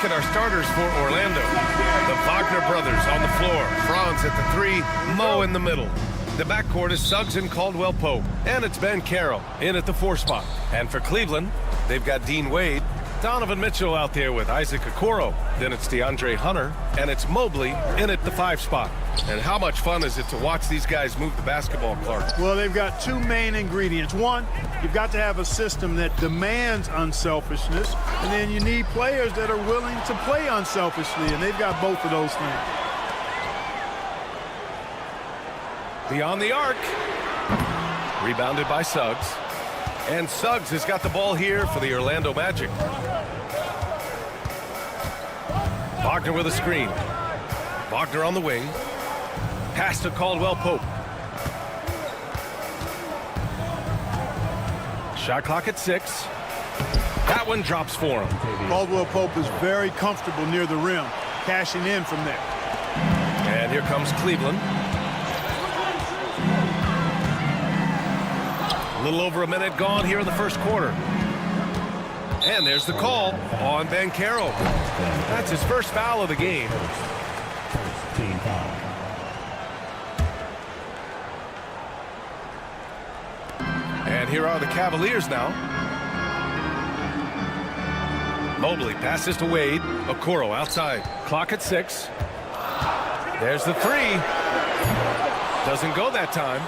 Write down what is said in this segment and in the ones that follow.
look at our starters for Orlando. The Wagner brothers on the floor. Franz at the 3, Mo in the middle. The backcourt is Suggs and Caldwell Pope. And it's Ben Carroll in at the 4 spot. And for Cleveland, they've got Dean Wade, Donovan Mitchell out there with Isaac Okoro. Then it's DeAndre Hunter, and it's Mobley in at the 5 spot. And how much fun is it to watch these guys move the basketball, Clark? Well, they've got 2 main ingredients. One, you've got to have a system that demands unselfishness, and then you need players that are willing to play unselfishly, and they've got both of those things. Beyond the arc. Rebounded by Suggs. And Suggs has got the ball here for the Orlando Magic. Wagner with a screen. Wagner on the wing. Pass to Caldwell Pope. Shot clock at 6. That one drops for him. Caldwell Pope is very comfortable near the rim, cashing in from there. And here comes Cleveland. A little over a minute gone here in the first quarter. And there's the call on Ben Carroll. That's his first foul of the game. And here are the Cavaliers now. Mobley passes to Wade. Okoro outside. Clock at 6. There's the 3. Doesn't go that time.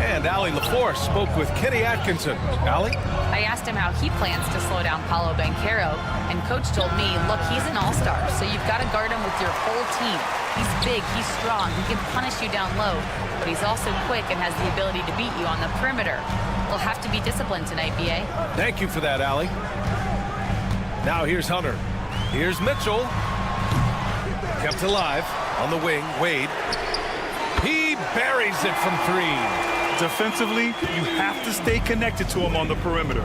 And Allie LaForce spoke with Kenny Atkinson. Allie? I asked him how he plans to slow down Paolo Banchero, and Coach told me, look, he's an all-star, so you've got to guard him with your whole team. He's big, he's strong, he can punish you down low, but he's also quick and has the ability to beat you on the perimeter. We'll have to be disciplined tonight, B.A. Thank you for that, Allie. Now here's Hunter. Here's Mitchell. Kept alive on the wing. Wade. He buries it from 3. Defensively, you have to stay connected to him on the perimeter.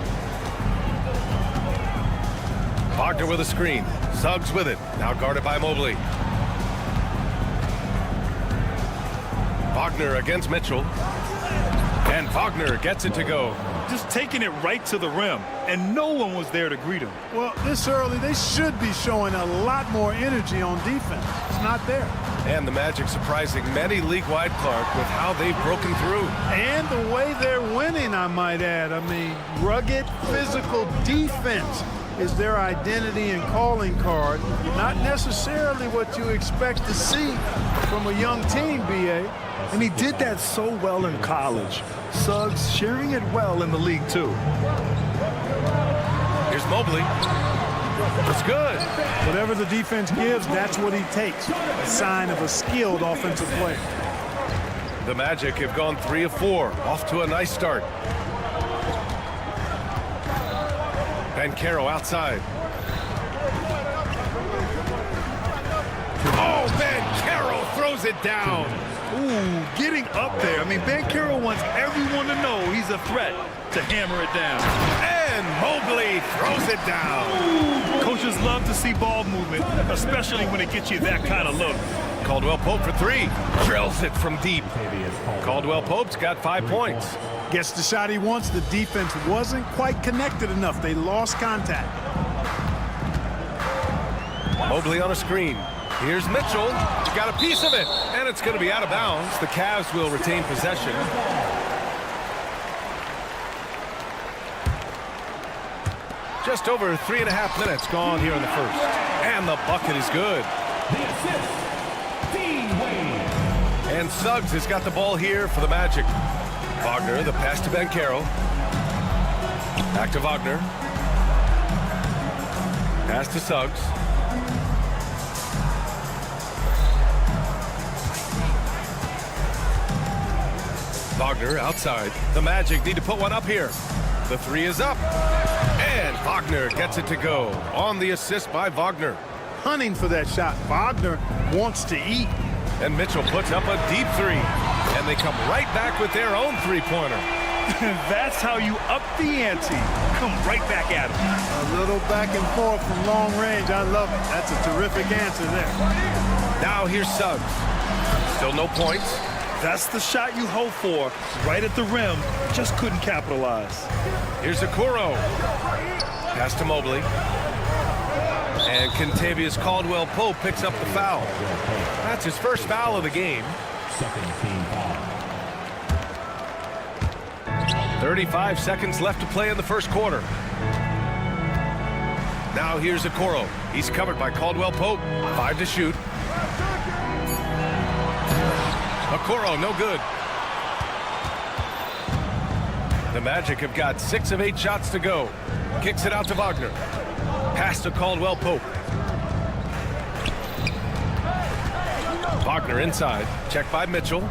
Wagner with a screen. Suggs with it. Now guarded by Mobley. Wagner against Mitchell. And Wagner gets it to go. Just taking it right to the rim, and no one was there to greet him. Well, this early, they should be showing a lot more energy on defense. It's not there. And the Magic surprising many league-wide, Clark, with how they've broken through. And the way they're winning, I might add. I mean, rugged, physical defense is their identity and calling card. Not necessarily what you expect to see from a young team, B.A. And he did that so well in college. Suggs sharing it well in the league, too. Here's Mobley. It's good. Whatever the defense gives, that's what he takes. A sign of a skilled offensive player. The Magic have gone 3 of 4. Off to a nice start. Ben Carroll outside. Oh, Ben Carroll throws it down. Ooh, getting up there. I mean, Ben Carroll wants everyone to know he's a threat to hammer it down. And Mobley throws it down. Coaches love to see ball movement, especially when it gets you that kind of look. Caldwell Pope for 3. Drills it from deep. Caldwell Pope's got 5 points. Gets the shot he wants. The defense wasn't quite connected enough. They lost contact. Mobley on a screen. Here's Mitchell. Got a piece of it. And it's going to be out of bounds. The Cavs will retain possession. Just over 3.5 minutes gone here in the first. And the bucket is good. And Suggs has got the ball here for the Magic. Wagner, the pass to Ben Carroll. Back to Wagner. Pass to Suggs. Wagner outside. The Magic need to put one up here. The 3 is up. And Wagner gets it to go on the assist by Wagner. Hunting for that shot. Wagner wants to eat. And Mitchell puts up a deep 3. And they come right back with their own 3-pointer. That's how you up the ante. Come right back at him. A little back and forth from long range. I love it. That's a terrific answer there. Now here's Suggs. Still no points. That's the shot you hope for. Right at the rim. Just couldn't capitalize. Here's Okoro. Pass to Mobley. And Kentavious Caldwell-Pope picks up the foul. That's his first foul of the game. Second team foul. 35 seconds left to play in the first quarter. Now here's Okoro. He's covered by Caldwell-Pope. 5 to shoot. Okoro, no good. The Magic have got 6 of 8 shots to go. Kicks it out to Wagner. Pass to Caldwell-Pope. Wagner inside. Checked by Mitchell.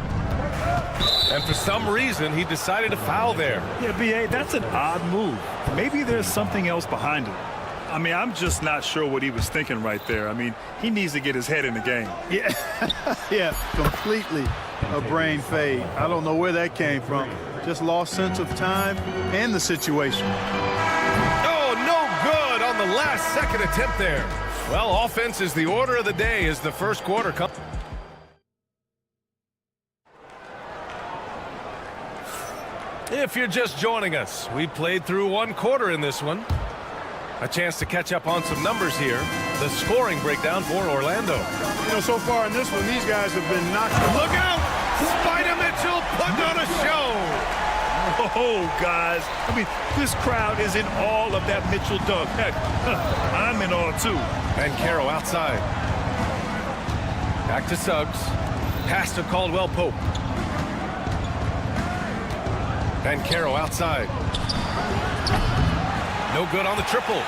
And for some reason, he decided to foul there. Yeah, B.A., that's an odd move. Maybe there's something else behind it. I mean, I'm just not sure what he was thinking right there. I mean, he needs to get his head in the game. Yeah, yeah, completely a brain fade. I don't know where that came from. Just lost sense of time and the situation. Oh, no good on the last second attempt there. Well, offense is the order of the day as the first quarter comes. If you're just joining us, we played through one quarter in this one. A chance to catch up on some numbers here. The scoring breakdown for Orlando. You know, so far in this one, these guys have been knocked. Look out! Spider Mitchell putting on a show. Oh, guys. I mean, this crowd is in awe of that Mitchell dunk. Heck, I'm in awe, too. And Caro outside. Back to Suggs. Pass to Caldwell-Pope. And Caro outside. No good on the triple.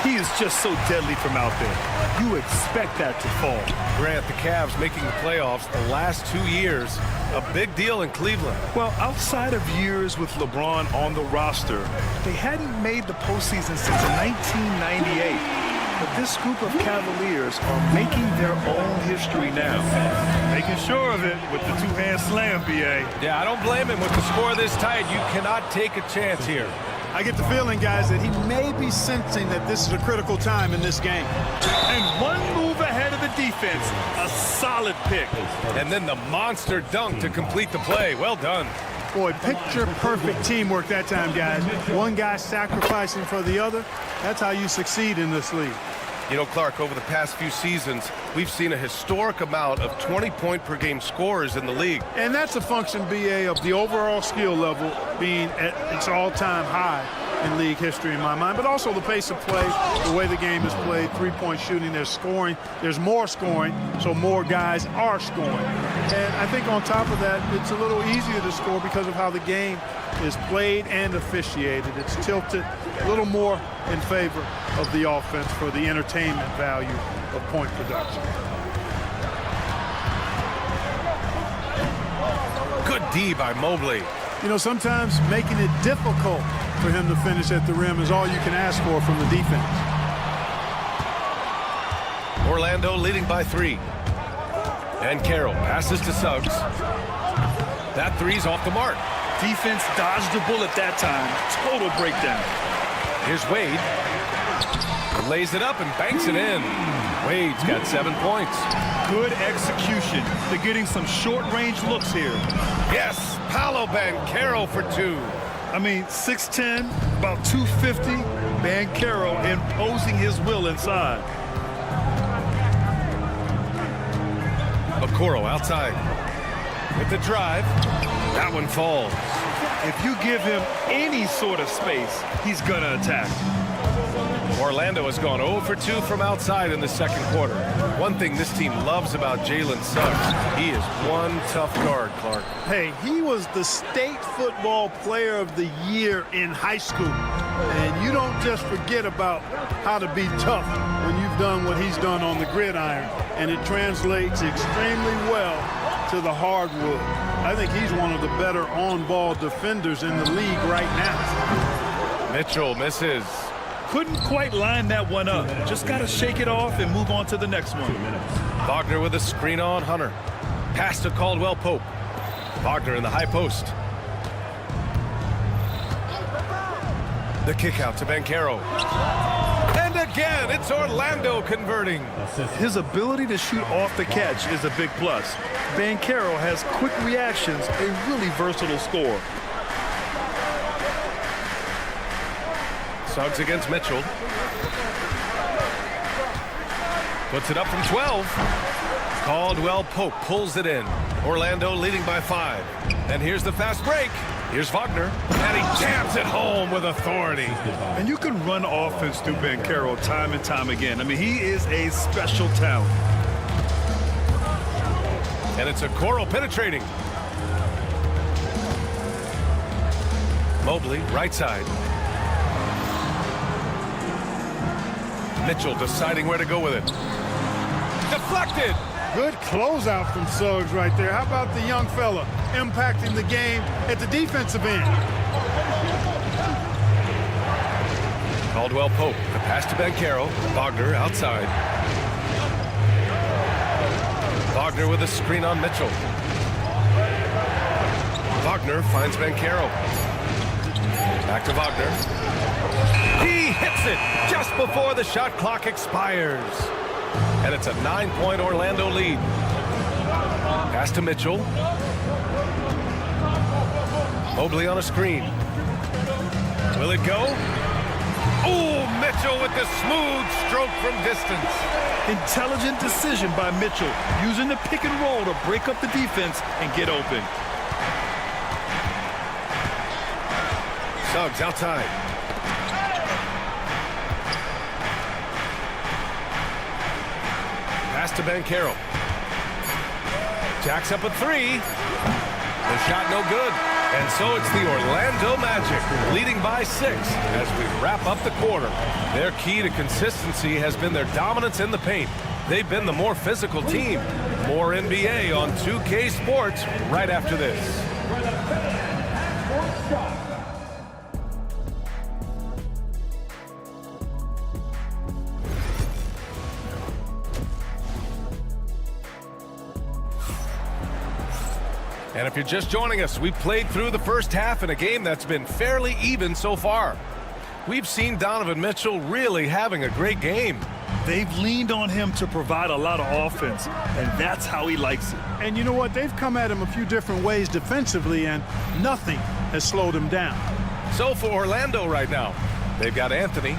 He is just so deadly from out there. You expect that to fall. Grant, the Cavs making the playoffs the last 2 years. A big deal in Cleveland. Well, outside of years with LeBron on the roster, they hadn't made the postseason since 1998. But this group of Cavaliers are making their own history now. Making sure of it with the two-hand slam, B.A. Yeah, I don't blame him with the score this tight. You cannot take a chance here. I get the feeling, guys, that he may be sensing that this is a critical time in this game. And one move ahead of the defense. A solid pick. And then the monster dunk to complete the play. Well done. Boy, picture-perfect teamwork that time, guys. One guy sacrificing for the other. That's how you succeed in this league. You know, Clark, over the past few seasons, we've seen a historic amount of 20-point-per-game scorers in the league. And that's a function, B.A., of the overall skill level being at its all-time high in league history in my mind, but also the pace of play, the way the game is played, three-point shooting, there's scoring, there's more scoring, so more guys are scoring. And I think on top of that, it's a little easier to score because of how the game is played and officiated. It's tilted a little more in favor of the offense for the entertainment value of point production. Good D by Mobley. You know, sometimes making it difficult for him to finish at the rim is all you can ask for from the defense. Orlando leading by 3. And Caro passes to Suggs. That three's off the mark. Defense dodged the bullet that time. Total breakdown. Here's Wade. Lays it up and banks it in. Wade's got 7 points. Good execution. They're getting some short-range looks here. Yes, Paolo Banchero for 2. I mean, 6'10", about 250. Banchero imposing his will inside. Okoro outside. With the drive. That one falls. If you give him any sort of space, he's going to attack. Orlando has gone 0 for 2 from outside in the second quarter. One thing this team loves about Jalen Suggs, he is one tough guard, Clark. Hey, he was the state football player of the year in high school. And you don't just forget about how to be tough when you've done what he's done on the gridiron. And it translates extremely well to the hardwood. I think he's one of the better on-ball defenders in the league right now. Mitchell misses. Couldn't quite line that one up. Just got to shake it off and move on to the next one. Wagner with a screen on Hunter. Pass to Caldwell-Pope. Wagner in the high post. The kick out to Banchero. And again, it's Orlando converting. His ability to shoot off the catch is a big plus. Banchero has quick reactions, a really versatile scorer. Suggs against Mitchell. Puts it up from 12. Caldwell Pope pulls it in. Orlando leading by 5. And here's the fast break. Here's Wagner, and he jams it home with authority. And you can run offense through Banchero time and time again. I mean, he is a special talent. And it's a Coro penetrating. Mobley, right side. Mitchell deciding where to go with it. Deflected. Good closeout from Suggs right there. How about the young fella impacting the game at the defensive end? Caldwell Pope, the pass to Banchero. Wagner outside. Wagner with a screen on Mitchell. Wagner finds Banchero. Back to Wagner. He hits it just before the shot clock expires. And it's a 9-point Orlando lead. Pass to Mitchell. Mobley on a screen. Will it go? Oh, Mitchell with the smooth stroke from distance. Intelligent decision by Mitchell, using the pick and roll to break up the defense and get open. Suggs outside. Pass to Banchero. Jacks up a 3. The shot no good. And so it's the Orlando Magic leading by 6 as we wrap up the quarter. Their key to consistency has been their dominance in the paint. They've been the more physical team. More NBA on 2K Sports right after this. And if you're just joining us, we played through the first half in a game that's been fairly even so far. We've seen Donovan Mitchell really having a great game. They've leaned on him to provide a lot of offense, and that's how he likes it. And you know what? They've come at him a few different ways defensively, and nothing has slowed him down. So for Orlando right now, they've got Anthony.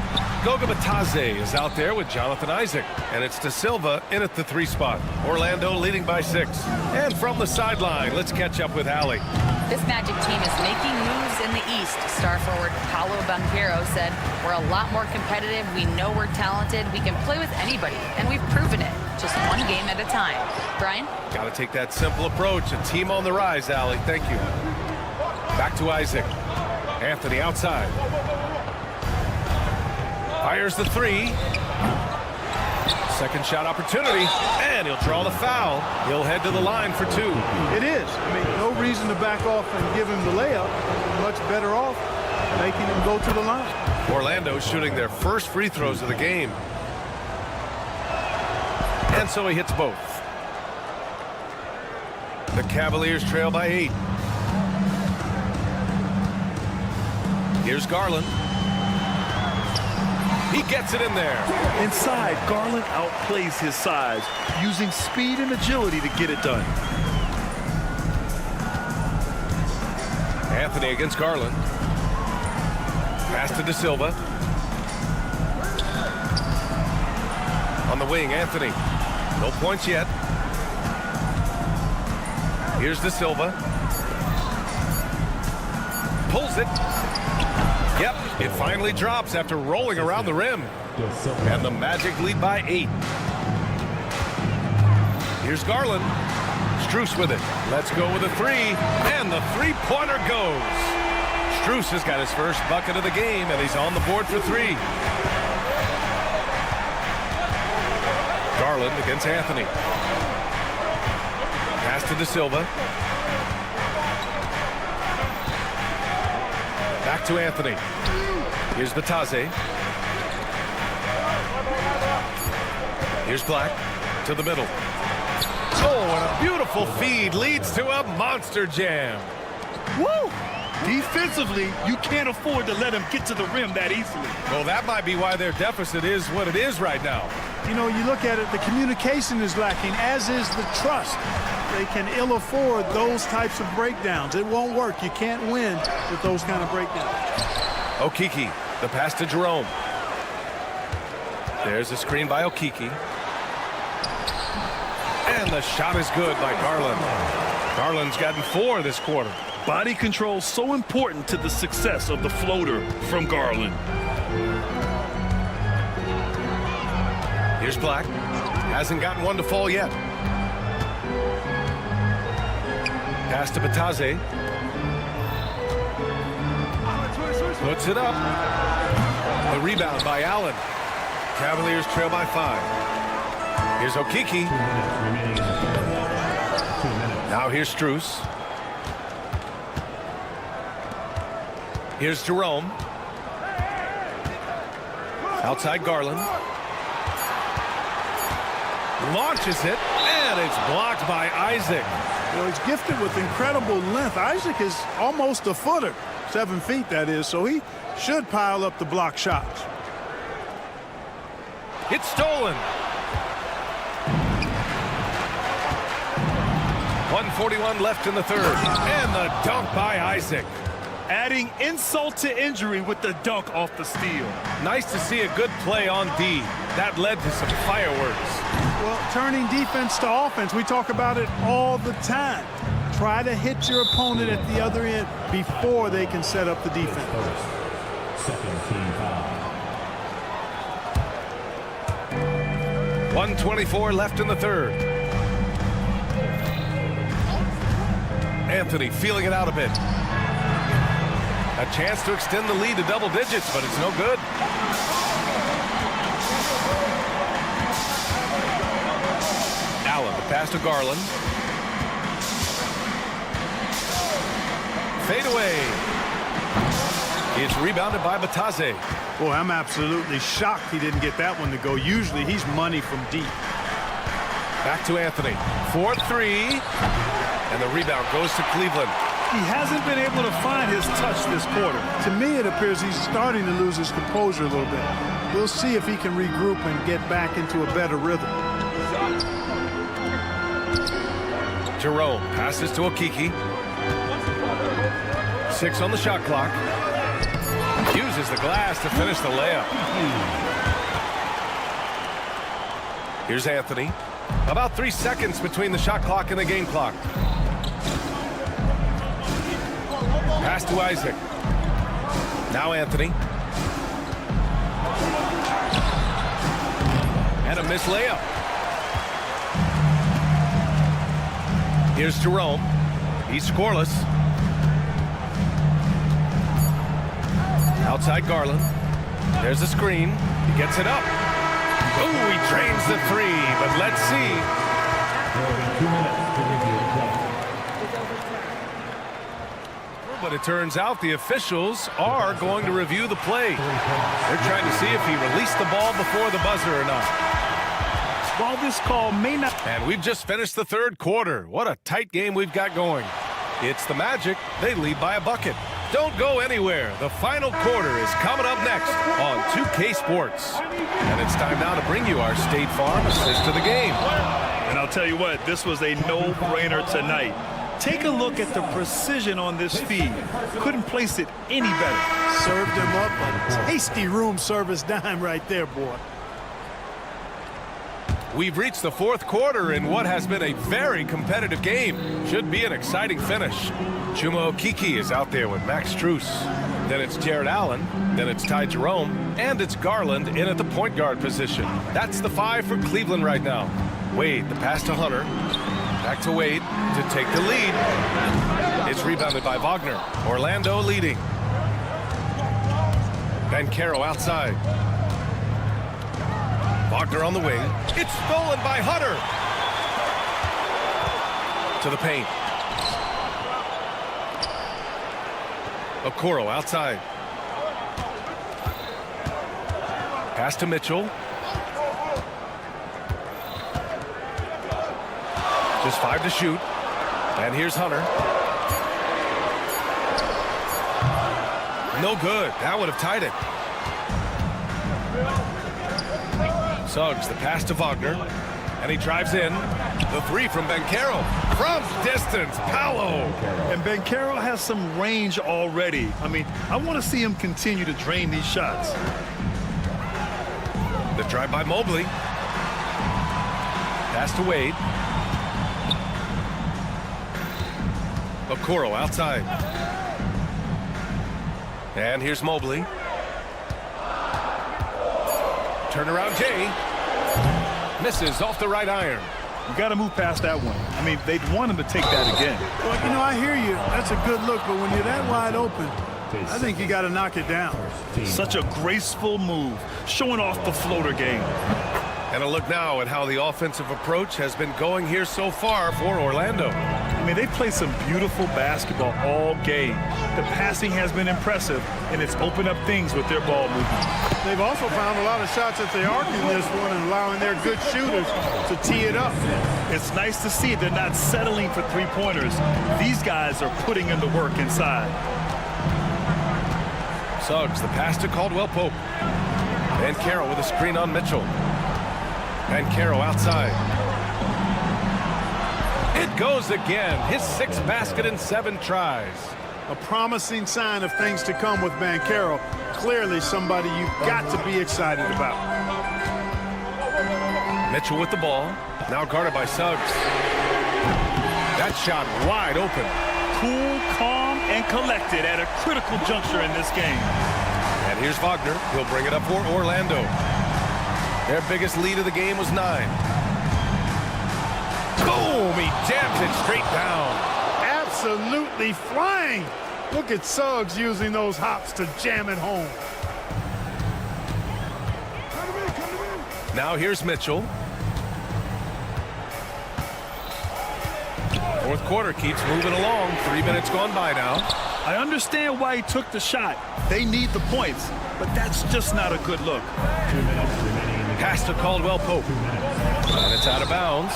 Goga Bitadze is out there with Jonathan Isaac. And it's De Silva in at the 3 spot. Orlando leading by 6. And from the sideline, let's catch up with Allie. This Magic team is making moves in the East. Star forward Paolo Banchero said, "We're a lot more competitive. We know we're talented. We can play with anybody, and we've proven it. Just one game at a time." Brian? Got to take that simple approach. A team on the rise, Allie. Thank you. Back to Isaac. Anthony outside. Fires the 3. Second shot opportunity, and he'll draw the foul. He'll head to the line for 2. It is. I mean, no reason to back off and give him the layup. Much better off making him go to the line. Orlando shooting their first free throws of the game. And so he hits both. The Cavaliers trail by 8. Here's Garland. He gets it in there. Inside, Garland outplays his size, using speed and agility to get it done. Anthony against Garland. Pass to De Silva. On the wing, Anthony. No points yet. Here's De Silva. Pulls it. Yep, it finally drops after rolling around the rim. And the Magic lead by 8. Here's Garland. Strus with it. Let's go with a 3. And the three-pointer goes. Strus has got his first bucket of the game, and he's on the board for 3. Garland against Anthony. Pass to De Silva. Back to Anthony. Here's Bitadze. Here's Black to the middle. Oh, and a beautiful feed leads to a monster jam. Woo! Defensively, you can't afford to let him get to the rim that easily. Well, that might be why their deficit is what it is right now. You know, you look at it, the communication is lacking, as is the trust. They can ill afford those types of breakdowns. It won't work. You can't win with those kind of breakdowns. Okiki The pass to Jerome. There's a screen by Okiki. And the shot is good by Garland. Garland's gotten 4 this quarter. Body control so important to the success of the floater from Garland. Here's Black. Hasn't gotten one to fall yet. Pass to Bataze. Puts it up. The rebound by Allen. Cavaliers trail by 5. Here's Okiki. Now here's Strus. Here's Jerome. Outside Garland. Launches it, and it's blocked by Isaac. Well, he's gifted with incredible length. Isaac is almost a footer, 7 feet that is, so he should pile up the block shots. It's stolen. 1:41 left in the third, and the dunk by Isaac. Adding insult to injury with the dunk off the steal. Nice to see a good play on D. That led to some fireworks. Well, turning defense to offense, we talk about it all the time. Try to hit your opponent at the other end before they can set up the defense. Second team foul. 1:24 left in the third. Anthony feeling it out a bit. A chance to extend the lead to double digits, but it's no good. Allen, the pass to Garland. Fade away. It's rebounded by Bataze. Boy, I'm absolutely shocked he didn't get that one to go. Usually he's money from deep. Back to Anthony. 4-3. And the rebound goes to Cleveland. He hasn't been able to find his touch this quarter. To me, it appears he's starting to lose his composure a little bit. We'll see if he can regroup and get back into a better rhythm. Jerome passes to Okiki. 6 on the shot clock. Uses the glass to finish the layup. Here's Anthony. About 3 seconds between the shot clock and the game clock. Pass to Isaac. Now Anthony. And a missed layup. Here's Jerome. He's scoreless. Outside Garland. There's a screen. He gets it up. Ooh, he drains the 3, but let's see. There will be 2 minutes to review the play. But it turns out the officials are going to review the play. They're trying to see if he released the ball before the buzzer or not. While this call may not... And we've just finished the third quarter. What a tight game we've got going. It's the Magic. They lead by a bucket. Don't go anywhere. The final quarter is coming up next on 2K Sports. And it's time now to bring you our State Farm assist to the game. And I'll tell you what, this was a no-brainer tonight. Take a look at the precision on this feed. Couldn't place it any better. Served him up a tasty room service dime right there, boy. We've reached the fourth quarter in what has been a very competitive game. Should be an exciting finish. Chuma Okiki is out there with Max Strus. Then it's Jared Allen. Then it's Ty Jerome. And it's Garland in at the point guard position. That's the 5 for Cleveland right now. Wade, the pass to Hunter. Back to Wade to take the lead. It's rebounded by Wagner. Orlando leading. Bancaro outside. Wagner on the wing. It's stolen by Hunter. To the paint. Okoro outside. Pass to Mitchell. Just 5 to shoot. And here's Hunter. No good. That would have tied it. Suggs, the pass to Wagner. And he drives in. The three from Banchero. From distance, Paolo. And Banchero has some range already. I mean, I want to see him continue to drain these shots. The drive by Mobley. Pass to Wade. Okoro outside. And here's Mobley. Turnaround Jay. Misses off the right iron. You got to move past that one. I mean, they'd want him to take that again. Well, you know, I hear you. That's a good look, but when you're that wide open, I think you got to knock it down. Such a graceful move, showing off the floater game. And a look now at how the offensive approach has been going here so far for Orlando. I mean, they play some beautiful basketball all game. The passing has been impressive, and it's opened up things with their ball movement. They've also found a lot of shots at the arc in this one and allowing their good shooters to tee it up. It's nice to see they're not settling for three-pointers. These guys are putting in the work inside. Suggs, the pass to Caldwell Pope. Banchero with a screen on Mitchell. Banchero outside. It goes again. His sixth basket in 7 tries. A promising sign of things to come with Banchero. Clearly somebody you've got to be excited about. Mitchell with the ball. Now guarded by Suggs. That shot wide open. Cool, calm, and collected at a critical juncture in this game. And here's Wagner. He'll bring it up for Orlando. Their biggest lead of the game was 9. Boom! He jams it straight down. Absolutely flying. Look at Suggs using those hops to jam it home. Now here's Mitchell. Fourth quarter keeps moving along. 3 minutes gone by now. I understand why he took the shot. They need the points, but that's just not a good look. 2 minutes remaining in the game. Pass to Caldwell Pope. And it's out of bounds.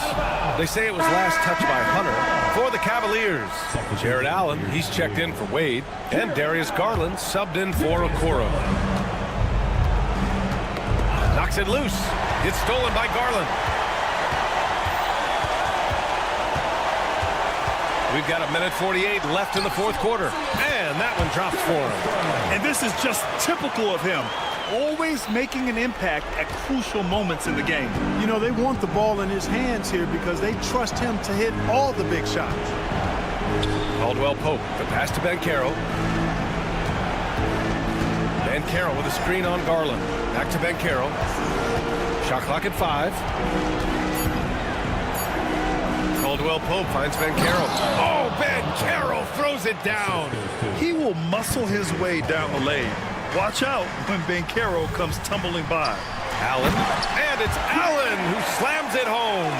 They say it was last touched by Hunter for the Cavaliers. Jared Allen, he's checked in for Wade. And Darius Garland subbed in for Okoro. Knocks it loose. It's stolen by Garland. We've got 1:48 left in the fourth quarter. And that one drops for him. And this is just typical of him. Always making an impact at crucial moments in the game. You know, they want the ball in his hands here because they trust him to hit all the big shots. Caldwell Pope, the pass to Banchero. Banchero with a screen on Garland. Back to Banchero. Shot clock at 5. Caldwell Pope finds Banchero. Oh, Banchero throws it down. He will muscle his way down the lane. Watch out when Banchero comes tumbling by. Allen, and it's Allen who slams it home.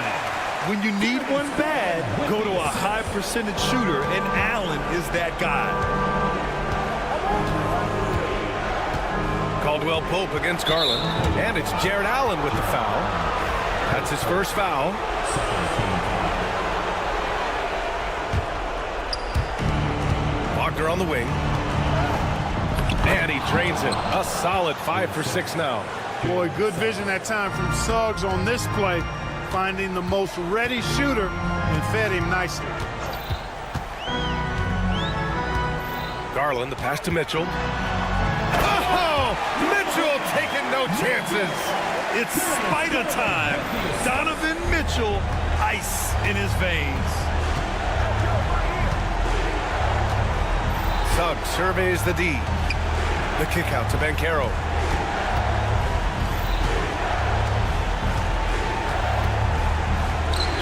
When you need one bad, go to a high percentage shooter, and Allen is that guy. Caldwell Pope against Garland, and it's Jared Allen with the foul. That's his first foul. Wagner on the wing. And he drains it. A solid 5 for 6 now. Boy, good vision that time from Suggs on this play, finding the most ready shooter and fed him nicely. Garland, the pass to Mitchell. Oh! Mitchell taking no chances. It's spider time. Donovan Mitchell, ice in his veins. Suggs surveys the D. The kick out to Banchero.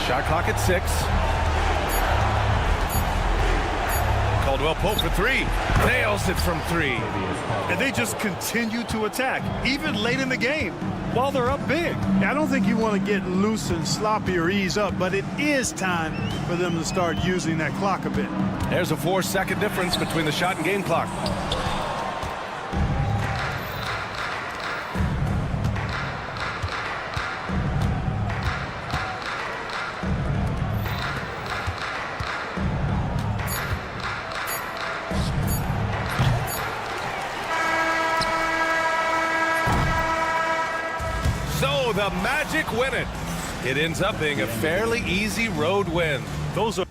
Shot clock at 6. Caldwell Pope for 3. Nails it from 3. And they just continue to attack, even late in the game, while they're up big. I don't think you want to get loose and sloppy or ease up, but it is time for them to start using that clock a bit. There's a 4-second difference between the shot and game clock. So the Magic win it. It ends up being a fairly easy road win. Those are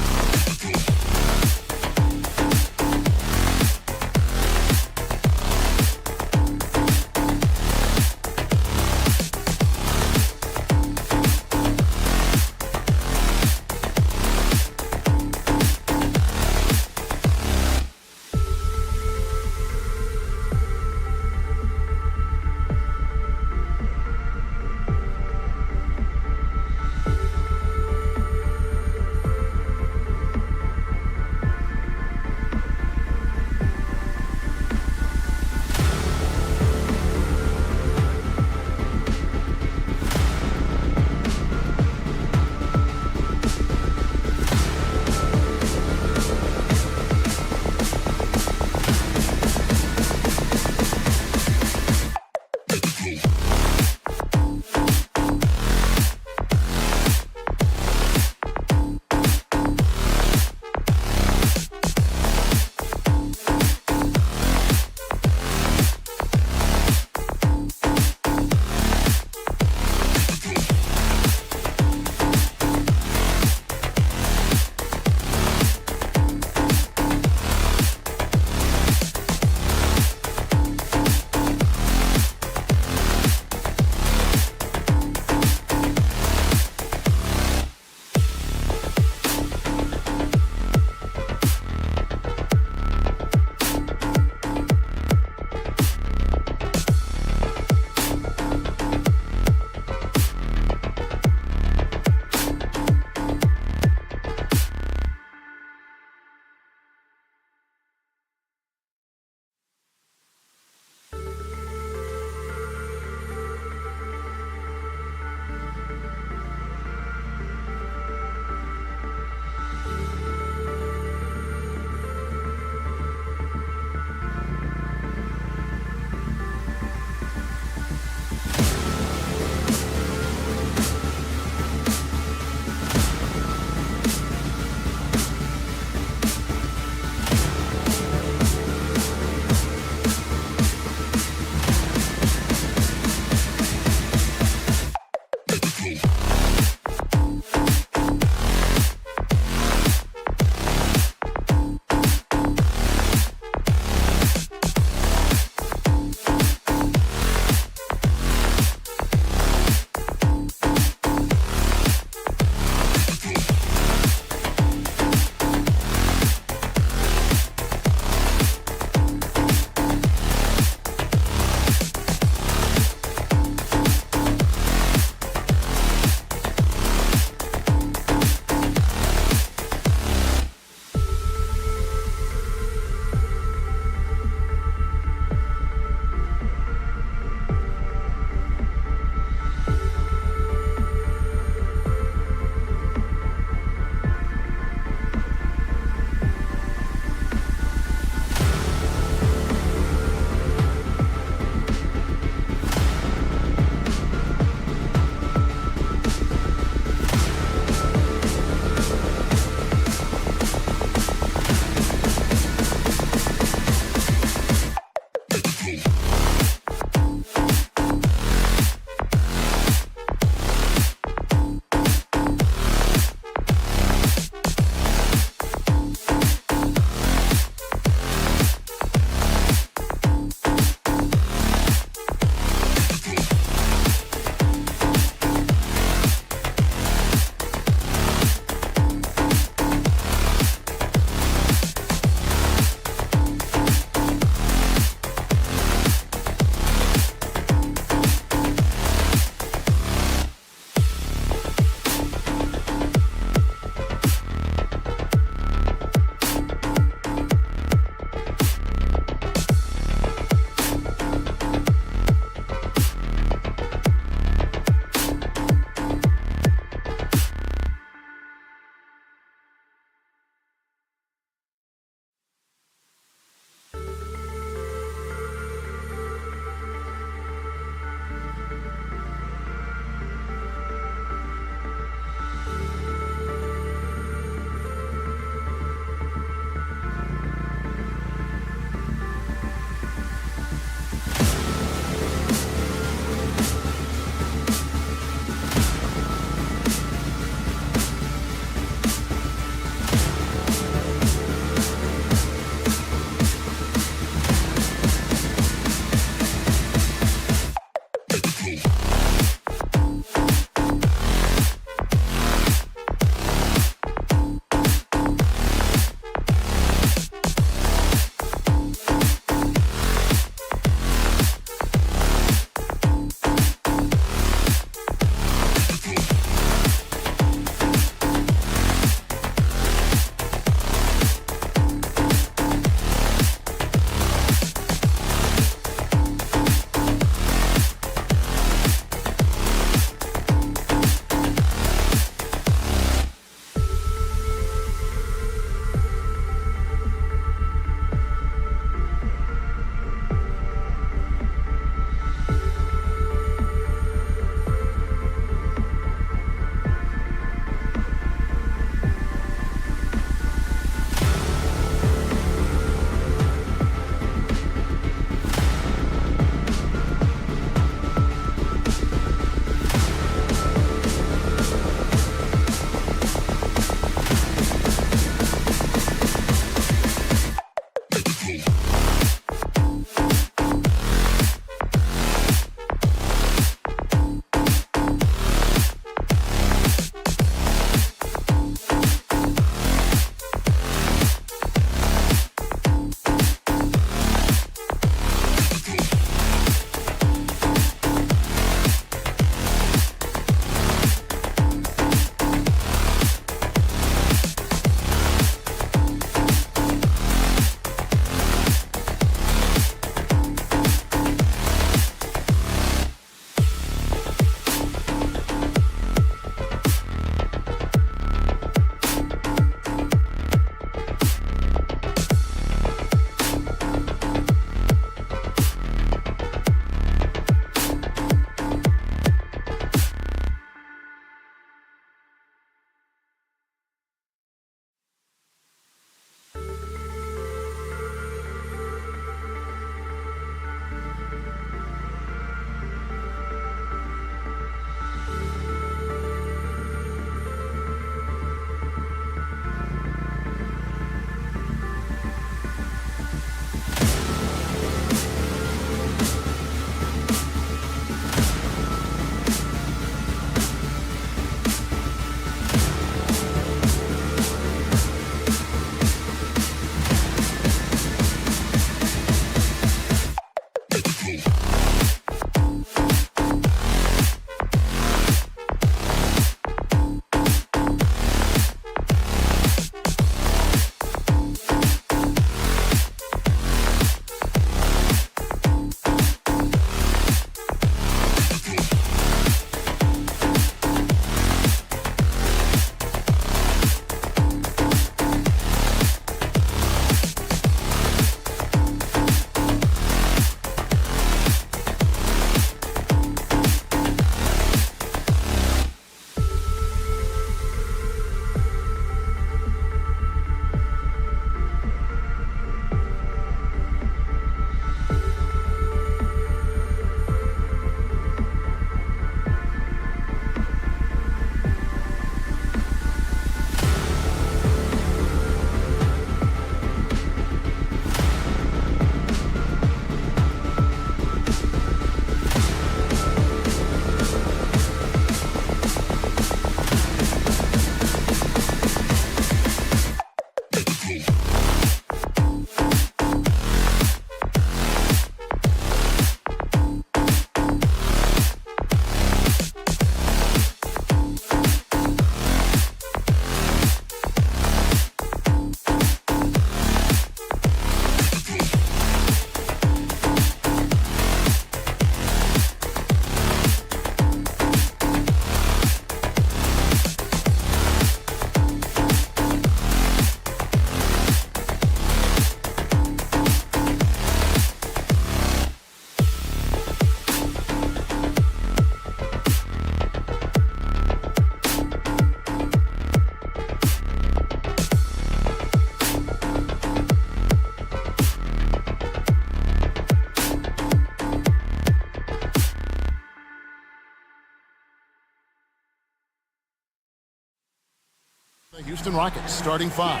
Houston Rockets starting 5.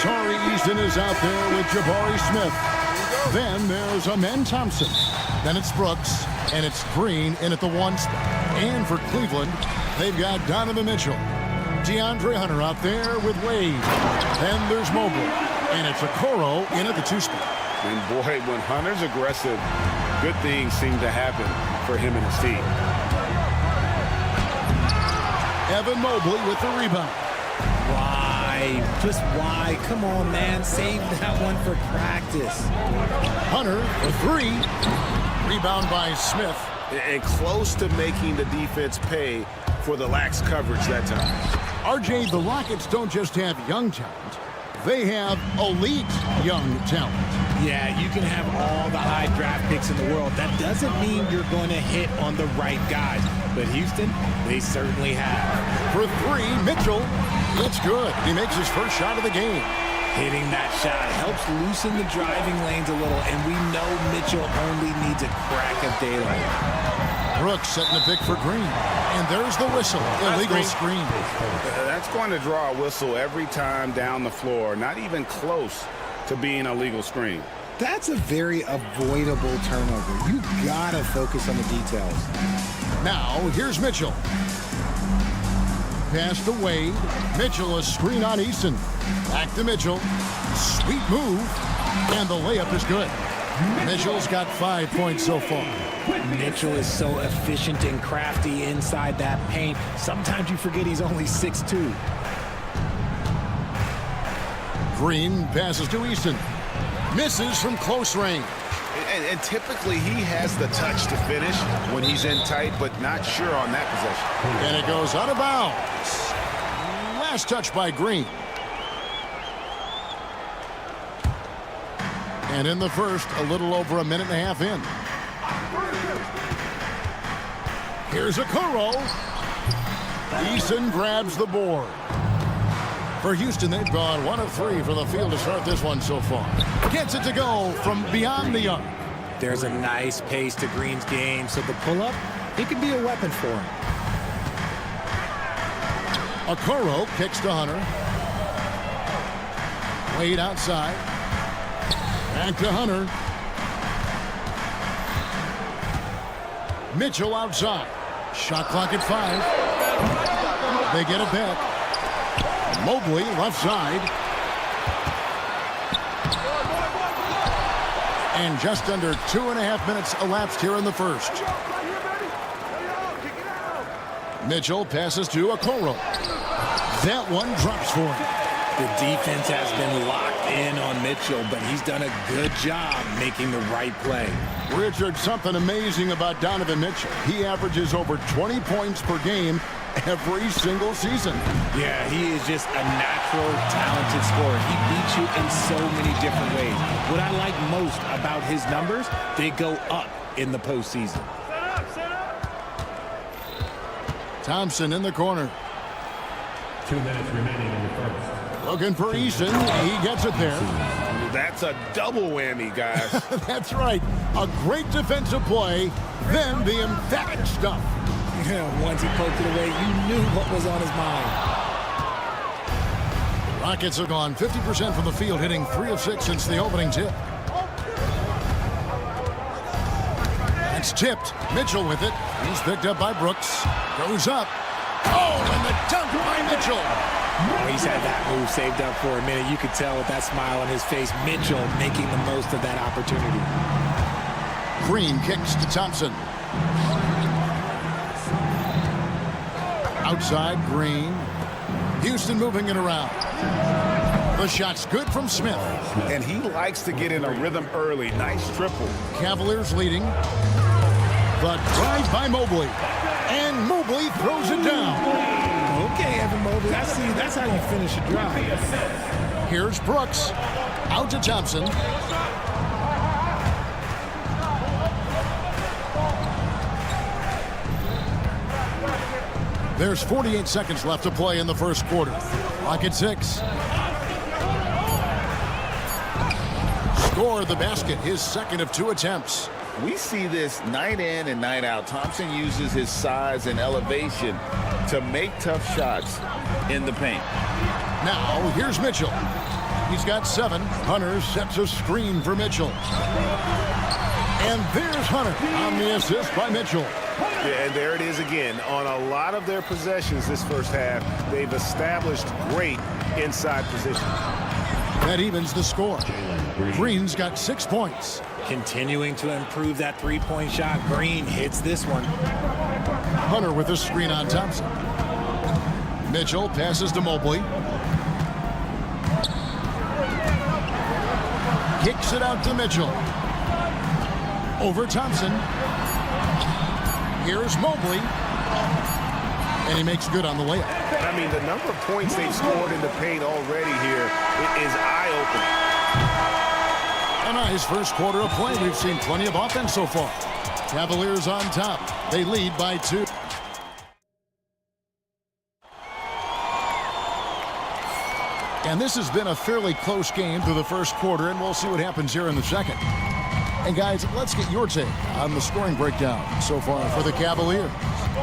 Tari Eason is out there with Jabari Smith. Then there's Amen Thompson. Then it's Brooks, and it's Green in at the 1 spot. And for Cleveland, they've got Donovan Mitchell. DeAndre Hunter out there with Wade. Then there's Mobley, and it's Okoro in at the 2 spot. And boy, when Hunter's aggressive, good things seem to happen for him and his team. Evan Mobley with the rebound. Why? Just why? Come on, man. Save that one for practice. Hunter for 3. Rebound by Smith. And close to making the defense pay for the lax coverage that time. RJ, the Rockets don't just have young talent. They have elite young talent. Yeah, you can have all the high draft picks in the world. That doesn't mean you're going to hit on the right guys. But Houston, they certainly have. For 3, Mitchell. It's good. He makes his first shot of the game. Hitting that shot helps loosen the driving lanes a little, and we know Mitchell only needs a crack of daylight. Brooks setting the pick for Green. And there's the whistle. Illegal screen. That's going to draw a whistle every time down the floor. Not even close to being a legal screen. That's a very avoidable turnover. You gotta focus on the details. Now, here's Mitchell. Pass to Wade. Mitchell, a screen on Eason. Back to Mitchell. Sweet move. And the layup is good. Mitchell's got 5 points so far. Mitchell is so efficient and crafty inside that paint. Sometimes you forget he's only 6'2". Green passes to Eason. Misses from close range. And typically he has the touch to finish when he's in tight, but not sure on that possession. And it goes out of bounds. Last touch by Green. And in the first, a little over a minute and a half in. Here's Okoro. Eason grabs the board. For Houston, they've gone 1 of 3 for the field to start this one so far. Gets it to go from beyond the arc. There's a nice pace to Green's game, so the pull-up, it could be a weapon for him. Okoro kicks to Hunter. Wade outside. Back to Hunter. Mitchell outside. Shot clock at 5. They get it back. Mobley left side. And just under 2.5 minutes elapsed here in the first. Mitchell passes to Okoro. That one drops for him. The defense has been locked in on Mitchell, but he's done a good job making the right play. Richard, something amazing about Donovan Mitchell. He averages over 20 points per game every single season. Yeah, he is just a natural, talented scorer. He beats you in so many different ways. What I like most about his numbers, they go up in the postseason. Thompson in the corner. 2 minutes remaining in the first. Looking for Eason. He gets it there. That's a double whammy, guys. That's right. A great defensive play, then the emphatic stuff. Yeah, once he poked it away, you knew what was on his mind. Rockets have gone 50% from the field, hitting 3 of 6 since the opening tip. It's tipped. Mitchell with it. He's picked up by Brooks. Goes up. Oh, and the dunk by Mitchell. Oh, he's had that move saved up for a minute. You could tell with that smile on his face, Mitchell making the most of that opportunity. Green kicks to Thompson. Outside, Green. Houston moving it around. The shot's good from Smith. And he likes to get in a rhythm early. Nice triple. Cavaliers leading. The drive by Mobley. And Mobley throws it down. Okay, Evan Mobley, I see. That's how you finish a drive. Here's Brooks. Out to Thompson. There's 48 seconds left to play in the first quarter. Clock at 6. Score the basket, his second of 2 attempts. We see this night in and night out. Thompson uses his size and elevation to make tough shots in the paint. Now, here's Mitchell. He's got 7. Hunter sets a screen for Mitchell. And there's Hunter on the assist by Mitchell. Yeah, and there it is again. On a lot of their possessions this first half, they've established great inside position. That evens the score. Green's got 6 points. Continuing to improve that three-point shot. Green hits this one. Hunter with a screen on Thompson. Mitchell passes to Mobley. Kicks it out to Mitchell. Over Thompson. Here's Mobley. And he makes good on the layup. I mean, the number of points they've scored in the paint already here is eye-opening. A nice first quarter of play. We've seen plenty of offense so far. Cavaliers on top. They lead by 2. And this has been a fairly close game through the first quarter, and we'll see what happens here in the second. And guys, let's get your take on the scoring breakdown so far for the Cavaliers.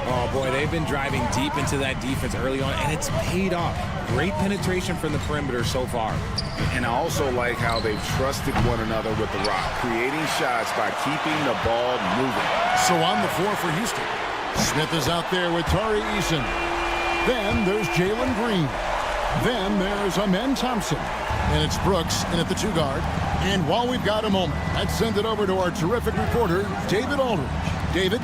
Oh boy, they've been driving deep into that defense early on, and it's paid off. Great penetration from the perimeter so far. And I also like how they've trusted one another with the rock, creating shots by keeping the ball moving. So on the floor for Houston, Smith is out there with Tari Eason. Then there's Jalen Green. Then there's Amen Thompson. And it's Brooks in at the 2 guard. And while we've got a moment, let's send it over to our terrific reporter, David Aldridge. David?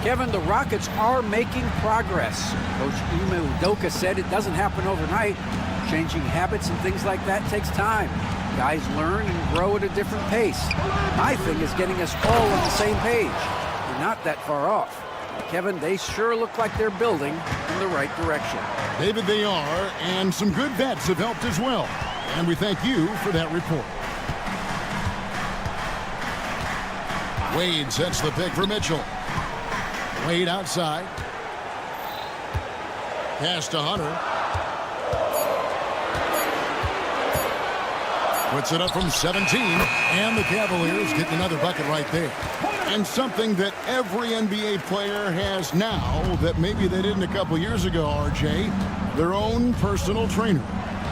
Kevin, the Rockets are making progress. Coach Ime Udoka said it doesn't happen overnight. Changing habits and things like that takes time. Guys learn and grow at a different pace. My thing is getting us all on the same page. We're not that far off. Kevin, they sure look like they're building in the right direction. David, they are, and some good vets have helped as well. And we thank you for that report. Wade sets the pick for Mitchell. Wade outside. Pass to Hunter. Puts it up from 17. And the Cavaliers get another bucket right there. And something that every NBA player has now that maybe they didn't a couple years ago, RJ, their own personal trainer.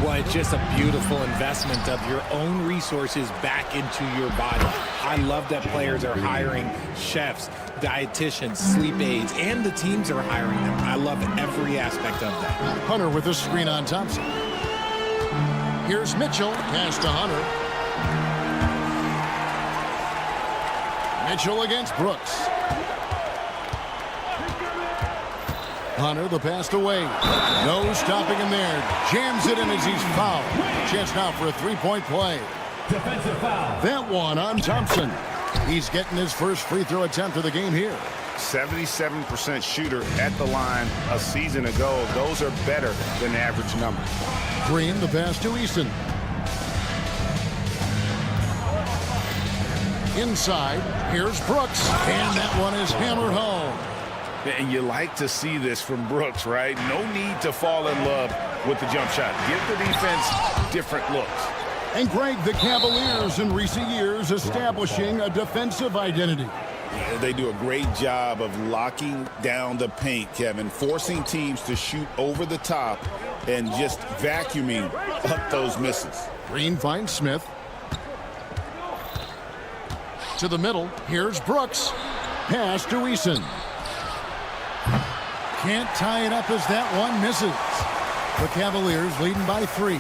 Well, it's just a beautiful investment of your own resources back into your body. I love that players are hiring chefs, dietitians, sleep aides, and the teams are hiring them. I love every aspect of that. Hunter with a screen on Thompson. Here's Mitchell. Pass to Hunter. Mitchell against Brooks. Hunter, the pass to Wade. No stopping him there. Jams it in as he's fouled. Chance now for a three-point play. Defensive foul. That one on Thompson. He's getting his first free throw attempt of the game here. 77% shooter at the line a season ago. Those are better than average numbers. Green, the pass to Easton. Inside, here's Brooks. And that one is hammered home. And you like to see this from Brooks, right? No need to fall in love with the jump shot. Give the defense different looks. And Greg, the Cavaliers in recent years establishing a defensive identity. Yeah, they do a great job of locking down the paint, Kevin, forcing teams to shoot over the top and just vacuuming up those misses. Green finds Smith. To the middle, here's Brooks. Pass to Eason. Can't tie it up as that one misses. The Cavaliers leading by 3.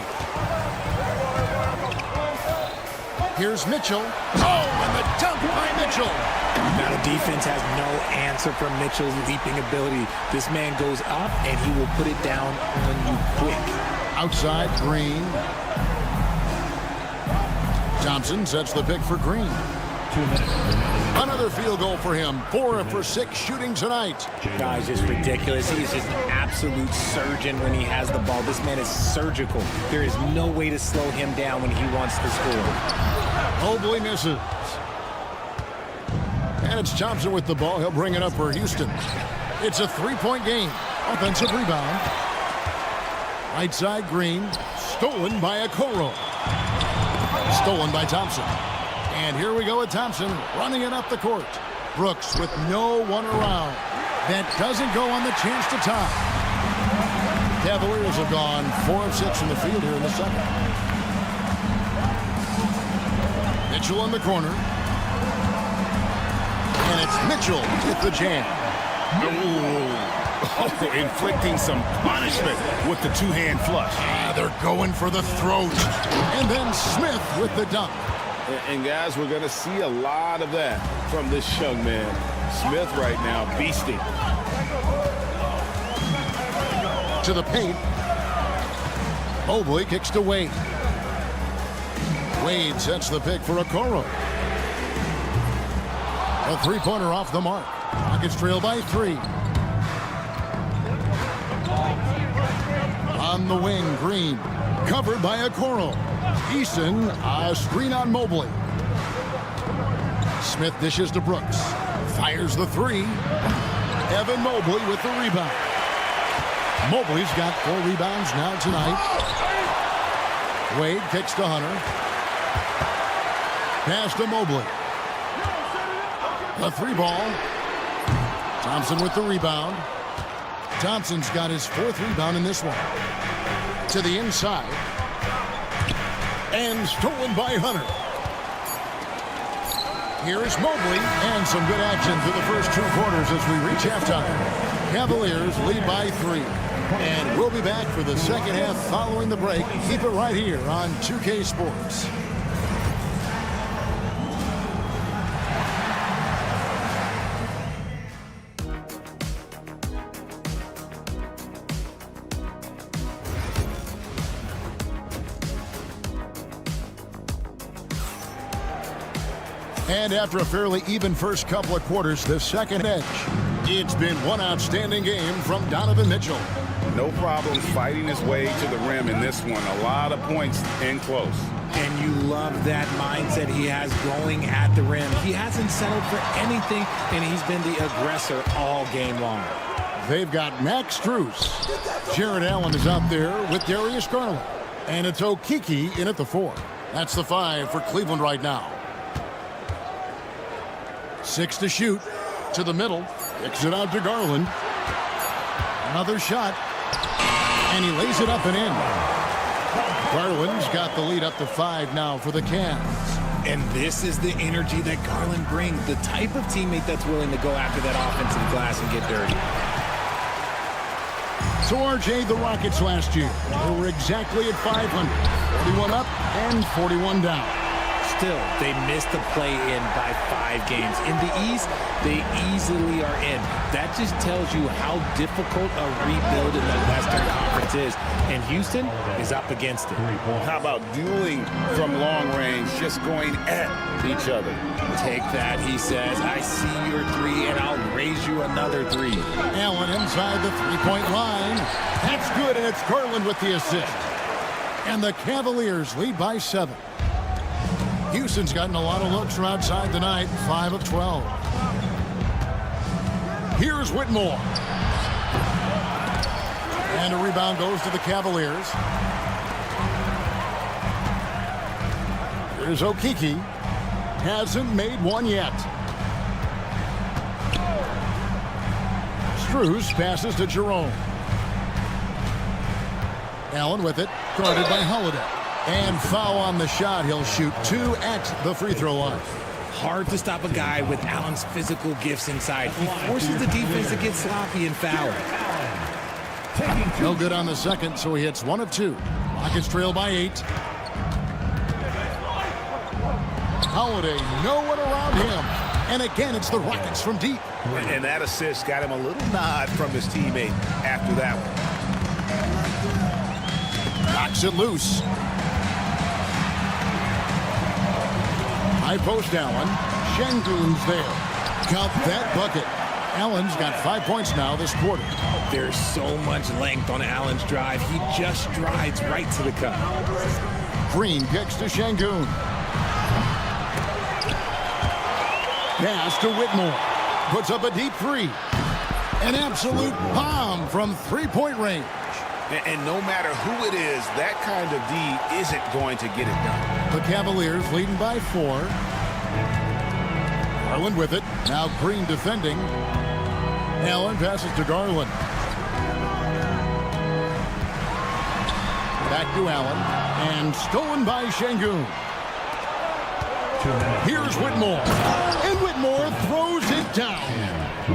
Here's Mitchell. Oh, and the dunk by Mitchell. Now the defense has no answer for Mitchell's leaping ability. This man goes up and he will put it down on you quick. Outside, Green. Thompson sets the pick for Green. 2 minutes remaining. Another field goal for him. 4 for 6 shooting tonight. Guys, just ridiculous. He is just an absolute surgeon when he has the ball. This man is surgical. There is no way to slow him down when he wants to score. Mobley misses. And it's Thompson with the ball. He'll bring it up for Houston. It's a 3-point game. Offensive rebound. Right side, Green. Stolen by Okoro. Stolen by Thompson. And here we go with Thompson running it up the court. Brooks with no one around. That doesn't go on the chance to tie. Cavaliers have gone 4 of 6 from the field here in the second. Mitchell in the corner. And it's Mitchell with the jam. Oh, inflicting some punishment with the two-hand flush. They're going for the throat. And then Smith with the dunk. And guys, we're going to see a lot of that from this young man. Smith right now beasting. To the paint. Mobley kicks to Wade. Wade sets the pick for Okoro. A three-pointer off the mark. Rockets trail by 3. On the wing, Green. Covered by Okoro. Easton, a screen on Mobley. Smith dishes to Brooks. Fires the 3. Evan Mobley with the rebound. Mobley's got 4 rebounds now tonight. Wade kicks to Hunter. Pass to Mobley. The 3 ball. Thompson with the rebound. Thompson's got his 4th rebound in this one. To the inside. And stolen by Hunter. Here's Mobley. And some good action through the first 2 quarters as we reach halftime. Cavaliers lead by 3. And we'll be back for the second half following the break. Keep it right here on 2K Sports. And after a fairly even first couple of quarters, the second edge. It's been one outstanding game from Donovan Mitchell. No problems fighting his way to the rim in this one. A lot of points in close. And you love that mindset he has going at the rim. He hasn't settled for anything, and he's been the aggressor all game long. They've got Max Strus. Jared Allen is out there with Darius Garland. And it's Okeke in at the 4. That's the 5 for Cleveland right now. 6 to shoot. To the middle. Kicks it out to Garland. Another shot. And he lays it up and in. Garland's got the lead up to 5 now for the Cavs. And this is the energy that Garland brings. The type of teammate that's willing to go after that offensive glass and get dirty. So RJ, the Rockets last year, they were exactly at 500. 41 up and 41 down. Still, they missed the play-in by 5 games. In the East, they easily are in. That just tells you how difficult a rebuild in the Western Conference is. And Houston is up against it. How about dueling from long range, just going at each other? Take that, he says. I see your 3, and I'll raise you another 3. Allen inside the three-point line. That's good, and it's Garland with the assist. And the Cavaliers lead by 7. Houston's gotten a lot of looks from outside tonight, 5 of 12. Here's Whitmore. And a rebound goes to the Cavaliers. Here's Okeke. Hasn't made one yet. Strus passes to Jerome. Allen with it, guarded by Holiday. And foul on the shot. He'll shoot 2 at the free throw line. Hard to stop a guy with Allen's physical gifts inside. He forces the defense to get sloppy and foul. No good on the second, so he hits 1 of 2. Rockets trail by 8. Holiday, no one around him. And again, it's the Rockets from deep. And that assist got him a little nod from his teammate after that one. Knocks it loose. High post Allen. Şengün's there. Count that bucket. Allen's got 5 points now this quarter. There's so much length on Allen's drive. He just strides right to the cup. Green kicks to Şengün. Pass to Whitmore. Puts up a deep 3. An absolute bomb from three-point range. And no matter who it is, that kind of D isn't going to get it done. The Cavaliers leading by 4. Garland with it. Now Green defending. Allen passes to Garland. Back to Allen. And stolen by Şengün. Here's Whitmore. And Whitmore throws it down.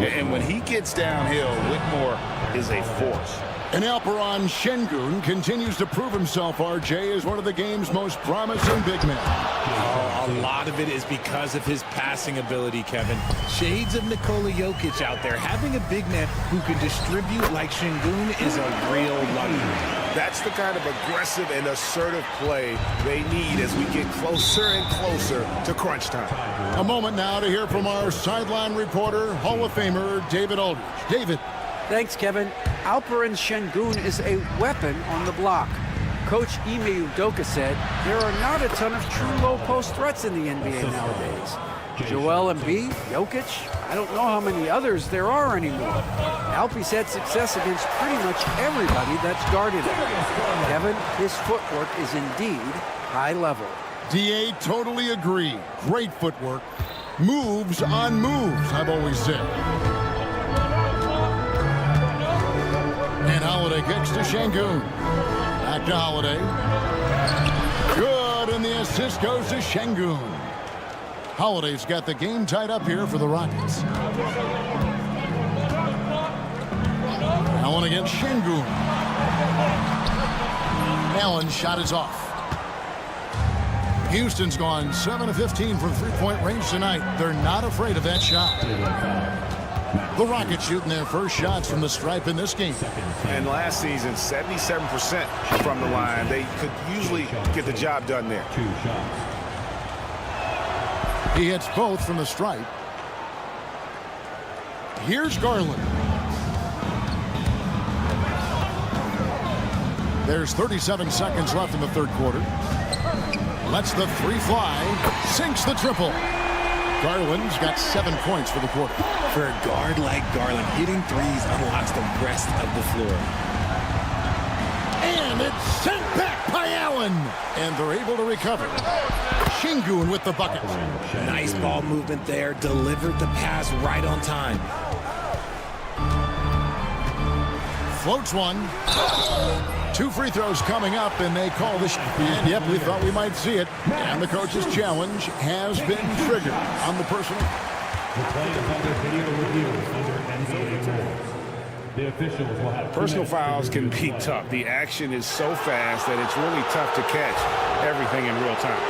And when he gets downhill, Whitmore is a force. And Alperen Şengün continues to prove himself, RJ, as one of the game's most promising big men. Oh, a lot of it is because of his passing ability, Kevin. Shades of Nikola Jokic out there. Having a big man who can distribute like Şengün is a real luxury. That's the kind of aggressive and assertive play they need as we get closer and closer to crunch time. A moment now to hear from our sideline reporter, Hall of Famer David Aldridge. David. Thanks, Kevin. Alperen Şengün is a weapon on the block. Coach Ime Udoka said there are not a ton of true low-post threats in the NBA nowadays. Joel Embiid, Jokic, I don't know how many others there are anymore. Alpie's had success against pretty much everybody that's guarded him. Kevin, his footwork is indeed high level. DA, totally agree. Great footwork. Moves on moves, I've always said. And Holiday kicks to Şengün. Back to Holiday. Good, and the assist goes to Şengün. Holiday's got the game tied up here for the Rockets. Allen against Şengün. Allen's shot is off. Houston's gone 7 of 15 from three-point range tonight. They're not afraid of that shot. The Rockets shooting their first shots from the stripe in this game. And last season, 77% from the line. They could usually get the job done there. He hits both from the stripe. Here's Garland. There's 37 seconds left in the third quarter. Lets the three fly. Sinks the triple. Garland's got 7 points for the quarter. For a guard like Garland, hitting threes unlocks the rest of the floor. And it's sent back by Allen. And they're able to recover. Şengün with the bucket. Nice ball movement there. Delivered the pass right on time. Floats one. 2 free throws coming up, and they call the shot. And yep, we thought we might see it. And the coach's challenge has been triggered on the personal. The play is under video review under NBA rules. The officials will have Personal fouls can be tough. The action is so fast that it's really tough to catch everything in real time.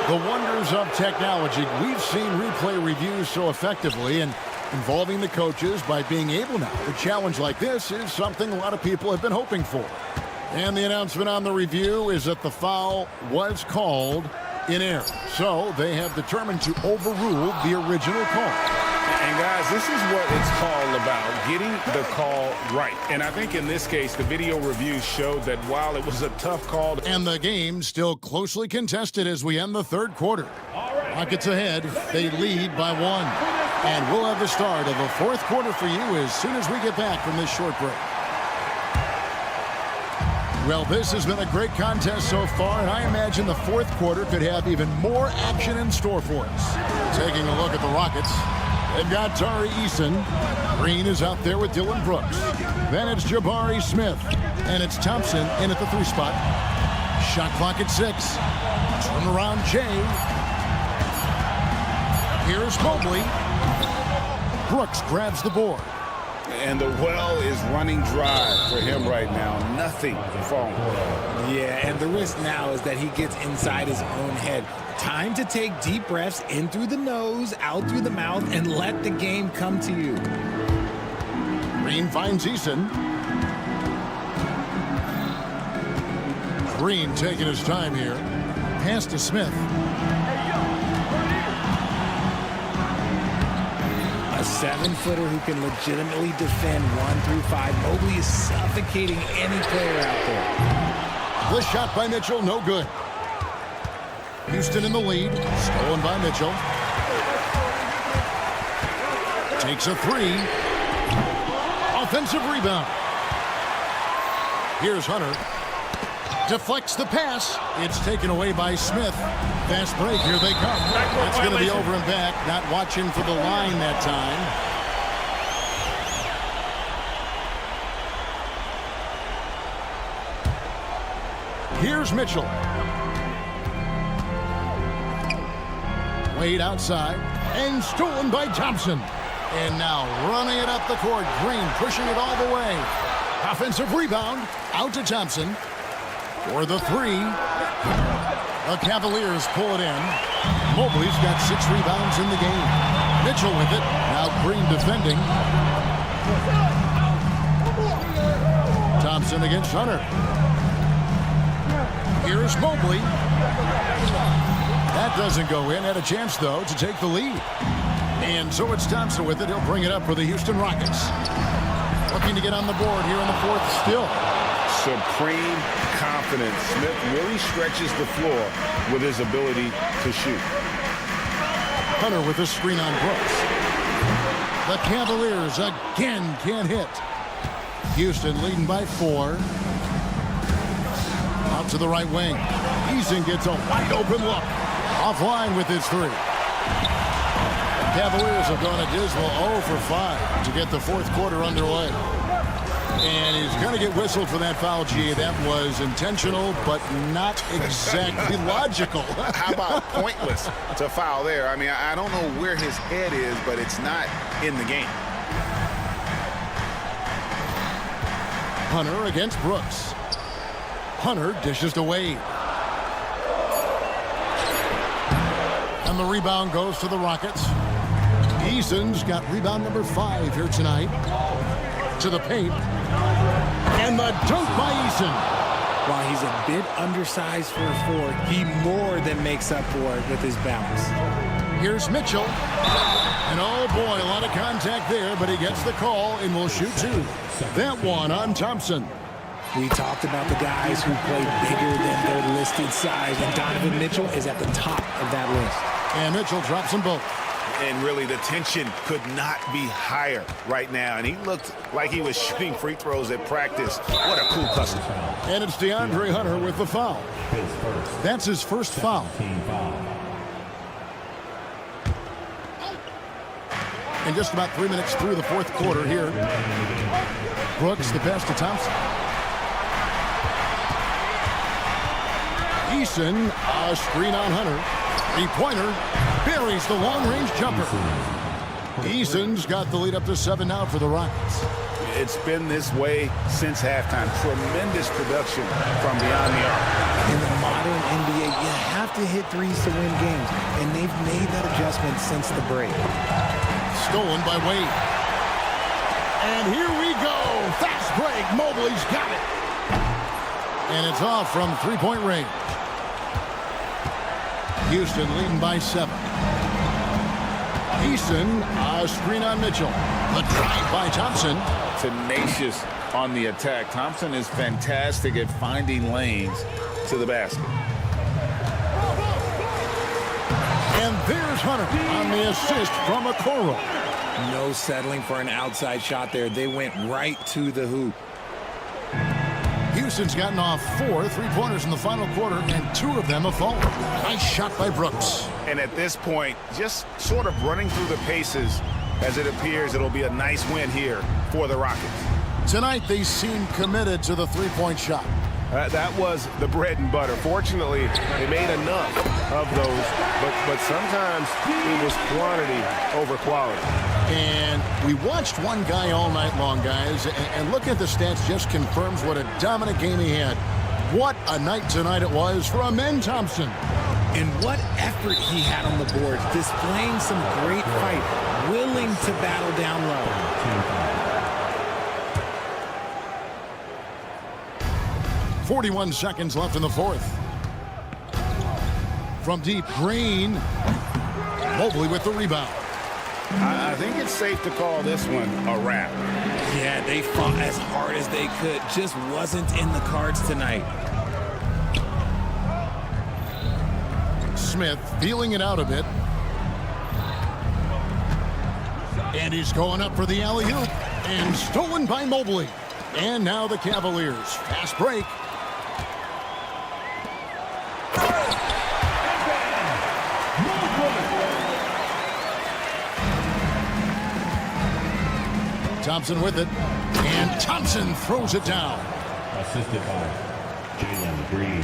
The wonders of technology. We've seen replay reviews so effectively, and involving the coaches by being able now. A challenge like this is something a lot of people have been hoping for. And the announcement on the review is that the foul was called in error. So they have determined to overrule the original call. And guys, this is what it's all about, getting the call right. And I think in this case, the video review showed that while it was a tough call. And the game still closely contested as we end the third quarter. Rockets ahead. They lead by 1. And we'll have the start of the fourth quarter for you as soon as we get back from this short break. Well, this has been a great contest so far, and I imagine the fourth quarter could have even more action in store for us. Taking a look at the Rockets, they've got Tari Eason. Green is out there with Dylan Brooks. Then it's Jabari Smith, and it's Thompson in at the 3 spot. Shot clock at 6. Turn around Jay. Here's Mobley. Brooks grabs the board. And the well is running dry for him right now. Nothing falling. Yeah, and the risk now is that he gets inside his own head. Time to take deep breaths in through the nose, out through the mouth, and let the game come to you. Green finds Eason. Green taking his time here. Pass to Smith. A 7-footer who can legitimately defend 1 through 5. Mobley is suffocating any player out there. The shot by Mitchell, no good. Houston in the lead, stolen by Mitchell. Takes a 3. Offensive rebound. Here's Hunter. Deflects the pass. It's taken away by Smith. Fast break, here they come. That's going to be over and back. Not watching for the line that time. Here's Mitchell. Wade outside and stolen by Thompson. And now running it up the court. Green pushing it all the way. Offensive rebound out to Thompson for the three. The Cavaliers pull it in. Mobley's got 6 rebounds in the game. Mitchell with it. Now Green defending. Thompson against Hunter. Here's Mobley. That doesn't go in. Had a chance, though, to take the lead. And so it's Thompson with it. He'll bring it up for the Houston Rockets. Looking to get on the board here in the fourth still. Supreme confidence. Smith really stretches the floor with his ability to shoot. Hunter with a screen on Brooks. The Cavaliers again can't hit. Houston leading by 4. Out to the right wing. Eason gets a wide open look. Offline with his 3. Cavaliers have gone a dismal 0 for 5 to get the fourth quarter underway. And he's going to get whistled for that foul, G. That was intentional, but not exactly logical. How about pointless to foul there? I mean, I don't know where his head is, but it's not in the game. Hunter against Brooks. Hunter dishes to Wade. And the rebound goes to the Rockets. Eason's got rebound number 5 here tonight. To the paint. And the dunk by Eason. While he's a bit undersized for a 4, he more than makes up for it with his bounce. Here's Mitchell. And oh boy, a lot of contact there, but he gets the call and will shoot 2. That one on Thompson. We talked about the guys who play bigger than their listed size, and Donovan Mitchell is at the top of that list. And Mitchell drops them both. And really, the tension could not be higher right now. And he looked like he was shooting free throws at practice. What a cool customer. And it's DeAndre Hunter with the foul. That's his first foul. And just about 3 minutes through the fourth quarter here. Brooks, the pass to Thompson. Eason, a screen on Hunter. 3-pointer, buries the long-range jumper. Eason's got the lead up to 7 now for the Rockets. It's been this way since halftime. Tremendous production from beyond the arc. In the modern NBA, you have to hit threes to win games, and they've made that adjustment since the break. Stolen by Wade. And here we go. Fast break. Mobley's got it. And it's off from 3-point range. Houston leading by 7. Eason, a screen on Mitchell. The drive by Thompson. Tenacious on the attack. Thompson is fantastic at finding lanes to the basket. And there's Hunter on the assist from Okoro. No settling for an outside shot there. They went right to the hoop. Houston's gotten off 4 3-pointers in the final quarter, and 2 of them have fallen. Nice shot by Brooks. And at this point, just sort of running through the paces as it appears it'll be a nice win here for the Rockets. Tonight, they seem committed to the 3-point shot. That was the bread and butter. Fortunately, they made enough of those, but sometimes it was quantity over quality. And we watched one guy all night long, guys, and look at the stats just confirms what a dominant game he had. What a night tonight it was for Amen Thompson. And what effort he had on the board, displaying some great fight, willing to battle down low. 41 seconds left in the fourth. From deep, Green. Mobley with the rebound. I think it's safe to call this one a wrap. Yeah, they fought as hard as they could. Just wasn't in the cards tonight. Smith feeling it out a bit. And he's going up for the alley-oop. And stolen by Mobley. And now the Cavaliers. Fast break. Thompson with it. And Thompson throws it down. Assisted by Jalen Green.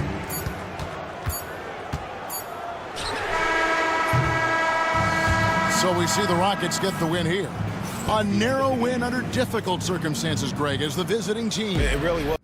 So we see the Rockets get the win here. A narrow win under difficult circumstances, Greg, as the visiting team. It really was.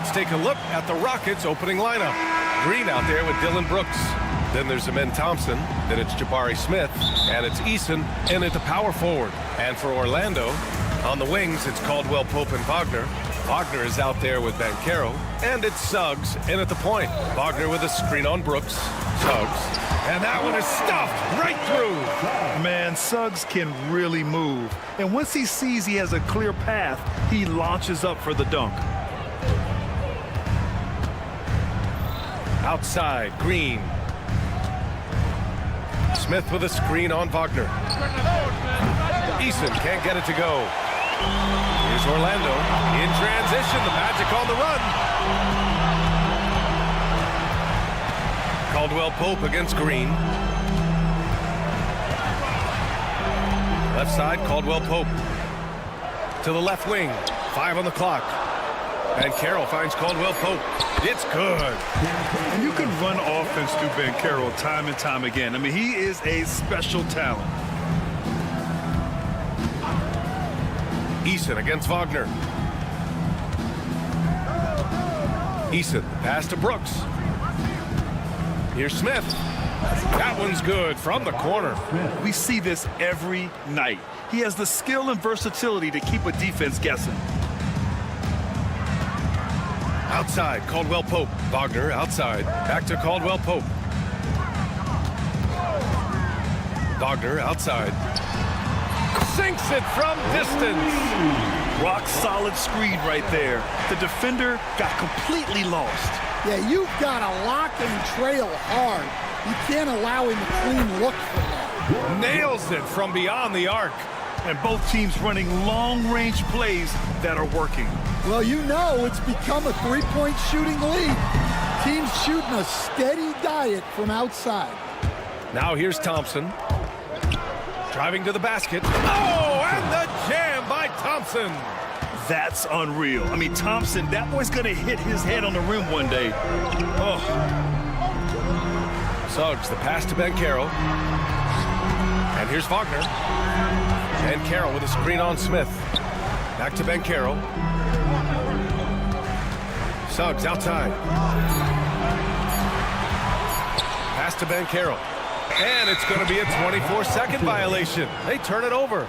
Let's take a look at the Rockets' opening lineup. Green out there with Dillon Brooks. Then there's Amen Thompson. Then it's Jabari Smith. And it's Eason in at the power forward. And for Orlando, on the wings, it's Caldwell Pope and Wagner. Wagner is out there with Banchero. And it's Suggs in at the point. Wagner with a screen on Brooks. Suggs. And that one is stuffed right through. Man, Suggs can really move. And once he sees he has a clear path, he launches up for the dunk. Outside, Green. Smith with a screen on Wagner. Eason can't get it to go. Here's Orlando in transition. The Magic on the run. Caldwell Pope against Green. Left side, Caldwell Pope. To the left wing. 5 on the clock. And Carroll finds Caldwell Pope. It's good. And you can run offense through Banchero time and time again. I mean, he is a special talent. Eason against Wagner. Eason, pass to Brooks. Here's Smith. That one's good from the corner. We see this every night. He has the skill and versatility to keep a defense guessing. Outside, Caldwell Pope. Wagner outside. Back to Caldwell Pope. Wagner outside. Sinks it from distance. Rock solid screen right there. The defender got completely lost. Yeah, you've got to lock and trail hard. You can't allow him a clean look from that. Nails it from beyond the arc. And both teams running long-range plays that are working. Well, you know it's become a three-point shooting league. Teams shooting a steady diet from outside. Now here's Thompson. Driving to the basket. Oh, and the jam by Thompson. That's unreal. I mean, Thompson, that boy's going to hit his head on the rim one day. Oh. Suggs, the pass to Banchero. And here's Wagner. And Carroll with a screen on Smith. Back to Banchero. Suggs outside. Pass to Banchero. And it's going to be a 24-second violation. They turn it over.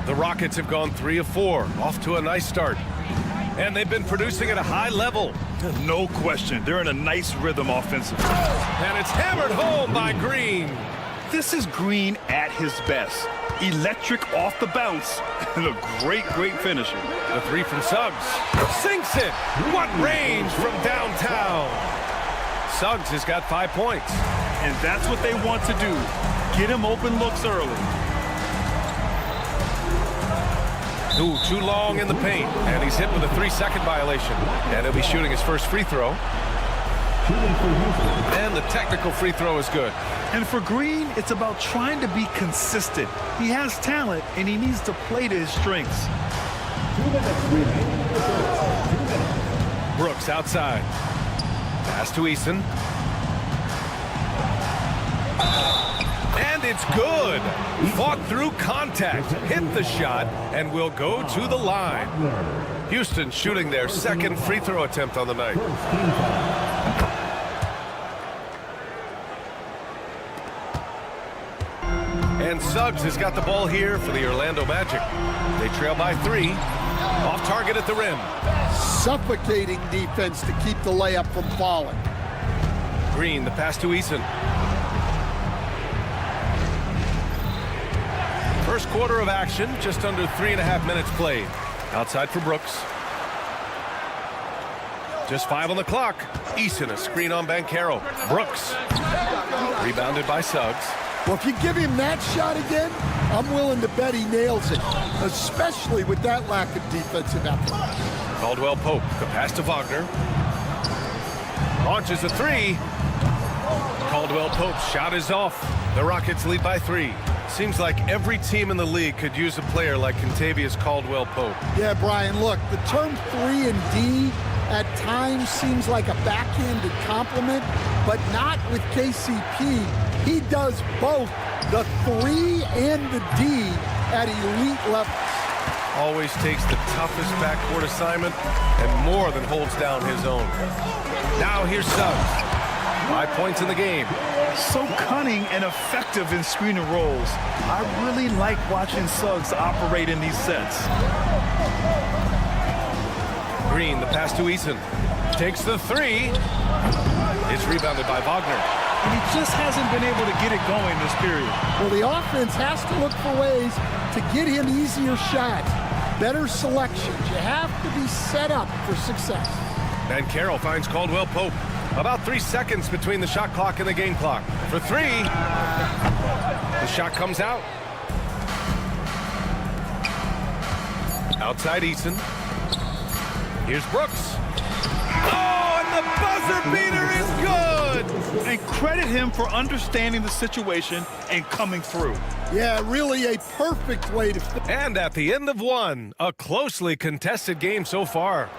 The Rockets have gone 3 of 4, off to a nice start. And they've been producing at a high level. No question. They're in a nice rhythm offensively. And it's hammered home by Green. This is Green at his best. Electric off the bounce. And a great finisher. The 3 from Suggs. Sinks it. What range from downtown. Suggs has got 5 points. And that's what they want to do. Get him open looks early. Ooh, too long in the paint. And he's hit with a 3-second violation. And he'll be shooting his first free throw. And the technical free throw is good. And for Green, it's about trying to be consistent. He has talent, and he needs to play to his strengths. 2 minutes remaining. Brooks outside. Pass to Eason. And it's good. Fought through contact, hit the shot, and will go to the line. Houston shooting their second free throw attempt on the night. And Suggs has got the ball here for the Orlando Magic. They trail by 3. Off target at the rim. Suffocating defense to keep the layup from falling. Green, the pass to Eason. First quarter of action, just under 3.5 minutes played. Outside for Brooks. Just 5 on the clock. Eason, a screen on Banchero. Brooks. Rebounded by Suggs. Well, if you give him that shot again, I'm willing to bet he nails it, especially with that lack of defensive effort. Caldwell Pope, the pass to Wagner. Launches a 3. Caldwell Pope's shot is off. The Rockets lead by 3. Seems like every team in the league could use a player like Kentavious Caldwell Pope. Yeah, Brian, look, the term 3 and D at times seems like a backhanded compliment, but not with KCP. He does both the 3 and the D at elite levels. Always takes the toughest backcourt assignment and more than holds down his own. Now here's Suggs. 5 points in the game. So cunning and effective in screen and rolls. I really like watching Suggs operate in these sets. Green, the pass to Eason. Takes the 3. It's rebounded by Wagner. And he just hasn't been able to get it going this period. Well, the offense has to look for ways to get him easier shots, better selections. You have to be set up for success. And Carroll finds Caldwell Pope. About 3 seconds between the shot clock and the game clock. For 3. The shot comes out. Outside Eason. Here's Brooks. Oh, and the buzzer beater is good! And credit him for understanding the situation and coming through. Yeah, really a perfect way to... And at the end of 1, a closely contested game so far.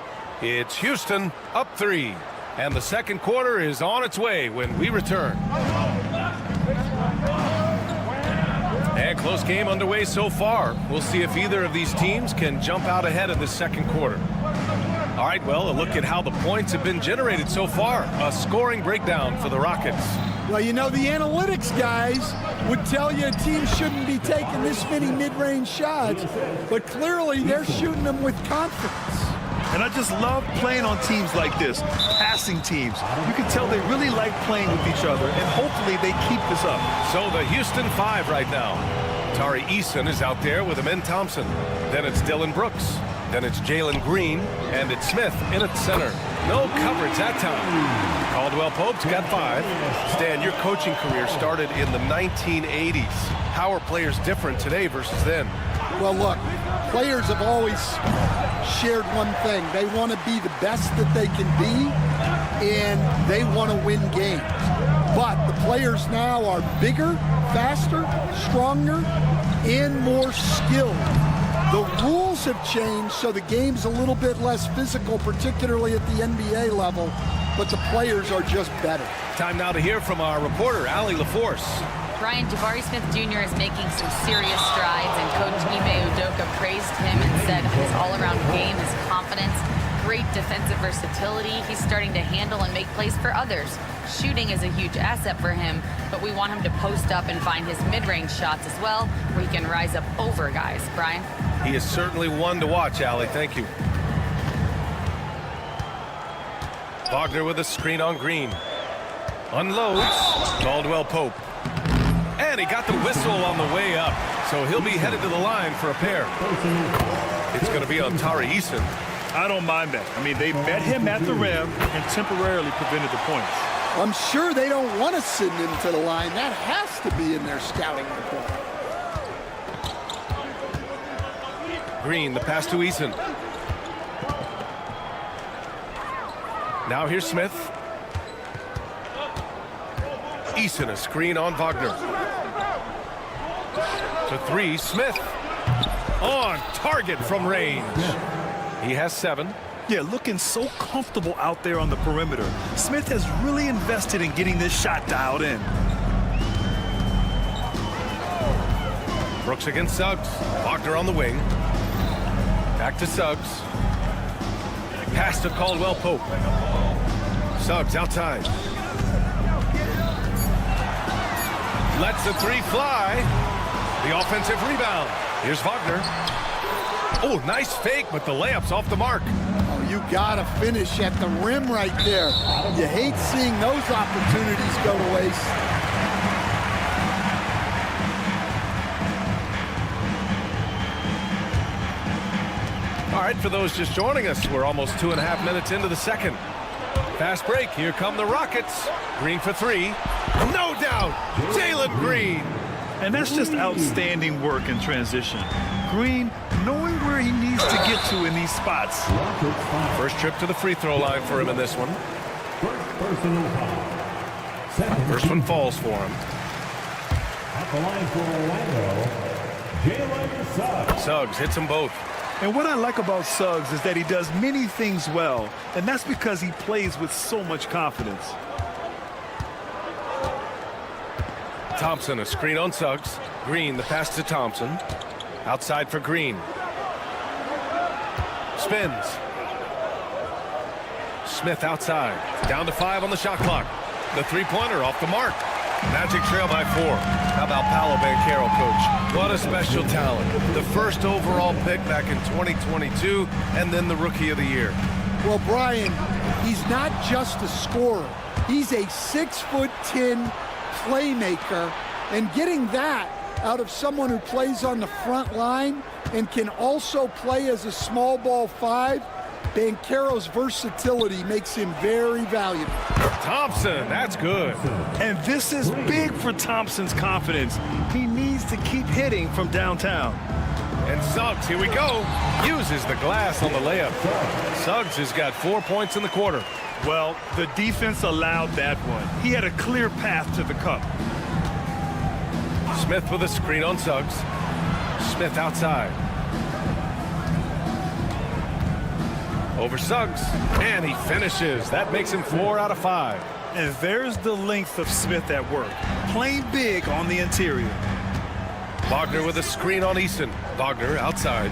It's Houston up 3. And the second quarter is on its way when we return. And close game underway so far. We'll see if either of these teams can jump out ahead in the second quarter. All right, well, a look at how the points have been generated so far. A scoring breakdown for the Rockets. Well, you know, the analytics guys would tell you a team shouldn't be taking this many mid-range shots, but clearly they're shooting them with confidence. And I just love playing on teams like this, passing teams. You can tell they really like playing with each other, and hopefully they keep this up. So the Houston 5 right now. Tari Eason is out there with Amen Thompson. Then it's Dylan Brooks. Then it's Jalen Green, and it's Smith in at center. No coverage that time. Caldwell Pope's got 5. Stan, your coaching career started in the 1980s. How are players different today versus then? Well, look, players have always shared one thing. They want to be the best that they can be, and they want to win games. But the players now are bigger, faster, stronger, and more skilled. The rules have changed, so the game's a little bit less physical, particularly at the NBA level, but the players are just better. Time now to hear from our reporter, Allie LaForce. Brian, Jabari Smith Jr. is making some serious strides, and Coach Ime Udoka praised him and said his all-around game, his confidence, great defensive versatility. He's starting to handle and make plays for others. Shooting is a huge asset for him, but we want him to post up and find his mid-range shots as well, where he can rise up over guys. Brian? He is certainly one to watch, Allie. Thank you. Wagner with a screen on Green. Unloads. Caldwell Pope. And he got the whistle on the way up, so he'll be headed to the line for a pair. It's going to be on Tari Eason. I don't mind that. I mean, they met him at the rim and temporarily prevented the points. I'm sure they don't want to send him to the line. That has to be in their scouting report. Green, the pass to Eason. Now here's Smith. Eason, a screen on Wagner. To 3, Smith. On target from range. He has 7. Yeah, looking so comfortable out there on the perimeter. Smith has really invested in getting this shot dialed in. Brooks against Suggs. Wagner on the wing. Back to Suggs. Pass to Caldwell Pope. Suggs outside. Lets the 3 fly. The offensive rebound. Here's Wagner. Oh, nice fake, but the layup's off the mark. Oh, you gotta finish at the rim right there. You hate seeing those opportunities go to waste. All right, for those just joining us, we're almost 2.5 minutes into the second. Fast break. Here come the Rockets. Green for 3. No doubt, Jalen Green. And that's just outstanding work in transition. Green knowing where he needs to get to in these spots. First trip to the free throw line for him in this one. First one falls for him. At the line for Orlando, Jalen Suggs. Suggs hits them both. And what I like about Suggs is that he does many things well, and that's because he plays with so much confidence. Thompson, a screen on Suggs. Green, the pass to Thompson. Outside for Green. Spins. Smith outside. Down to 5 on the shot clock. The three-pointer off the mark. Magic trail by 4. How about Paolo Banchero, coach? What a special talent. The first overall pick back in 2022, and then the Rookie of the Year. Well, Brian, he's not just a scorer. He's a 6'10" playmaker, and getting that out of someone who plays on the front line and can also play as a small ball 5, Banchero's versatility makes him very valuable. Thompson, that's good. And this is big for Thompson's confidence. He needs to keep hitting from downtown. And Suggs, here we go, uses the glass on the layup. Suggs has got 4 points in the quarter. Well, the defense allowed that one. He had a clear path to the cup. Smith with a screen on Suggs. Smith outside. Over Suggs, and he finishes. That makes him 4 out of 5. And there's the length of Smith at work, playing big on the interior. Wagner with a screen on Easton. Wagner outside.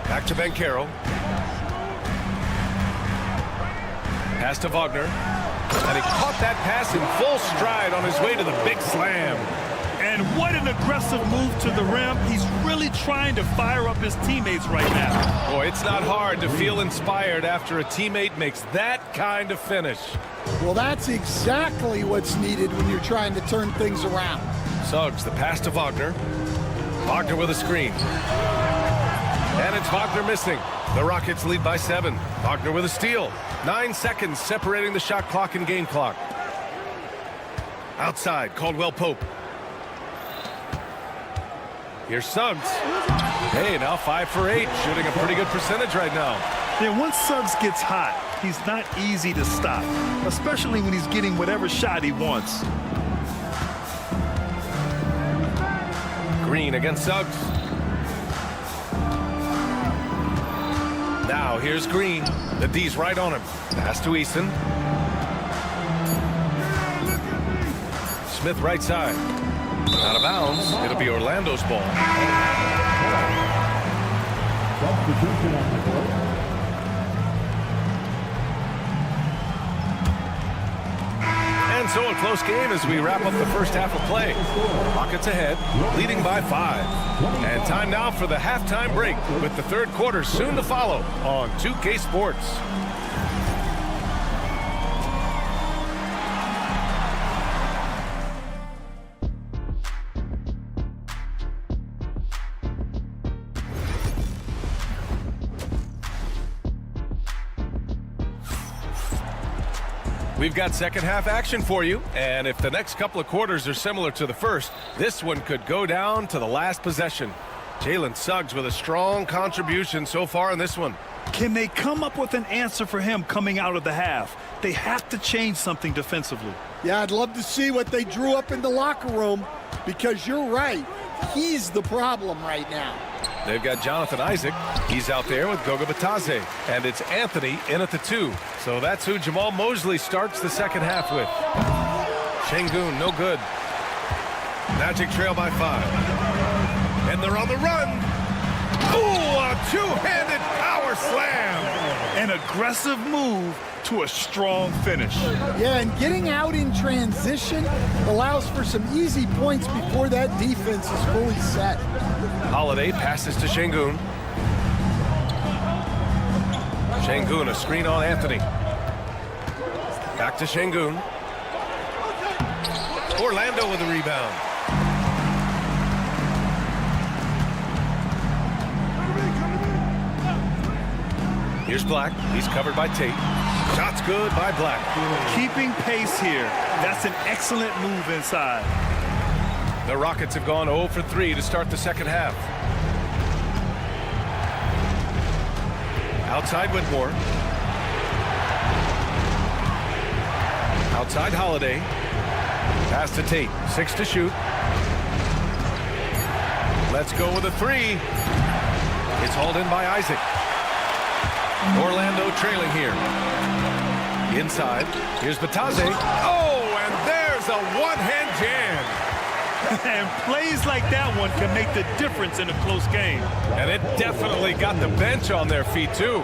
Back to Banchero. Pass to Wagner. And he caught that pass in full stride on his way to the big slam. And what an aggressive move to the rim. He's really trying to fire up his teammates right now. Boy, it's not hard to feel inspired after a teammate makes that kind of finish. Well, that's exactly what's needed when you're trying to turn things around. Suggs, the pass to Wagner. Wagner with a screen. And it's Wagner missing. The Rockets lead by 7. Wagner with a steal. 9 seconds separating the shot clock and game clock. Outside, Caldwell Pope. Here's Suggs. Hey, now 5 for 8, shooting a pretty good percentage right now. Yeah, once Suggs gets hot, he's not easy to stop, especially when he's getting whatever shot he wants. Green against Suggs. Now here's Green. The D's right on him. Pass to Easton. Smith right side. Out of bounds. It'll be Orlando's ball. And so a close game as we wrap up the first half of play. Rockets ahead, leading by 5. And time now for the halftime break with the third quarter soon to follow on 2K Sports. We've got second half action for you, and if the next couple of quarters are similar to the first, this one could go down to the last possession. Jalen Suggs with a strong contribution so far in this one. Can they come up with an answer for him coming out of the half? They have to change something defensively. Yeah, I'd love to see what they drew up in the locker room, because you're right. He's the problem right now. They've got Jonathan Isaac. He's out there with Goga Batadze. And it's Anthony in at the 2. So that's who Jamal Mosley starts the second half with. Şengün, no good. Magic trail by 5. And they're on the run. Ooh, a two-handed power slam. An aggressive move to a strong finish. Yeah, and getting out in transition allows for some easy points before that defense is fully set. Holiday passes to Şengün. Şengün, a screen on Anthony. Back to Şengün. Orlando with a rebound. Here's Black. He's covered by Tate. Shot's good by Black. Keeping pace here. That's an excellent move inside. The Rockets have gone 0 for 3 to start the second half. Outside Whitmore. Outside Holiday. Pass to Tate. 6 to shoot. Let's go with a 3. It's hauled in by Isaac. Orlando trailing here. Inside. Here's Batadze. Oh, and there's is a one-hand jam. And plays like that one can make the difference in a close game. And it definitely got the bench on their feet, too.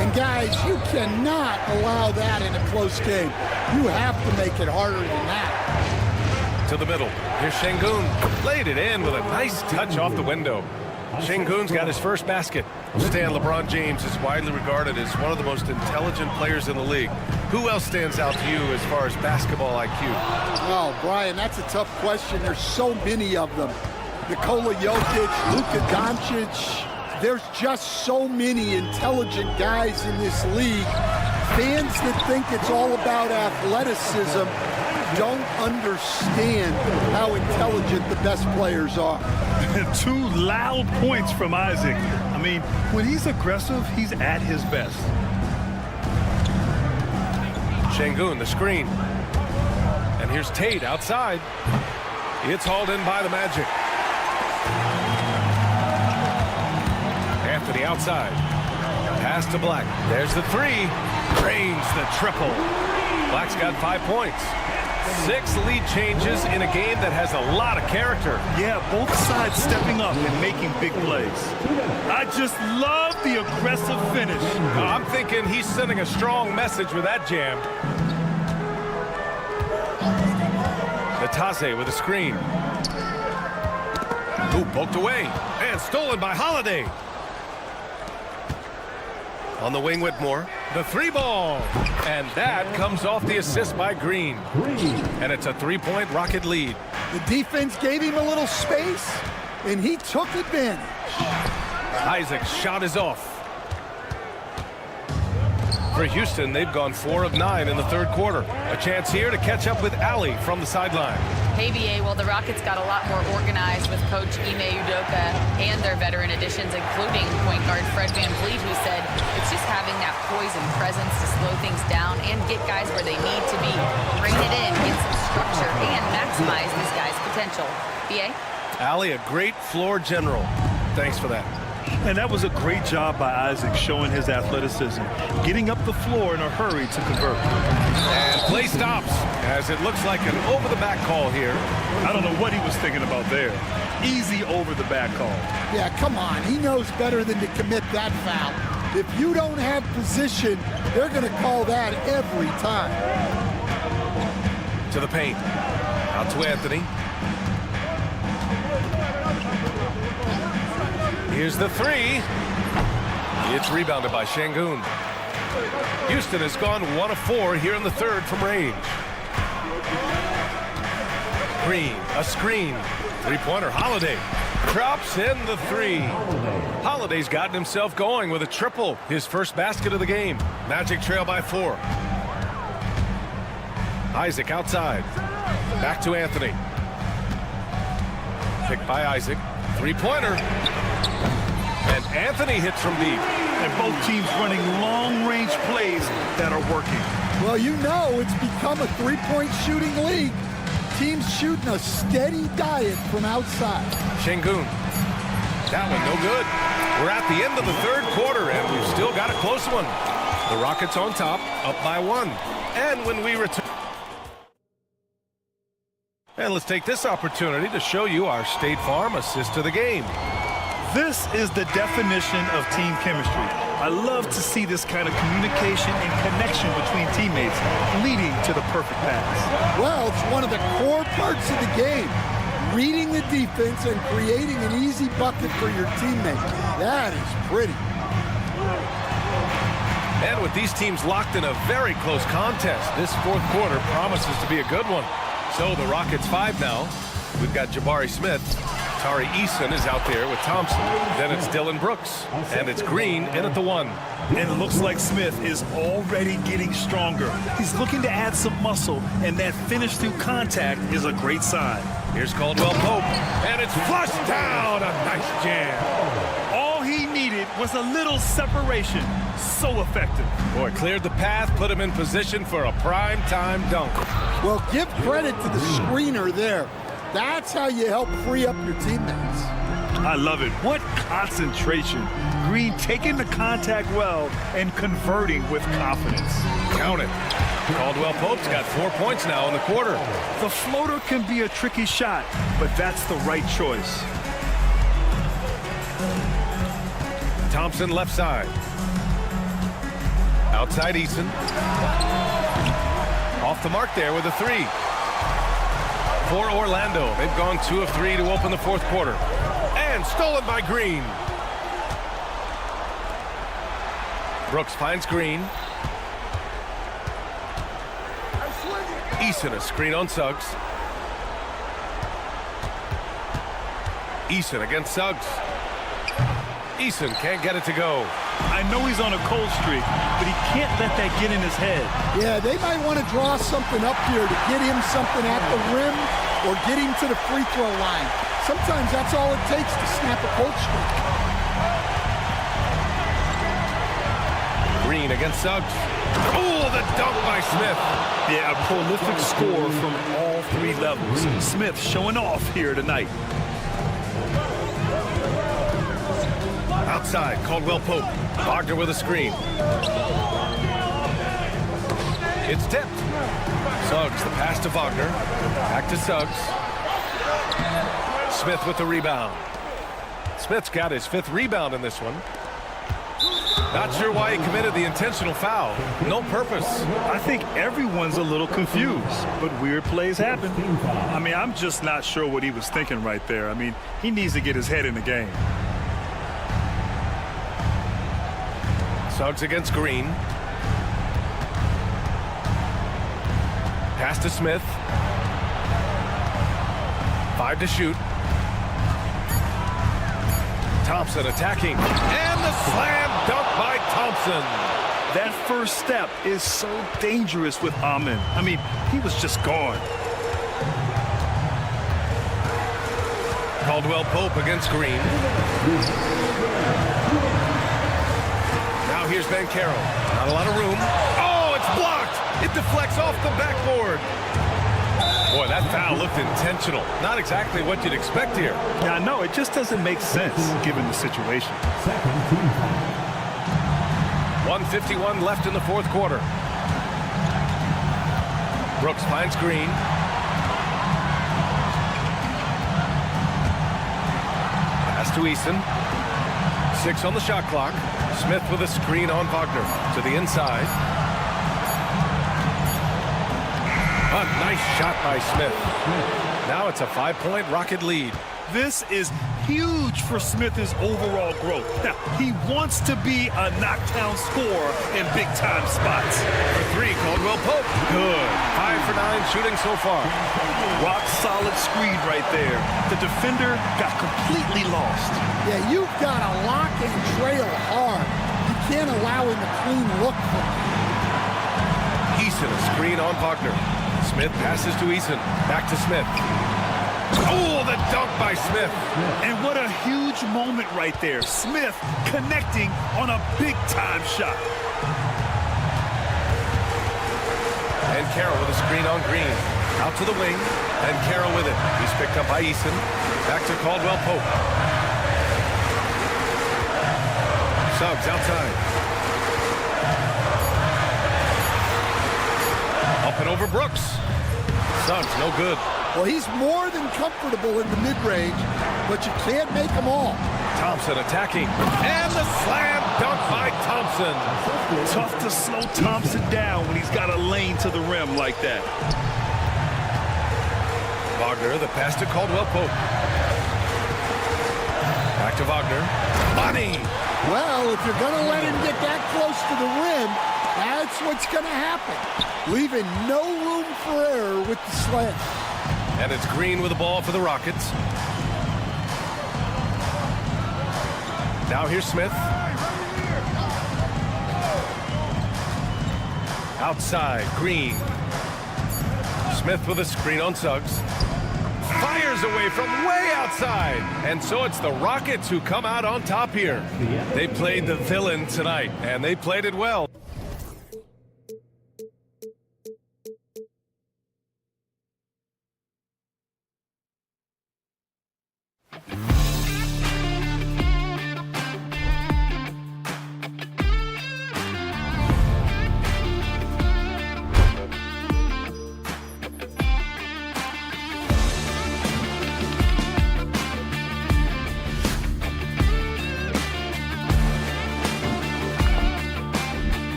And guys, you cannot allow that in a close game. You have to make it harder than that. To the middle. Here's Şengün. Laid it in with a nice touch off the window. Şengün's got his first basket. Stan, LeBron James is widely regarded as one of the most intelligent players in the league. Who else stands out to you as far as basketball IQ? Oh, Brian, that's a tough question. There's so many of them. Nikola Jokic, Luka Doncic. There's just so many intelligent guys in this league. Fans that think it's all about athleticism don't understand how intelligent the best players are. 2 loud points from Isaac. I mean, when he's aggressive, he's at his best. Şengün, the screen. And here's Tate outside. It's hauled in by the Magic. Anthony outside. Pass to Black. There's the 3. Drains the triple. Black's got 5 points. 6 lead changes in a game that has a lot of character. Yeah, both sides stepping up and making big plays. I just love the aggressive finish. I'm thinking he's sending a strong message with that jam. Natase with a screen. Ooh, poked away. And stolen by Holiday. On the wing, Whitmore. The 3 ball. And that comes off the assist by Green. And it's a 3-point Rocket lead. The defense gave him a little space, and he took advantage. Isaac's shot is off. For Houston, they've gone 4 of 9 in the third quarter. A chance here to catch up with Ali from the sideline. Hey, BA, well, the Rockets got a lot more organized with Coach Ime Udoka and their veteran additions, including point guard Fred VanVleet, who said it's just having that poise and presence to slow things down and get guys where they need to be. Bring it in, get some structure, and maximize this guy's potential. BA? Ali, a great floor general. Thanks for that. And that was a great job by Isaac, showing his athleticism, getting up the floor in a hurry to convert. And play stops, as it looks like an over-the-back call here. I don't know what he was thinking about there. Easy over-the-back call. Yeah, come on. He knows better than to commit that foul. If you don't have position, they're going to call that every time. To the paint. Out to Anthony. Here's the 3. It's rebounded by Şengün. Houston has gone 1 of 4 here in the third from range. Green, a screen. 3-pointer, Holiday. Drops in the 3. Holiday's gotten himself going with a triple. His first basket of the game. Magic trail by 4. Isaac outside. Back to Anthony. Picked by Isaac. 3-pointer. And Anthony hits from deep. And both teams running long-range plays that are working. Well, you know it's become a 3-point shooting league. Teams shooting a steady diet from outside. Şengün. That one no good. We're at the end of the third quarter, and we've still got a close one. The Rockets on top, up by 1. And when we return... And let's take this opportunity to show you our State Farm assist to the game. This is the definition of team chemistry. I love to see this kind of communication and connection between teammates leading to the perfect pass. Well, it's one of the core parts of the game. Reading the defense and creating an easy bucket for your teammate. That is pretty. And with these teams locked in a very close contest, this fourth quarter promises to be a good one. So the Rockets 5 now. We've got Jabari Smith. Tari Eason is out there with Thompson. Then it's Dylan Brooks. And it's Green in at the 1. And it looks like Smith is already getting stronger. He's looking to add some muscle, and that finish through contact is a great sign. Here's Caldwell Pope. And it's flushed down. A nice jam. All he needed was a little separation. So effective. Boy, cleared the path, put him in position for a prime-time dunk. Well, give credit to the screener there. That's how you help free up your teammates. I love it. What concentration. Green taking the contact well and converting with confidence. Count it. Caldwell Pope's got 4 points now in the quarter. The floater can be a tricky shot, but that's the right choice. Thompson left side. Outside Eason. Off the mark there with a 3. For Orlando, they've gone 2 of 3 to open the fourth quarter. And stolen by Green. Brooks finds Green. Eason a screen on Suggs. Eason against Suggs. Eason can't get it to go. I know he's on a cold streak, but he can't let that get in his head. Yeah, they might want to draw something up here to get him something at the rim or get him to the free throw line. Sometimes that's all it takes to snap a cold streak. Green against Suggs. Oh, the dunk by Smith. Yeah, a prolific score from all 3 levels. Smith showing off here tonight. Outside, Caldwell Pope. Wagner with a screen. It's tipped. Suggs, the pass to Wagner. Back to Suggs. Smith with the rebound. Smith's got his 5th rebound in this one. Not sure why he committed the intentional foul. No purpose. I think everyone's a little confused, but weird plays happen. I mean, I'm just not sure what he was thinking right there. I mean, he needs to get his head in the game. Suggs against Green. Pass to Smith. 5 to shoot. Thompson attacking. And the slam dunk by Thompson. That first step is so dangerous with Amin. I mean, he was just gone. Caldwell Pope against Green. Now here's Banchero. Not a lot of room. Oh, it's blocked. It deflects off the backboard. Boy, that foul looked intentional. Not exactly what you'd expect here. Yeah, I know. It just doesn't make sense given the situation. 1:51 left in the fourth quarter. Brooks finds Green. Pass to Eason. 6 on the shot clock. Smith with a screen on Wagner to the inside. A nice shot by Smith. Now it's a 5-point Rocket lead. This is huge for Smith's overall growth. Now, he wants to be a knockdown scorer in big-time spots. For 3, Caldwell Pope. Good. 5 for 9 shooting so far. Rock-solid screen right there. The defender got completely lost. Yeah, you've got to lock and trail hard. You can't allow him a clean look for him. Eason a screen on Wagner. Smith passes to Eason. Back to Smith. Oh, the dunk by Smith. And what a huge moment right there. Smith connecting on a big-time shot. And Carroll with a screen on Green. Out to the wing. And Carroll with it. He's picked up by Eason. Back to Caldwell Pope. Suggs outside. Up and over Brooks. Suggs, no good. Well, he's more than comfortable in the mid-range, but you can't make them all. Thompson attacking. And the slam dunk by Thompson. Tough to slow Thompson down when he's got a lane to the rim like that. Wagner, the pass to Caldwell Pope. Back to Wagner. Money. Well, if you're going to let him get that close to the rim, that's what's going to happen. Leaving no room for error with the slam. And it's Green with the ball for the Rockets. Now here's Smith. Outside, Green. Smith with a screen on Suggs. Fires away from way outside. And so it's the Rockets who come out on top here. They played the villain tonight, and they played it well.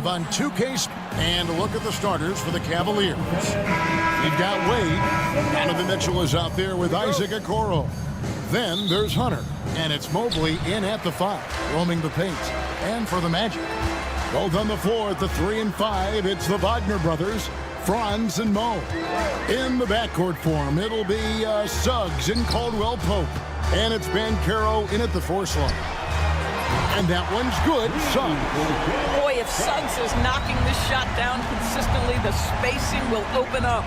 On 2K, and look at the starters for the Cavaliers. We've got Wade. Donovan Mitchell is out there with Isaac Okoro. Then there's Hunter, and it's Mobley in at the 5, roaming the paint. And for the Magic, both on the floor at the 3 and 5, it's the Wagner brothers, Franz and Mo. In the backcourt form, it'll be Suggs and Caldwell Pope. And it's Banchero in at the 4 slot. And that one's good. Suggs. Boy, if Suggs is knocking this shot down consistently, the spacing will open up.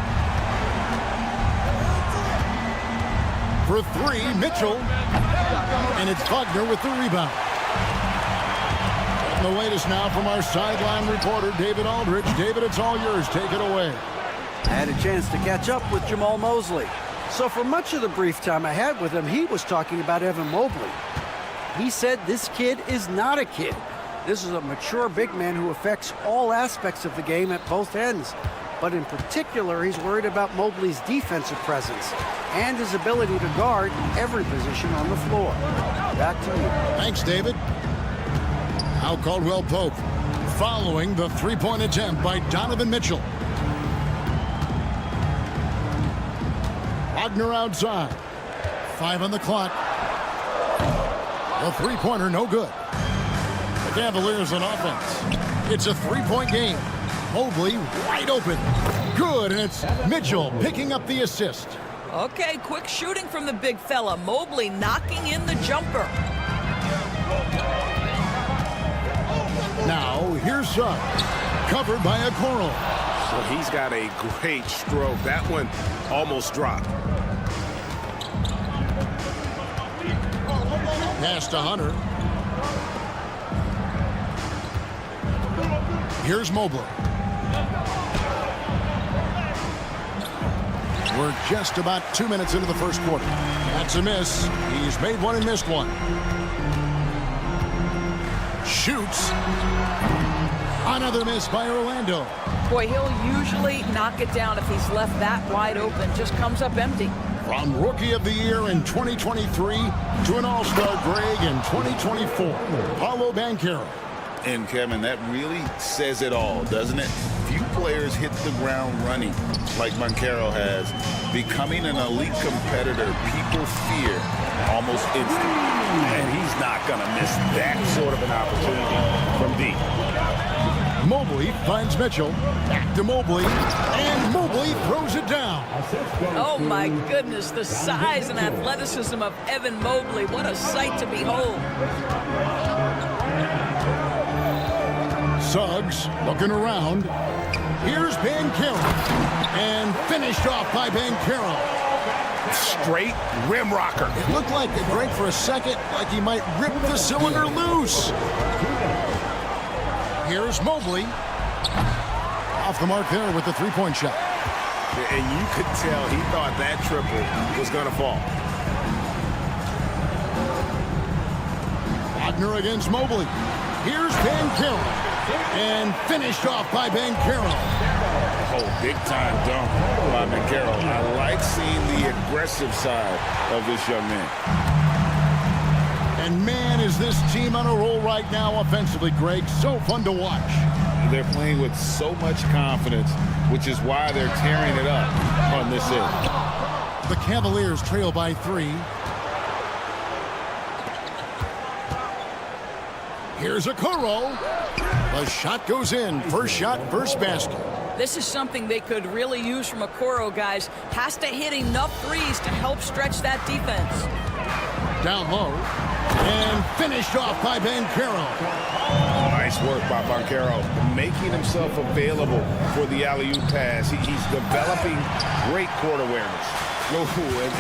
For 3, Mitchell. And it's Wagner with the rebound. And the latest now from our sideline reporter, David Aldridge. David, it's all yours. Take it away. I had a chance to catch up with Jamal Mosley. So for much of the brief time I had with him, he was talking about Evan Mobley. He said this kid is not a kid. This is a mature big man who affects all aspects of the game at both ends. But in particular, he's worried about Mobley's defensive presence and his ability to guard every position on the floor. Back to you. Thanks, David. Now Caldwell Pope following the three-point attempt by Donovan Mitchell. Wagner outside. 5 on the clock. The three-pointer, no good. The Cavaliers on offense. It's a three-point game. Mobley wide open. Good, and it's Mitchell picking up the assist. Okay, quick shooting from the big fella. Mobley knocking in the jumper. Now, here's Suggs. Covered by Okoro. So he's got a great stroke. That one almost dropped. Pass to Hunter. Here's Mobley. We're just about 2 minutes into the first quarter. That's a miss. He's made one and missed one. Shoots. Another miss by Orlando. Boy, he'll usually knock it down if he's left that wide open. Just comes up empty. From Rookie of the Year in 2023 to an All-Star Greg in 2024, Paolo Banchero. And Kevin, that really says it all, doesn't it? Few players hit the ground running like Banchero has. Becoming an elite competitor, people fear almost instantly. And he's not going to miss that sort of an opportunity from deep. Mobley finds Mitchell. Back to Mobley. And Mobley throws it down. Oh, my goodness. The size and athleticism of Evan Mobley. What a sight to behold. Suggs looking around. Here's Banchero. And finished off by Banchero. Straight rim rocker. It looked like it, Greg, for a second, like he might rip the cylinder loose. Here's Mobley. Off the mark there with the three-point shot. And you could tell he thought that triple was going to fall. Wagner against Mobley. Here's Banchero. And finished off by Banchero. Oh, big-time dunk by Banchero. I like seeing the aggressive side of this young man. And man, is this team on a roll right now offensively, Greg. So fun to watch. They're playing with so much confidence, which is why they're tearing it up on this end. The Cavaliers trail by 3. Here's Okoro. The shot goes in. First shot, first basket. This is something they could really use from Okoro, guys. Has to hit enough threes to help stretch that defense. Down low. And finished off by Banchero. Nice work by Banchero, making himself available for the alley-oop pass. He's developing great court awareness. Oh,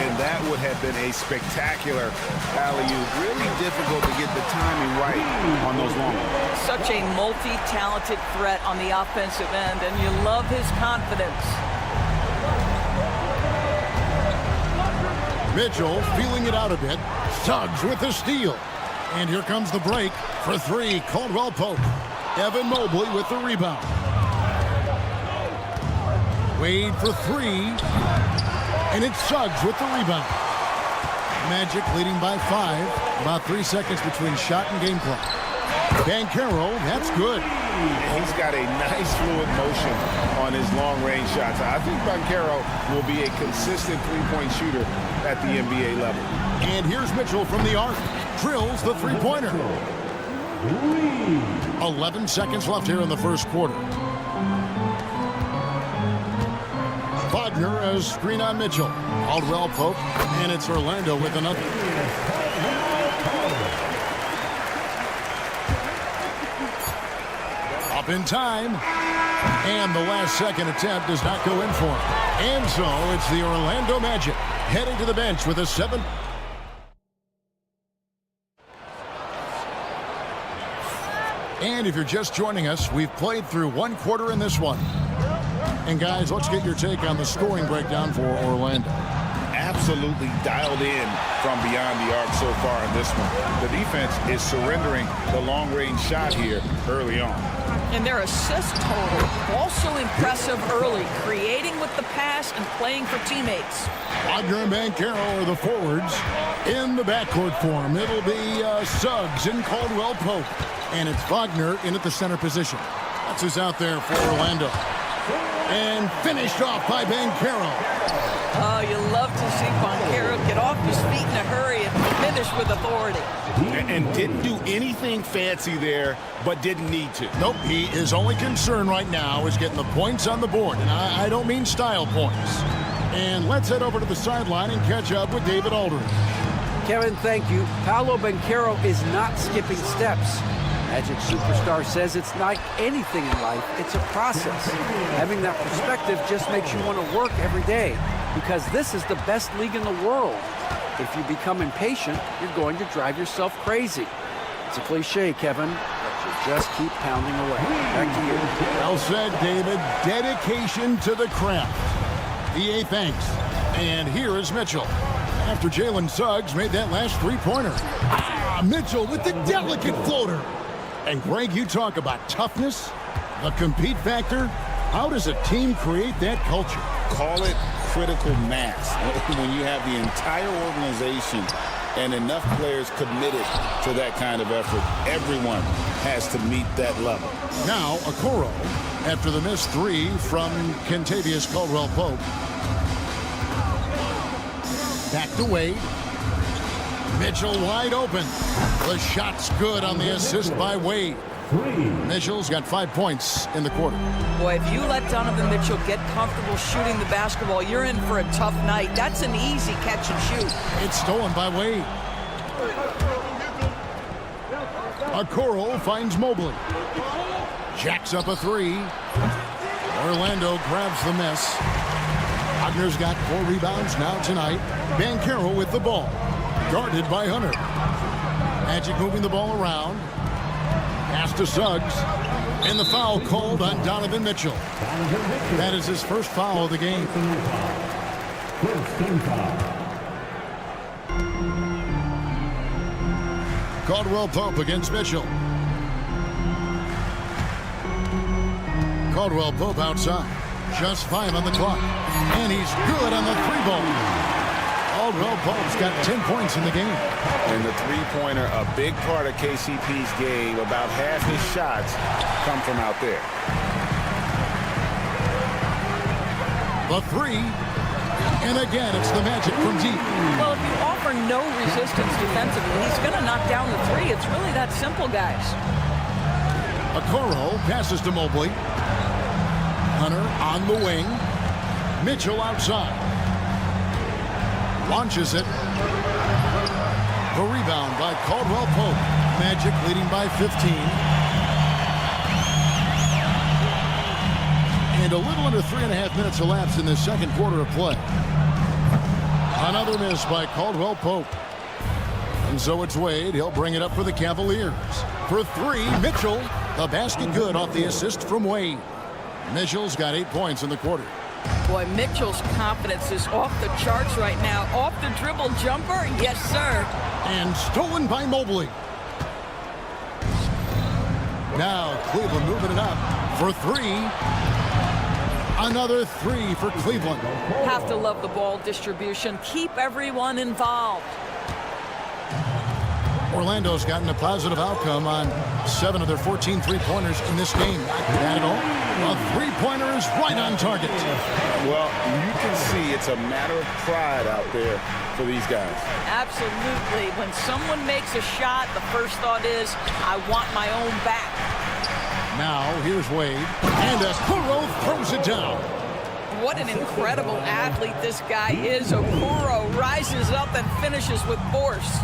and that would have been a spectacular alley-oop. Really difficult to get the timing right on those long ones. Such a multi-talented threat on the offensive end, and you love his confidence. Mitchell feeling it out a bit. Suggs with the steal. And here comes the break for 3. Caldwell Pope. Evan Mobley with the rebound. Wade for 3. And it's Suggs with the rebound. Magic leading by 5. About 3 seconds between shot and game clock. Banchero, that's good. He's got a nice fluid motion on his long-range shots. I think Banchero will be a consistent three-point shooter at the NBA level. And here's Mitchell from the arc. Drills the three-pointer. 11 seconds left here in the first quarter. Wagner as screen on Mitchell. Caldwell Pope, and it's Orlando with another. Up in time. And the last second attempt does not go in for him. And so it's the Orlando Magic heading to the bench with a 7. And if you're just joining us, we've played through 1 quarter in this one. And guys, let's get your take on the scoring breakdown for Orlando. Absolutely dialed in from beyond the arc so far in this one. The defense is surrendering the long-range shot here early on. And their assist total also impressive early, creating with the pass and playing for teammates. Wagner and Banchero are the forwards. In the backcourt form, it'll be Suggs and Caldwell Pope. And it's Wagner in at the center position. That's who's out there for Orlando. And finished off by Banchero. Oh, you love to see Banchero get off his feet in a hurry and finish with authority. And didn't do anything fancy there, but didn't need to. Nope, his only concern right now is getting the points on the board. And I don't mean style points. And let's head over to the sideline and catch up with David Aldridge. Kevin, thank you. Paolo Banchero is not skipping steps. Magic Superstar says it's like anything in life, it's a process. Having that perspective just makes you want to work every day because this is the best league in the world. If you become impatient, you're going to drive yourself crazy. It's a cliche, Kevin, but you just keep pounding away. Back to you. Well said, David. Dedication to the craft. EA thanks. And here is Mitchell. After Jalen Suggs made that last three-pointer. Mitchell with the delicate floater. And Greg, you talk about toughness, the compete factor. How does a team create that culture? Call it critical mass when you have the entire organization and enough players committed to that kind of effort. Everyone has to meet that level. Now, Okoro, after the missed three from Kentavious Caldwell-Pope. Back to Wade. Mitchell wide open. The shot's good on the assist by Wade. Mitchell's got 5 points in the quarter. Boy, if you let Donovan Mitchell get comfortable shooting the basketball, you're in for a tough night. That's an easy catch and shoot. It's stolen by Wade. Okoro finds Mobley. Jacks up a three. Orlando grabs the miss. Wagner's got 4 rebounds now tonight. Banchero with the ball. Guarded by Hunter. Magic moving the ball around. Pass to Suggs. And the foul called on Donovan Mitchell. That is his first foul of the game. Caldwell-Pope against Mitchell. Caldwell-Pope outside. Just 5 on the clock. And he's good on the 3-ball. Caldwell-Pope's got 10 points in the game. And the three-pointer, a big part of KCP's game. About half his shots come from out there. The three. And again, it's the Magic from deep. Well, if you offer no resistance defensively, he's going to knock down the three. It's really that simple, guys. Okoro passes to Mobley. Hunter on the wing. Mitchell outside. Launches it. The rebound by Caldwell-Pope. Magic leading by 15. And a little under 3.5 minutes elapsed in the second quarter of play. Another miss by Caldwell-Pope. And so it's Wade. He'll bring it up for the Cavaliers. For 3, Mitchell. The basket good off the assist from Wade. Mitchell's got 8 points in the quarter. Boy, Mitchell's confidence is off the charts right now. Off the dribble jumper, yes, sir. And stolen by Mobley. Now Cleveland moving it up for 3. Another 3 for Cleveland. Have to love the ball distribution. Keep everyone involved. Orlando's gotten a positive outcome on 7 of their 14 three-pointers in this game. Not bad at all. A three-pointer is right on target. Well, you can see it's a matter of pride out there for these guys. Absolutely. When someone makes a shot, the first thought is, I want my own back. Now, here's Wade. And Okoro throws it down. What an incredible athlete this guy is. Okoro rises up and finishes with force.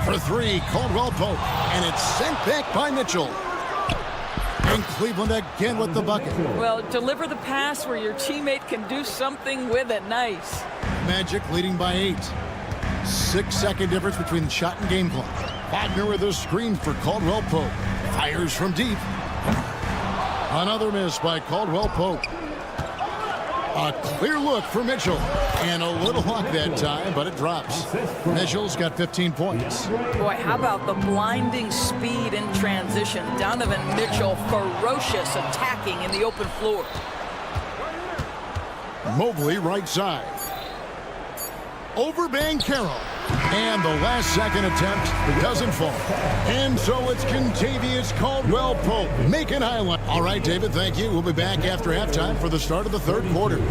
For 3, Caldwell-Pope. And it's sent back by Mitchell. And Cleveland again with the bucket. Well, deliver the pass where your teammate can do something with it. Nice. Magic leading by 8. 6-second difference between the shot and game clock. Wagner with a screen for Caldwell-Pope. Fires from deep. Another miss by Caldwell-Pope. A clear look for Mitchell. And a little luck that time, but it drops. Mitchell's got 15 points. Boy, how about the blinding speed in transition? Donovan Mitchell, ferocious attacking in the open floor. Mobley right side. Over Banchero. And the last second attempt doesn't fall. And so it's Kentavious Caldwell-Pope making highlight. All right, David, thank you. We'll be back after halftime for the start of the third quarter.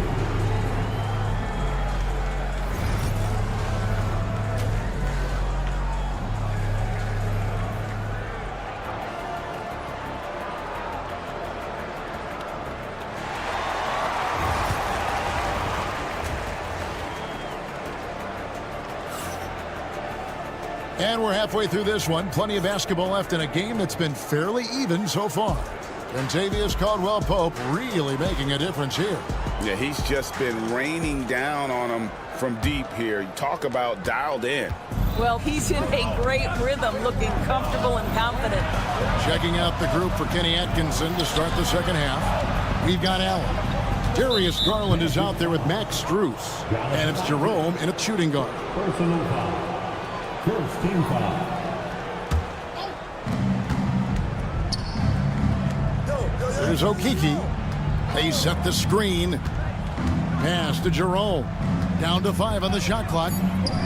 And we're halfway through this one. Plenty of basketball left in a game that's been fairly even so far. Kentavious Caldwell-Pope really making a difference here. Yeah, he's just been raining down on him from deep here. You talk about dialed in. Well, he's in a great rhythm, looking comfortable and confident. Checking out the group for Kenny Atkinson to start the second half. We've got Allen. Darius Garland is out there with Max Strus. And it's Jerome in a shooting guard. Personal foul. First team foul. There's Okiki. They set the screen. Pass to Jerome. Down to 5 on the shot clock.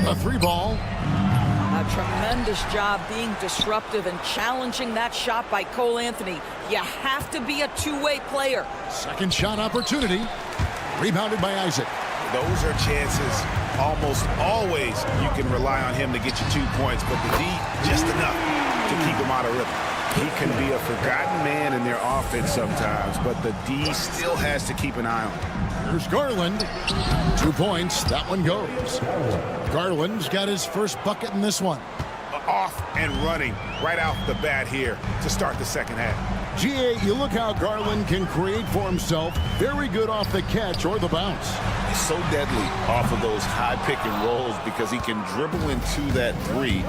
A 3 ball. A tremendous job being disruptive and challenging that shot by Cole Anthony. You have to be a two-way player. Second shot opportunity. Rebounded by Isaac. Those are chances almost always you can rely on him to get you 2 points, but the D, just enough to keep him out of rhythm. He can be a forgotten man in their offense sometimes, but the D still has to keep an eye on him. Here's Garland. 2 points. That one goes. Garland's got his first bucket in this one. Off and running right out the bat here to start the second half. GA, you look how Garland can create for himself. Very good off the catch or the bounce. He's so deadly off of those high pick and rolls because he can dribble into that 3.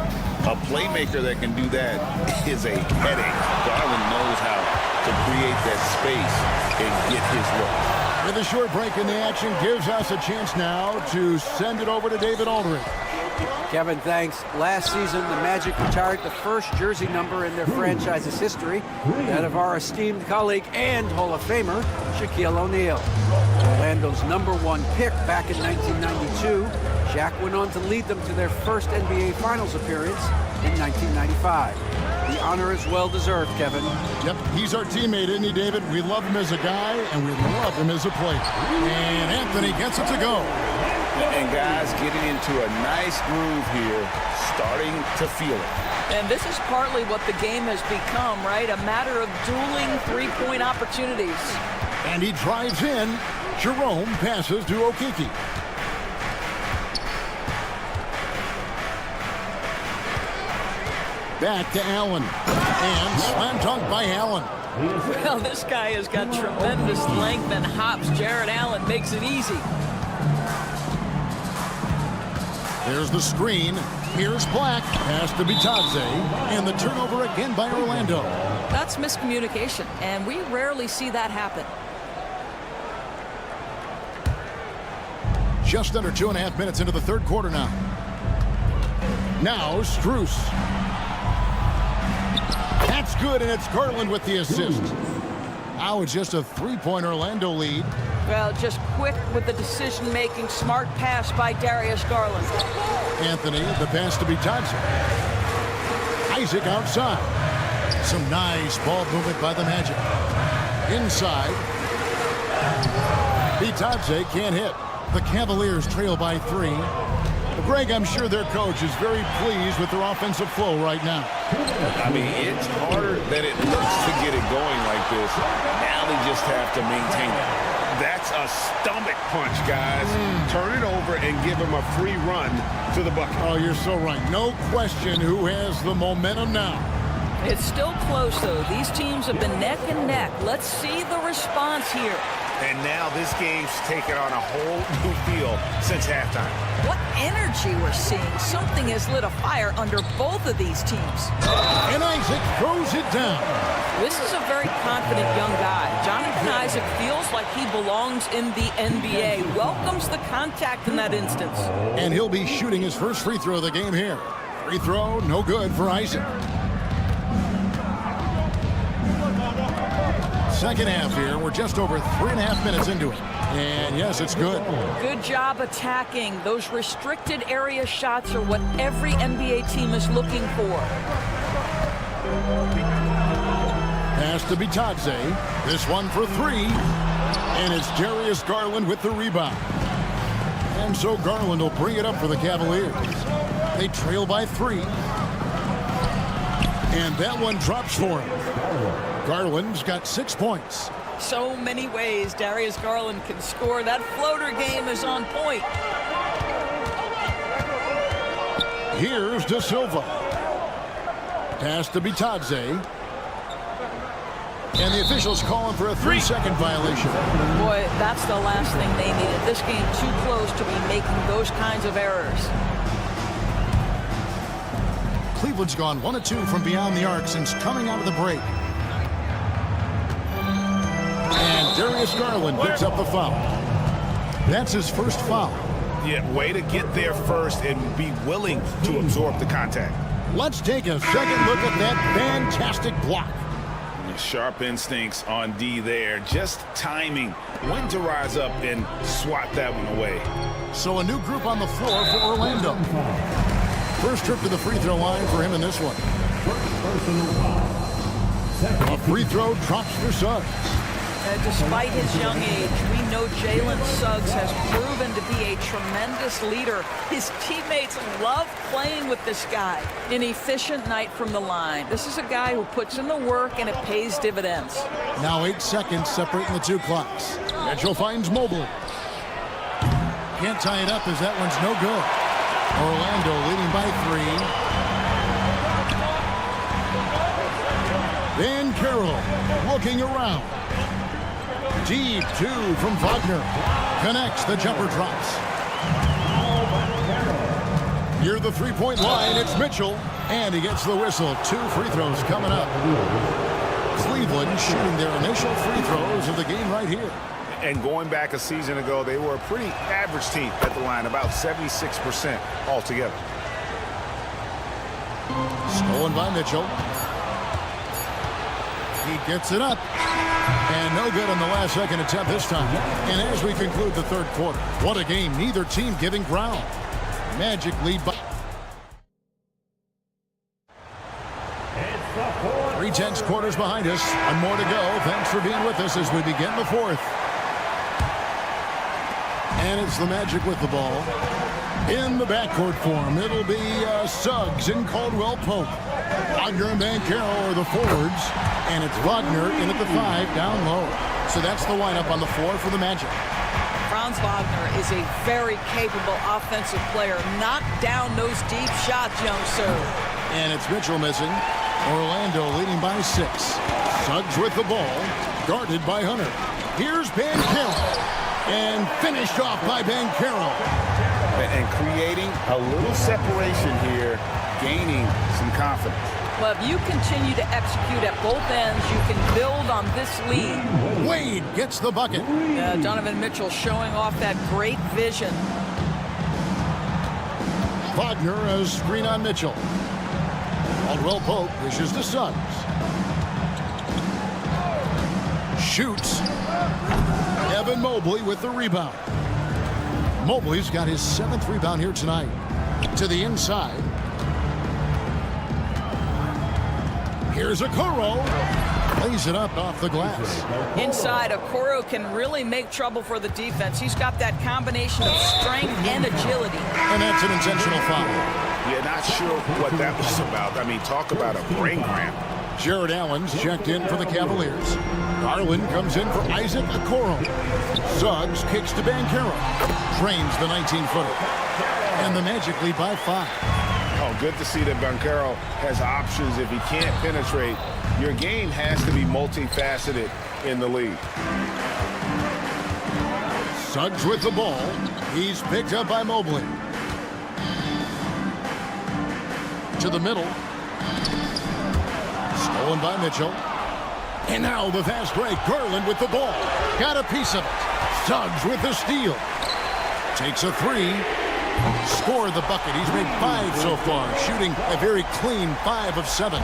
A playmaker that can do that is a headache. Garland knows how to create that space and get his look. With a short break in the action gives us a chance now to send it over to David Aldridge. Kevin, thanks. Last season, the Magic retired the first jersey number in their franchise's history, that of our esteemed colleague and Hall of Famer, Shaquille O'Neal. Orlando's #1 pick back in 1992, Shaq went on to lead them to their first NBA Finals appearance in 1995. The honor is well-deserved, Kevin. Yep, he's our teammate, isn't he, David? We love him as a guy, and we love him as a player. And Anthony gets it to go. And guys getting into a nice groove here, starting to feel it. And this is partly what the game has become, right? A matter of dueling three-point opportunities. And he drives in. Jerome passes to Okeke. Back to Allen. And slam dunk by Allen. Well, this guy has got tremendous length and hops. Jared Allen makes it easy. There's the screen. Here's Black. Pass to Bitadze. And the turnover again by Orlando. That's miscommunication, and we rarely see that happen. Just under 2.5 minutes into the third quarter now. Now, Strus. That's good, and it's Garland with the assist. Now it's just a 3-point Orlando lead. Well, just quick with the decision-making, smart pass by Darius Garland. Anthony, the pass to Bitadze. Isaac outside. Some nice ball movement by the Magic. Inside. Bitadze can't hit. The Cavaliers trail by 3. Greg, I'm sure their coach is very pleased with their offensive flow right now. I mean, it's harder than it looks to get it going like this. Now they just have to maintain it. That's a stomach punch, guys. Turn it over and give him a free run to the bucket. Oh, you're so right. No question who has the momentum now. It's still close, though. These teams have been neck and neck. Let's see the response here. And now this game's taken on a whole new feel since halftime. What energy we're seeing. Something has lit a fire under both of these teams. And Isaac throws it down. This is a very confident young guy. Jonathan Isaac feels like he belongs in the NBA. Welcomes the contact in that instance. And he'll be shooting his first free throw of the game here. Free throw, no good for Isaac. Second half here. We're just over 3.5 minutes into it. And yes, it's good. Good job attacking. Those restricted area shots are what every NBA team is looking for. Pass to Bitadze. This one for 3. And it's Darius Garland with the rebound. And so Garland will bring it up for the Cavaliers. They trail by 3. And that one drops for him. Garland's got 6 points. So many ways Darius Garland can score. That floater game is on point. Here's De Silva. Pass to Bitadze. And the officials calling for a 3-second violation. Boy, that's the last thing they needed. This game too close to be making those kinds of errors. Cleveland's gone 1 of 2 from beyond the arc since coming out of the break. And Darius Garland picks up the foul. That's his first foul. Yeah, way to get there first and be willing to absorb the contact. Let's take a second look at that fantastic block. Sharp instincts on D there. Just timing when to rise up and swat that one away. So a new group on the floor for Orlando. First trip to the free throw line for him in this one. A free throw drops for Suggs. Despite his young age, we know Jalen Suggs has proven to be a tremendous leader. His teammates love playing with this guy. An efficient night from the line. This is a guy who puts in the work and it pays dividends. Now 8 seconds separating the two clocks. Mitchell finds Mobley. Can't tie it up as that one's no good. Orlando leading by 3. Van Carroll looking around. Deep 2 from Wagner. Connects, the jumper drops. Near the three-point line, it's Mitchell. And he gets the whistle. 2 free throws coming up. Cleveland shooting their initial free throws of the game right here. And going back a season ago, they were a pretty average team at the line, about 76% altogether. Stolen by Mitchell. He gets it up. And no good on the last second attempt this time. And as we conclude the third quarter, what a game. Neither team giving ground. Magic lead by 3/10 quarters behind us. One more to go. Thanks for being with us as we begin the fourth. And it's the Magic with the ball. In the backcourt form, it'll be Suggs and Caldwell Pope. Wagner and Banchero are the forwards. And it's Wagner in at the 5 down low. So that's the lineup on the floor for the Magic. Franz Wagner is a very capable offensive player. Knock down those deep shots, young sir. And it's Mitchell missing. Orlando leading by 6. Suggs with the ball. Guarded by Hunter. Here's Banchero. And finished off by Banchero. And creating a little separation here, gaining some confidence. Well, if you continue to execute at both ends, you can build on this lead. Wade gets the bucket. Donovan Mitchell showing off that great vision. Wagner a screen on Mitchell. Caldwell Pope dishes to Suggs. Shoots. Evan Mobley with the rebound. Mobley's got his 7th rebound here tonight. To the inside. Here's Okoro. Lays it up off the glass. Inside, Okoro can really make trouble for the defense. He's got that combination of strength and agility. And that's an intentional foul. Yeah, not sure what that was about. I mean, talk about a brain cramp. Jared Allen's checked in for the Cavaliers. Garland comes in for Isaac Okoro. Suggs kicks to Banchero. Drains the 19-footer. And the Magic lead by 5. Oh, good to see that Banchero has options. If he can't penetrate, your game has to be multifaceted in the league. Suggs with the ball. He's picked up by Mobley. To the middle. Stolen by Mitchell. And now the fast break. Garland with the ball. Got a piece of it. Suggs with the steal. Takes a 3. Scored the bucket. He's made 5 so far. Shooting a very clean 5 of 7.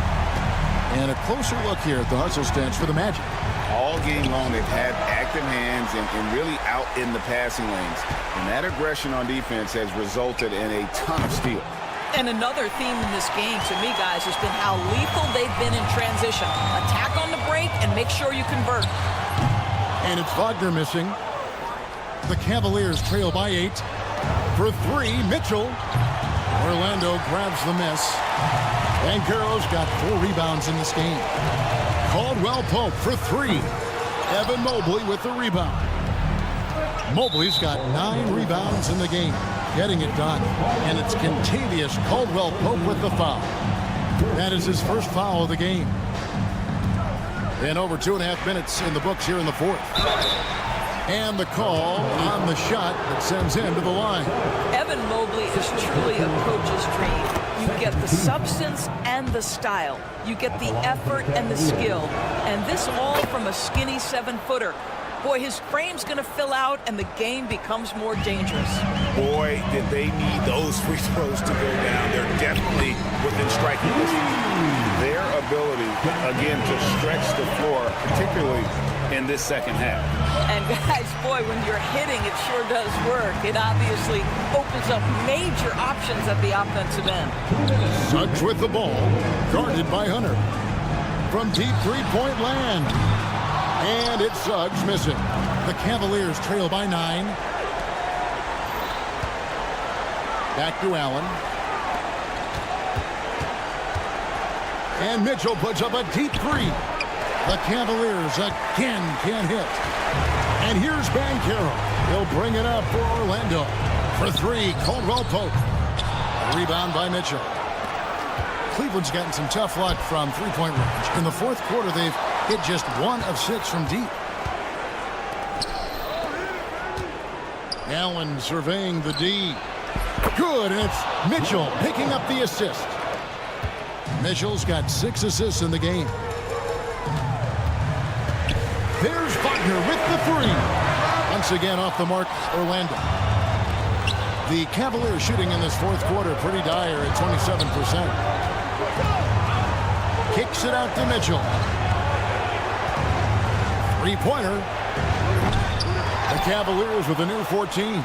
And a closer look here at the hustle stats for the Magic. All game long, they've had active hands and really out in the passing lanes. And that aggression on defense has resulted in a ton of steals. And another theme in this game, to me, guys, has been how lethal they've been in transition. Attack on the break and make sure you convert. And it's Wagner missing. The Cavaliers trail by 8. For 3, Mitchell. Orlando grabs the miss. Banchero's got 4 rebounds in this game. Caldwell Pope for 3. Evan Mobley with the rebound. Mobley's got 9 rebounds in the game. Getting it done. And it's Contavious Caldwell Pope with the foul. That is his first foul of the game. And over 2.5 minutes in the books here in the fourth. And the call on the shot that sends him to the line. Evan Mobley is truly a coach's dream. You get the substance and the style. You get the effort and the skill. And this all from a skinny 7-footer. Boy, his frame's going to fill out and the game becomes more dangerous. Boy, did they need those free throws to go down. They're definitely within striking distance. Their ability, again, to stretch the floor, particularly in this second half. And guys, boy, when you're hitting, it sure does work. It obviously opens up major options at the offensive end. Suggs with the ball, guarded by Hunter. From deep three-point land. And it's Suggs missing. The Cavaliers trail by 9. Back to Allen. And Mitchell puts up a deep three. The Cavaliers again can't hit. And here's Banchero. He'll bring it up for Orlando. For 3, Caldwell Pope. Rebound by Mitchell. Cleveland's gotten some tough luck from three-point range. In the fourth quarter, they've hit just 1 of 6 from deep. Allen surveying the D. Good, and it's Mitchell picking up the assist. Mitchell's got 6 assists in the game. There's Wagner with the 3. Once again off the mark, Orlando. The Cavaliers shooting in this fourth quarter pretty dire at 27%. Kicks it out to Mitchell. Three-pointer. The Cavaliers with a new 14.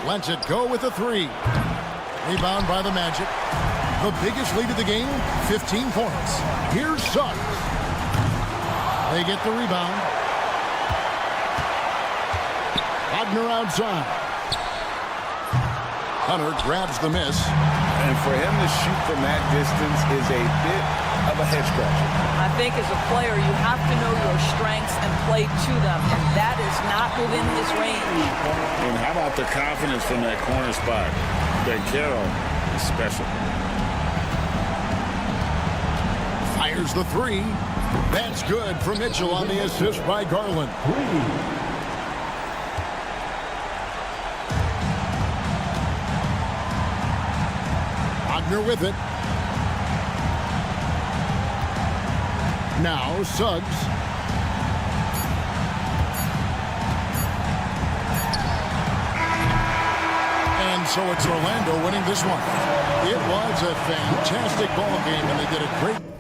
Lets it go with a 3. Rebound by the Magic. The biggest lead of the game, 15 points. Here's Suggs. They get the rebound. Wagner outside. Hunter grabs the miss. And for him to shoot from that distance is a bit of a head scratcher. I think as a player, you have to know your strengths and play to them, and that is not within his range. And how about the confidence from that corner spot? Banchero is special. Fires the 3. That's good for Mitchell on the assist by Garland. Wagner with it. Now Suggs. And so it's Orlando winning this one. It was a fantastic ball game, and they did a great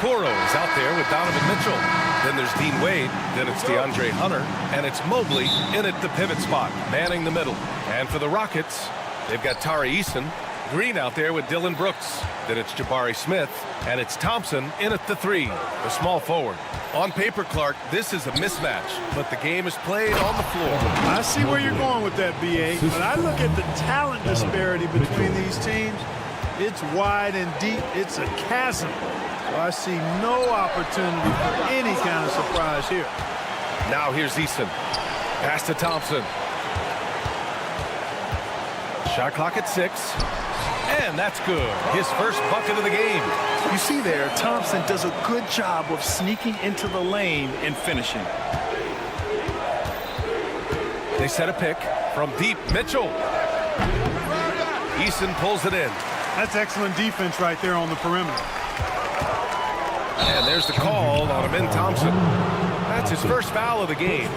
Okoro is out there with Donovan Mitchell. Then there's Dean Wade. Then it's DeAndre Hunter. And it's Mobley in at the pivot spot, manning the middle. And for the Rockets, they've got Tari Eason. Green out there with Dylan Brooks. Then it's Jabari Smith. And it's Thompson in at the 3, the small forward. On paper, Clark, this is a mismatch, but the game is played on the floor. I see where you're going with that, B.A. When I look at the talent disparity between these teams, it's wide and deep. It's a chasm. So I see no opportunity for any kind of surprise here. Now here's Eason. Pass to Thompson. Shot clock at 6. And that's good. His first bucket of the game. You see there, Thompson does a good job of sneaking into the lane and finishing. They set a pick from deep. Mitchell. Eason pulls it in. That's excellent defense right there on the perimeter. And there's the call on Amin Thompson. That's his first foul of the game.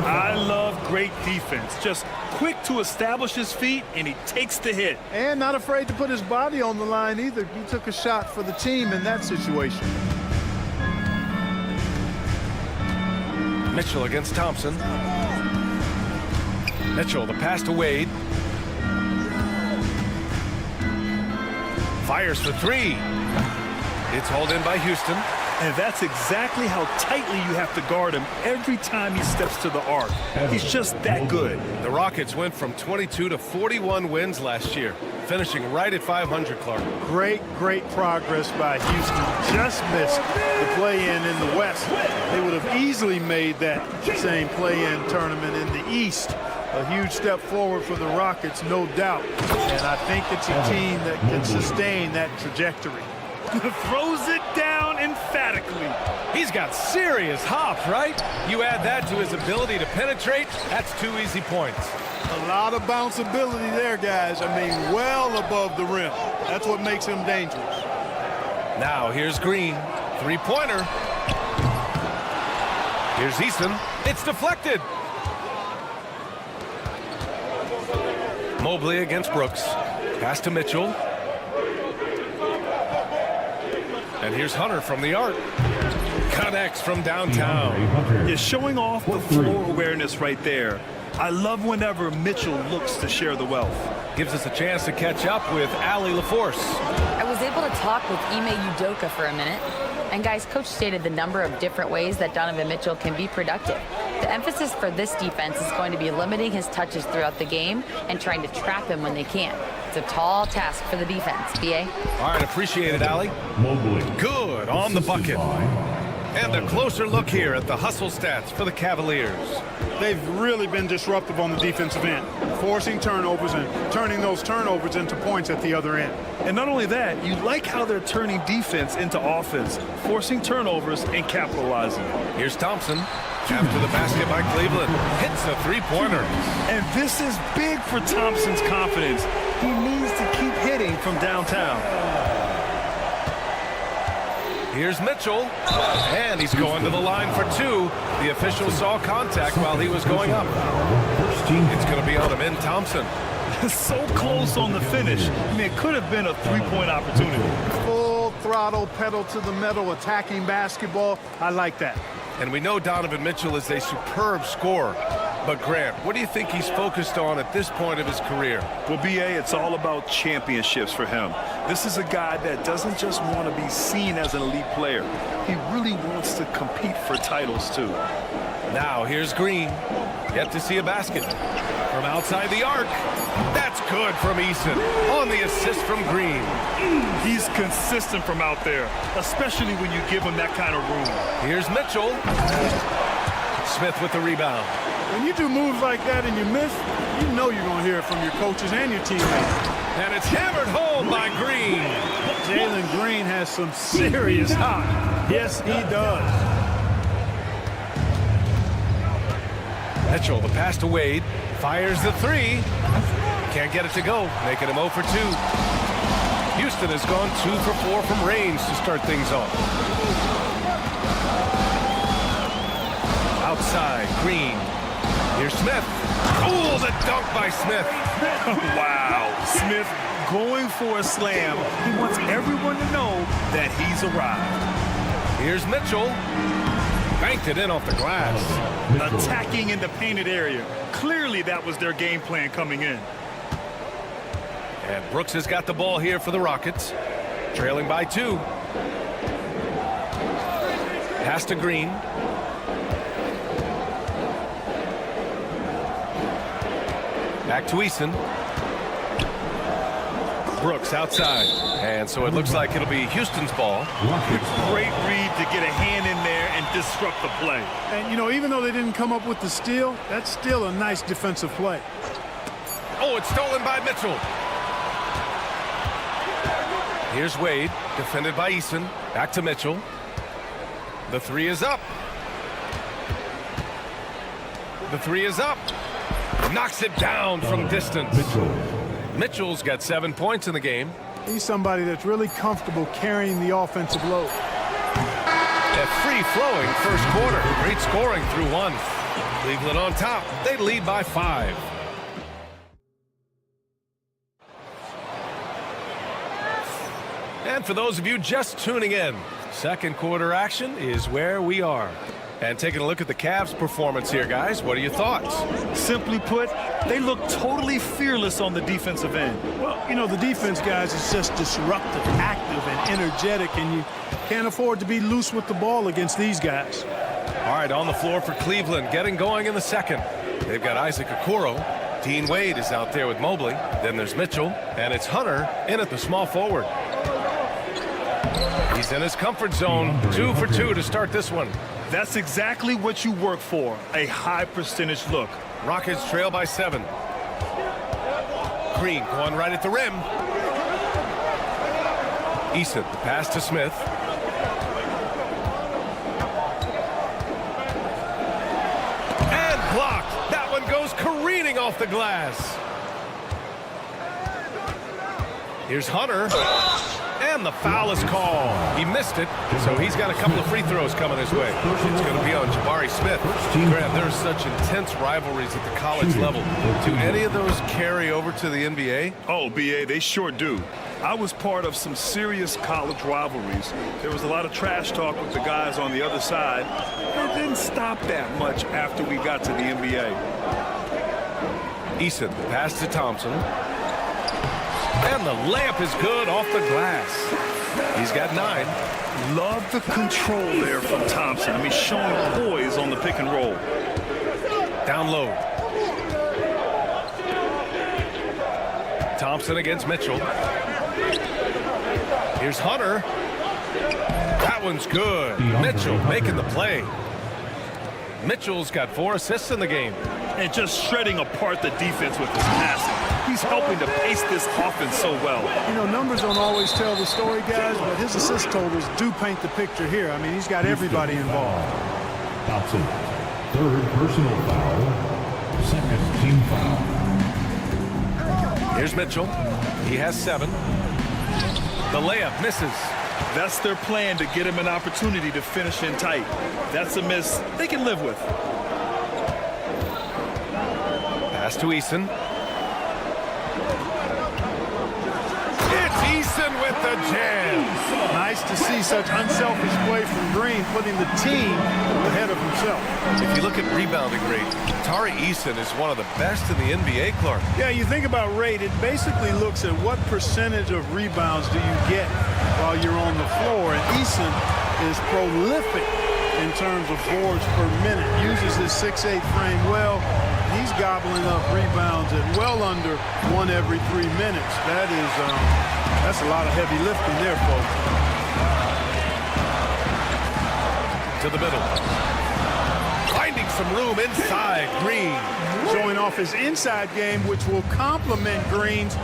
I love great defense. Just quick to establish his feet, and he takes the hit. And not afraid to put his body on the line either. He took a shot for the team in that situation. Mitchell against Thompson. Mitchell, the pass to Wade. Fires for 3. It's hauled in by Houston. And that's exactly how tightly you have to guard him every time he steps to the arc. He's just that good. The Rockets went from 22 to 41 wins last year, finishing right at 500, Clark. Great progress by Houston. Just missed the play-in in the West. They would have easily made that same play-in tournament in the East. A huge step forward for the Rockets, no doubt. And I think it's a team that can sustain that trajectory. Throws it down emphatically. He's got serious hops, right? You add that to his ability to penetrate, that's 2 easy points. A lot of bounceability there, guys. I mean, well above the rim. That's what makes him dangerous. Now here's Green. 3-pointer. Here's Eason. It's deflected. Mobley against Brooks. Pass to Mitchell. And here's Hunter from the arc. Connects from downtown. You're showing off the floor awareness right there. I love whenever Mitchell looks to share the wealth. Gives us a chance to catch up with Allie LaForce. I was able to talk with Ime Udoka for a minute. And guys, Coach stated the number of different ways that Donovan Mitchell can be productive. The emphasis for this defense is going to be limiting his touches throughout the game and trying to trap him when they can. It's a tall task for the defense, B.A. All right, appreciate it, Allie. Good on the bucket. And a closer look here at the hustle stats for the Cavaliers. They've really been disruptive on the defensive end, forcing turnovers and turning those turnovers into points at the other end. And not only that, you like how they're turning defense into offense, forcing turnovers and capitalizing. Here's Thompson. After the basket by Cleveland. Hits a 3-pointer. And this is big for Thompson's confidence. He needs to keep hitting from downtown. Here's Mitchell. And he's going to the line for 2. The official saw contact while he was going up. It's going to be on Amin Thompson. So close on the finish. I mean, it could have been a 3-point opportunity. Full throttle, pedal to the metal, attacking basketball. I like that. And we know Donovan Mitchell is a superb scorer. But Grant, what do you think he's focused on at this point of his career? Well, B.A., it's all about championships for him. This is a guy that doesn't just want to be seen as an elite player. He really wants to compete for titles, too. Now, here's Green. Yet to see a basket. From outside the arc. That's good from Eason. On the assist from Green. He's consistent from out there, especially when you give him that kind of room. Here's Mitchell. Smith with the rebound. When you do moves like that and you miss, you know you're going to hear it from your coaches and your teammates. And it's hammered home by Green. Jalen Green has some serious hop. Yes, he does. Mitchell, the pass to Wade. Fires the 3. Can't get it to go, making him 0 for 2. Houston has gone 2 for 4 from range to start things off. Outside, Green. Here's Smith. Oh, the dunk by Smith. Wow. Smith going for a slam. He wants everyone to know that he's arrived. Here's Mitchell. Banked it in off the glass. Attacking in the painted area. Clearly that was their game plan coming in. And Brooks has got the ball here for the Rockets. Trailing by 2. Pass to Green. Back to Eason. Brooks outside. And so it looks like it'll be Houston's ball. Great read to get a hand in there and disrupt the play. And, you know, even though they didn't come up with the steal, that's still a nice defensive play. Oh, it's stolen by Mitchell. Here's Wade, defended by Eason. Back to Mitchell. The 3 is up. The 3 is up. Knocks it down from distance. Mitchell's got 7 points in the game. He's somebody that's really comfortable carrying the offensive load. A free-flowing first quarter. Great scoring through 1. Cleveland on top. They lead by 5. And for those of you just tuning in, second quarter action is where we are. And taking a look at the Cavs' performance here, guys, what are your thoughts? Simply put, they look totally fearless on the defensive end. Well, you know, the defense, guys, is just disruptive, active, and energetic, and you can't afford to be loose with the ball against these guys. All right, on the floor for Cleveland, getting going in the second. They've got Isaac Okoro. Dean Wade is out there with Mobley. Then there's Mitchell, and it's Hunter in at the small forward. He's in his comfort zone, 2 for 2 to start this one. That's exactly what you work for, a high percentage look. Rockets trail by 7. Green going right at the rim. Eason, the pass to Smith. And blocked. That one goes careening off the glass. Here's Hunter. And the foul is called. He missed it, so he's got a couple of free throws coming his way. It's going to be on Jabari Smith. Grant, there's such intense rivalries at the college level. Do any of those carry over to the NBA? Oh, BA, they sure do. I was part of some serious college rivalries. There was a lot of trash talk with the guys on the other side. It didn't stop that much after we got to the NBA. Eason, the pass to Thompson. And the layup is good off the glass. He's got 9. Love the control there from Thompson. I mean, showing poise on the pick and roll. Down low. Thompson against Mitchell. Here's Hunter. That one's good. Mitchell making the play. Mitchell's got 4 assists in the game. And just shredding apart the defense with his passing. He's helping to pace this offense so well. You know, numbers don't always tell the story, guys, but his assist totals do paint the picture here. I mean, he's got everybody involved. Thompson, 3rd personal foul, 2nd team foul. Here's Mitchell. He has 7. The layup misses. That's their plan, to get him an opportunity to finish in tight. That's a miss they can live with. Pass to Eason. It's Eason with the jam. Nice to see such unselfish play from Green, putting the team ahead of himself. If you look at rebounding rate, Tari Eason is one of the best in the NBA, Clark. Yeah, you think about rate, it basically looks at what percentage of rebounds do you get while you're on the floor. And Eason is prolific in terms of boards per minute. Uses his 6'8" frame well. He's gobbling up rebounds at well under 1 every 3 minutes. That's a lot of heavy lifting there, folks. To the middle. Finding some room inside. Green. Showing off his inside game, which will complement Green's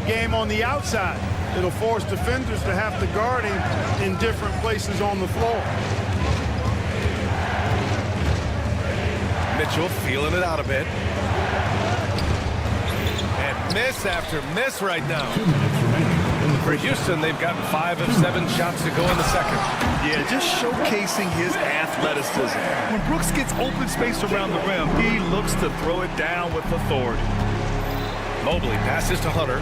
game on the outside. It'll force defenders to have to guard him in different places on the floor. Mitchell feeling it out a bit. And miss after miss right now. For Houston, they've gotten 5 of 7 shots to go in the second. Yeah, just showcasing his athleticism. When Brooks gets open space around the rim, he looks to throw it down with authority. Mobley passes to Hunter.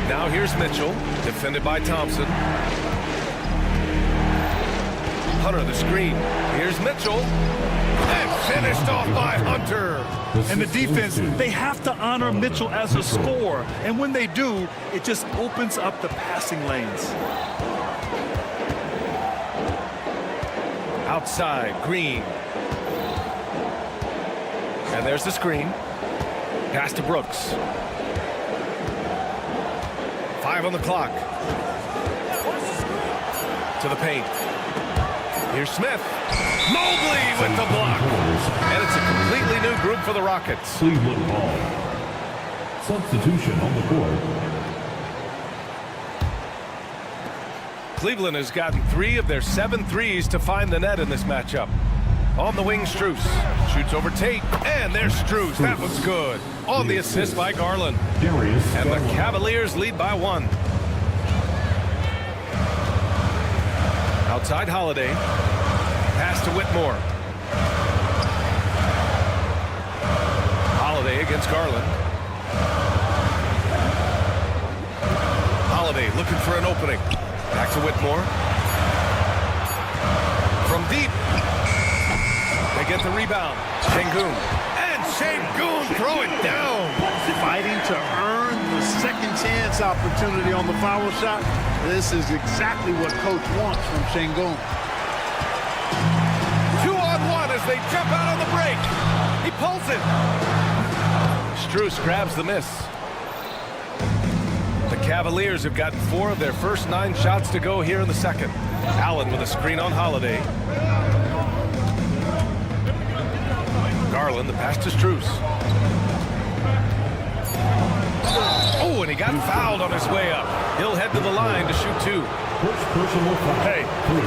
Now here's Mitchell, defended by Thompson. Hunter the screen. Here's Mitchell. And finished off by Hunter. And the defense, they have to honor Mitchell as a scorer. And when they do, it just opens up the passing lanes. Outside, Green. And there's the screen. Pass to Brooks. 5 on the clock. To the paint. Here's Smith. Mobley with the block. And it's a completely new group for the Rockets. Cleveland ball. Substitution on the court. Cleveland has gotten 3 of their 7 threes to find the net in this matchup. On the wing, Strus. Shoots over Tate. And there's Strus. That was good. On the assist by Garland. And the Cavaliers lead by 1. Outside Holiday. Pass to Whitmore. Holiday against Garland. Holiday looking for an opening. Back to Whitmore. From deep. They get the rebound. Şengün. And Şengün throw it down. Fighting to earn the second chance opportunity on the foul shot. This is exactly what coach wants from Şengün. 2-on-1 as they jump out on the break. He pulls it. Strus grabs the miss. The Cavaliers have gotten 4 of their first 9 shots to go here in the second. Allen with a screen on Holiday. Garland, the pass to Strus. Oh, and he got fouled on his way up. He'll head to the line to shoot 2. Hey,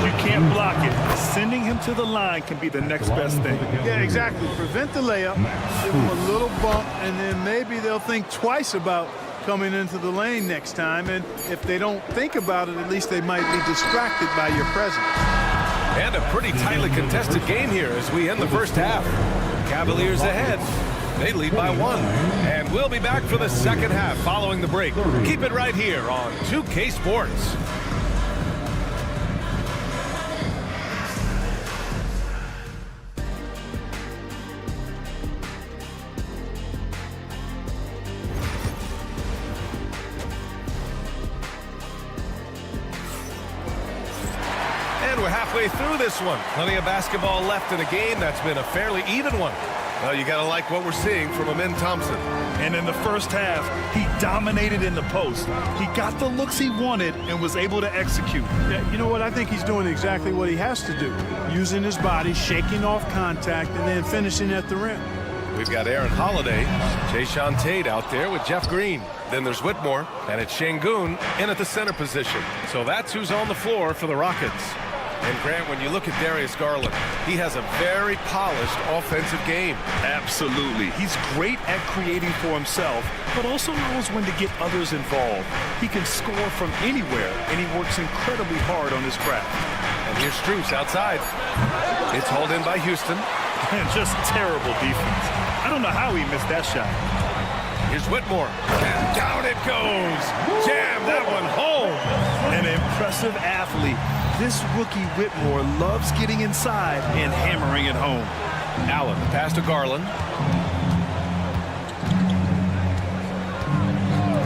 you can't block it. Sending him to the line can be the next best thing. Yeah, exactly. Prevent the layup, give them a little bump, and then maybe they'll think twice about coming into the lane next time. And if they don't think about it, at least they might be distracted by your presence. And a pretty tightly contested game here as we end the first half. Cavaliers ahead. They lead by 1. And we'll be back for the second half following the break. Keep it right here on 2K Sports. We're halfway through this one. Plenty of basketball left in a game that's been a fairly even one. Well, you got to like what we're seeing from Amin Thompson. And in the first half, he dominated in the post. He got the looks he wanted and was able to execute. Yeah, you know what? I think he's doing exactly what he has to do. Using his body, shaking off contact, and then finishing at the rim. We've got Aaron Holiday, Jayshawn Tate out there with Jeff Green. Then there's Whitmore, and it's Şengün in at the center position. So that's who's on the floor for the Rockets. And Grant, when you look at Darius Garland, he has a very polished offensive game. Absolutely. He's great at creating for himself, but also knows when to get others involved. He can score from anywhere, and he works incredibly hard on his craft. And here's Strus outside. It's hauled in by Houston. And just terrible defense. I don't know how he missed that shot. Here's Whitmore. And down it goes. Jam that one home. An impressive athlete. This rookie Whitmore loves getting inside and hammering it home. Allen, the pass to Garland.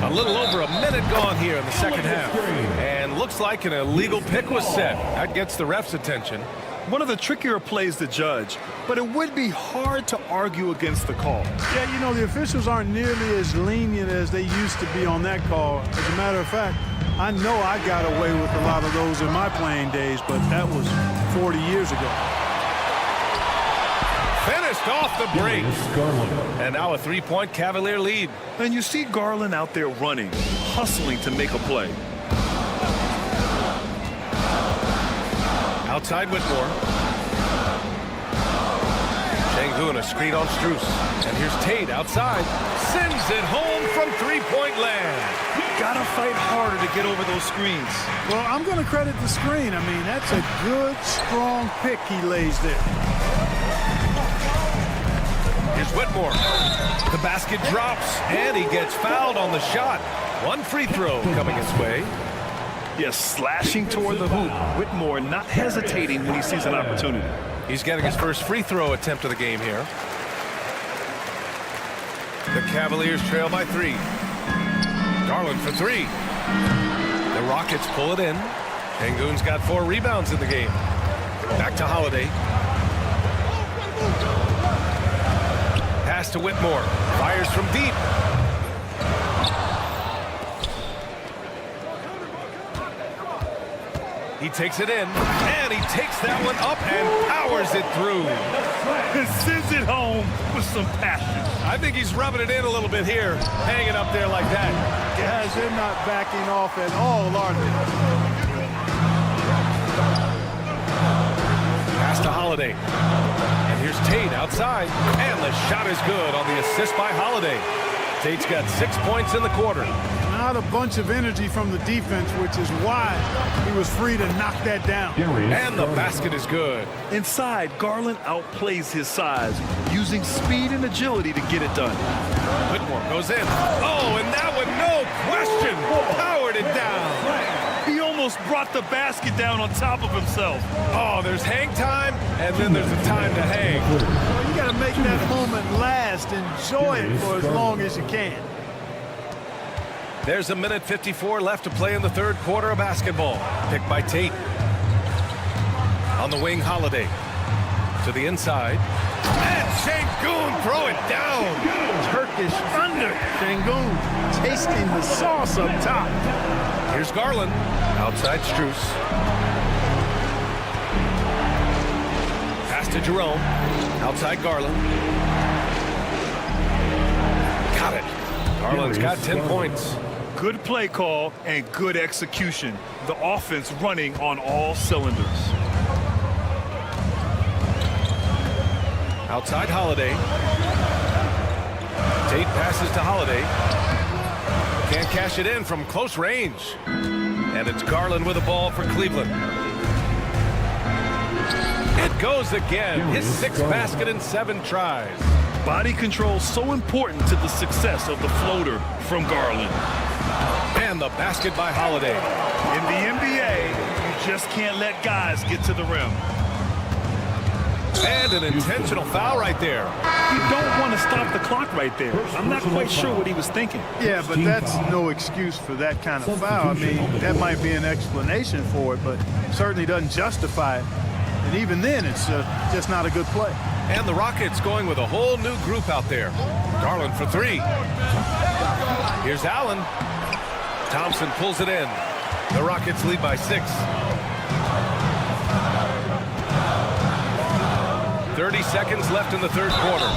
A little over a minute gone here in the second half. And looks like an illegal pick was set. That gets the ref's attention. One of the trickier plays to judge, but it would be hard to argue against the call. Yeah, you know, the officials aren't nearly as lenient as they used to be on that call. As a matter of fact, I know I got away with a lot of those in my playing days, but that was 40 years ago. Finished off the break. And now a 3-point Cavalier lead. And you see Garland out there running, hustling to make a play. Outside Whitmore. Şengün, a screen on Strus. And here's Tate outside. Sends it home from 3-point land. Gotta fight harder to get over those screens. Well, I'm going to credit the screen. I mean, that's a good, strong pick he lays there. Here's Whitmore. The basket drops, and he gets fouled on the shot. One free throw coming his way. Yes, slashing toward the hoop. Whitmore not hesitating when he sees an opportunity. He's getting his first free throw attempt of the game here. The Cavaliers trail by 3. Garland for 3. The Rockets pull it in. Sengun's got 4 rebounds in the game. Back to Holiday. Pass to Whitmore. Fires from deep. He takes it in, and he takes that one up and powers it through. And sends it home with some passion. I think he's rubbing it in a little bit here, hanging up there like that. Guys, they're not backing off at all, are they? Pass to Holiday. And here's Tate outside, and the shot is good on the assist by Holiday. Tate's got 6 points in the quarter. Not a bunch of energy from the defense, which is why he was free to knock that down. And the basket is good. Inside, Garland outplays his size, using speed and agility to get it done. Whitmore goes in. Oh, and that one, no question, powered it down. He almost brought the basket down on top of himself. Oh, there's hang time, and then there's a time to hang. Well, you got to make that moment last. Enjoy it for as long as you can. There's a minute 54 left to play in the third quarter of basketball. Picked by Tate. On the wing, Holiday. To the inside. And Sengun throw it down. Turkish thunder. Sengun tasting the sauce up top. Here's Garland. Outside Strus. Pass to Jerome. Outside Garland. Got it. Garland's got 10 points. Good play call and good execution. The offense running on all cylinders. Outside Holiday. Tate passes to Holiday. Can't cash it in from close range. And it's Garland with the ball for Cleveland. It goes again. His 6th basket in 7 tries. Body control so important to the success of the floater from Garland. And the basket by Holiday. In the NBA, you just can't let guys get to the rim. And an intentional foul right there. You don't want to stop the clock right there. I'm not quite sure what he was thinking. Yeah, but that's no excuse for that kind of foul. I mean, that might be an explanation for it, but certainly doesn't justify it. And even then, it's just not a good play. And the Rockets going with a whole new group out there. Garland for 3. Here's Allen. Thompson pulls it in. The Rockets lead by 6. 30 seconds left in the third quarter.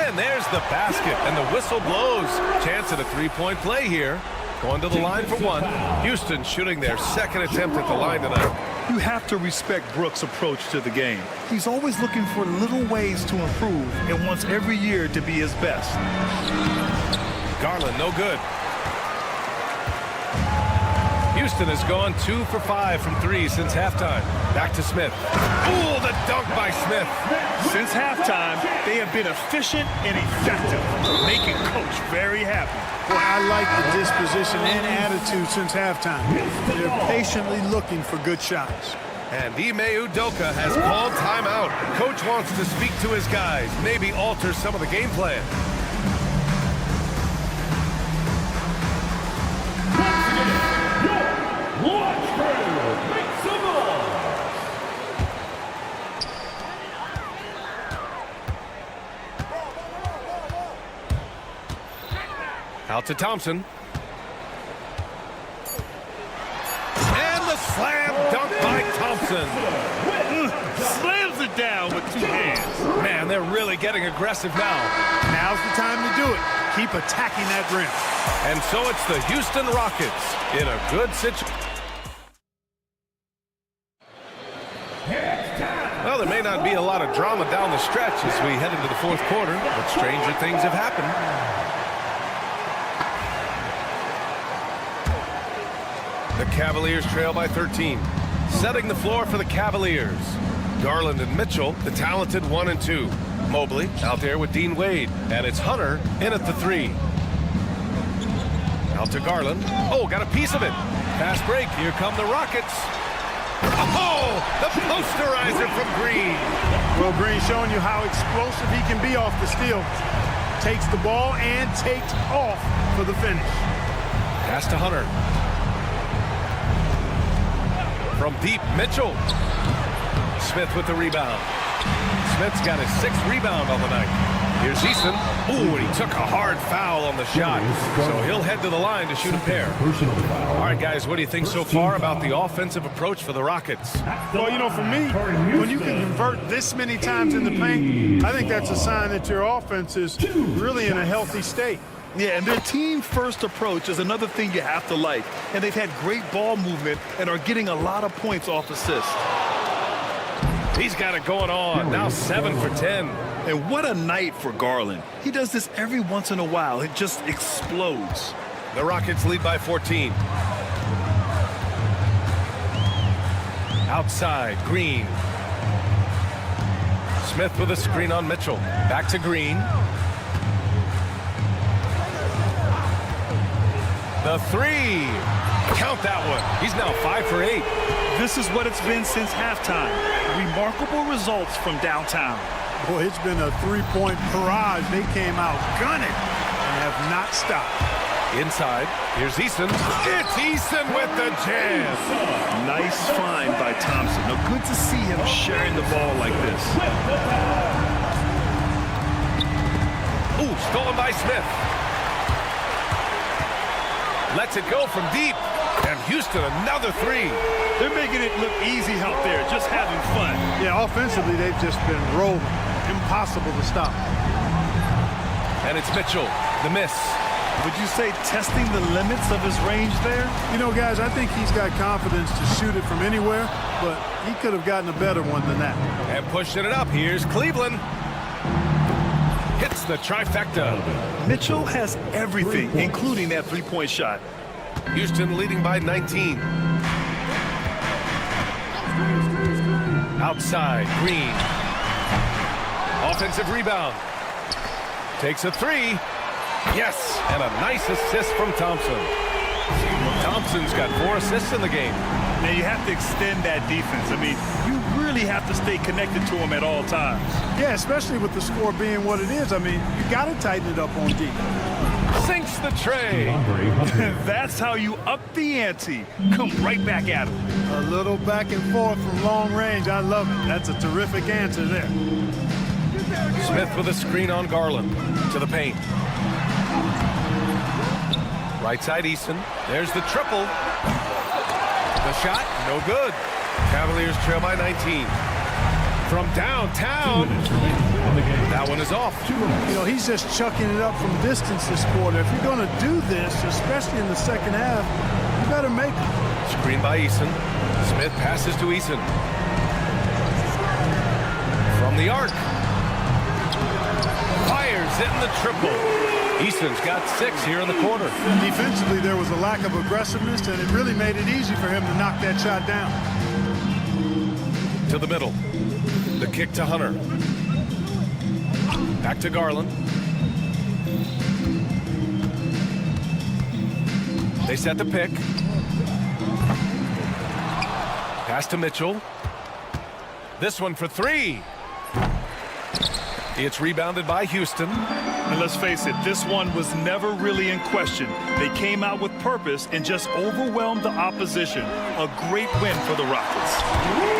And there's the basket, and the whistle blows. Chance at a 3-point play here. Going to the line for 1. Houston shooting their 2nd attempt at the line tonight. You have to respect Brooks' approach to the game. He's always looking for little ways to improve and wants every year to be his best. Garland, no good. Houston has gone 2 for 5 from 3 since halftime. Back to Smith. Ooh, the dunk by Smith. Since halftime, they have been efficient and effective, making Coach very happy. Well, I like the disposition and attitude since halftime. They're patiently looking for good shots. And Ime Udoka has called timeout. Coach wants to speak to his guys, maybe alter some of the game plan. Out to Thompson. And the slam dunk by Thompson. Slams it down with 2 hands. Man, they're really getting aggressive now. Now's the time to do it. Keep attacking that rim. And so it's the Houston Rockets in a good situation. Well, there may not be a lot of drama down the stretch as we head into the fourth quarter, but stranger things have happened. The Cavaliers trail by 13. Setting the floor for the Cavaliers. Garland and Mitchell, the talented 1 and 2. Mobley out there with Dean Wade. And it's Hunter in at the 3. Out to Garland. Oh, got a piece of it. Fast break. Here come the Rockets. Oh, the posterizer from Green. Well, Green showing you how explosive he can be off the steal. Takes the ball and takes off for the finish. Pass to Hunter. From deep, Mitchell. Smith with the rebound. Smith's got his 6th rebound on the night. Here's Easton. Ooh, and he took a hard foul on the shot. So he'll head to the line to shoot a pair. All right, guys, what do you think so far about the offensive approach for the Rockets? Well, you know, for me, when you can convert this many times in the paint, I think that's a sign that your offense is really in a healthy state. Yeah, and their team-first approach is another thing you have to like. And they've had great ball movement and are getting a lot of points off assists. He's got it going on. Now 7 for 10. And what a night for Garland. He does this every once in a while. It just explodes. The Rockets lead by 14. Outside, Green. Smith with a screen on Mitchell. Back to Green. The 3. Count that one. He's now 5 for 8. This is what it's been since halftime. Remarkable results from downtown. Boy, it's been a three-point barrage. They came out gunning and have not stopped. Inside, here's Easton. It's Easton with the jam. Nice find by Thompson. Now, good to see him sharing the ball like this. Ooh, stolen by Smith. Lets it go from deep. And Houston, another 3. They're making it look easy out there, just having fun. Yeah, offensively, they've just been rolling. Impossible to stop. And it's Mitchell, the miss. Would you say testing the limits of his range there? You know, guys, I think he's got confidence to shoot it from anywhere, but he could have gotten a better one than that. And pushing it up, here's Cleveland. Hits the trifecta. Mitchell has everything, including that three-point shot. Houston leading by 19. Outside, Green. Offensive rebound. Takes a 3. Yes, and a nice assist from Thompson. Thompson's got 4 assists in the game. Now you have to extend that defense. I mean, you really have to stay connected to him at all times. Yeah, especially with the score being what it is. I mean, you got to tighten it up on defense. Sinks the tray. That's how you up the ante. Come right back at him. A little back and forth from long range. I love it. That's a terrific answer there. Smith with a screen on Garland. To the paint. Right side Easton. There's the triple. The shot, no good. Cavaliers trail by 19. From downtown. That one is off. You know, he's just chucking it up from distance this quarter. If you're going to do this, especially in the second half, you better make it. Screen by Easton. Smith passes to Easton. From the arc. Fires in the triple. Easton's got 6 here in the quarter. Defensively, there was a lack of aggressiveness, and it really made it easy for him to knock that shot down. To the middle. The kick to Hunter. Back to Garland. They set the pick. Pass to Mitchell. This one for 3. It's rebounded by Houston. And let's face it, this one was never really in question. They came out with purpose and just overwhelmed the opposition. A great win for the Rockets.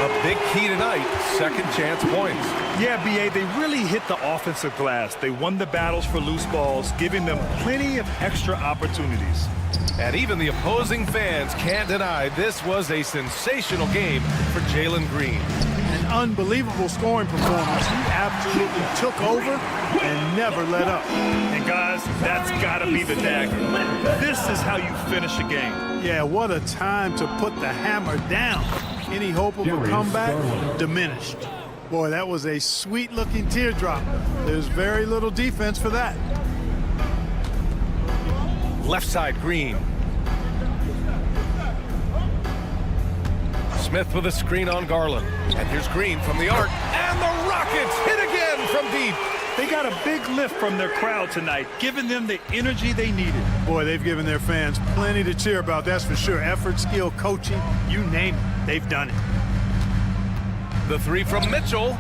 A big key tonight, second chance points. Yeah, B.A., they really hit the offensive glass. They won the battles for loose balls, giving them plenty of extra opportunities. And even the opposing fans can't deny this was a sensational game for Jalen Green. An unbelievable scoring performance. He absolutely took over and never let up. And guys, that's got to be the dagger. This is how you finish a game. Yeah, what a time to put the hammer down. Any hope of a comeback diminished. Boy, that was a sweet-looking teardrop. There's very little defense for that. Left side, Green. Smith with a screen on Garland. And here's Green from the arc. And the Rockets hit again from deep. They got a big lift from their crowd tonight, giving them the energy they needed. Boy, they've given their fans plenty to cheer about, that's for sure. Effort, skill, coaching, you name it, they've done it. The three from Mitchell.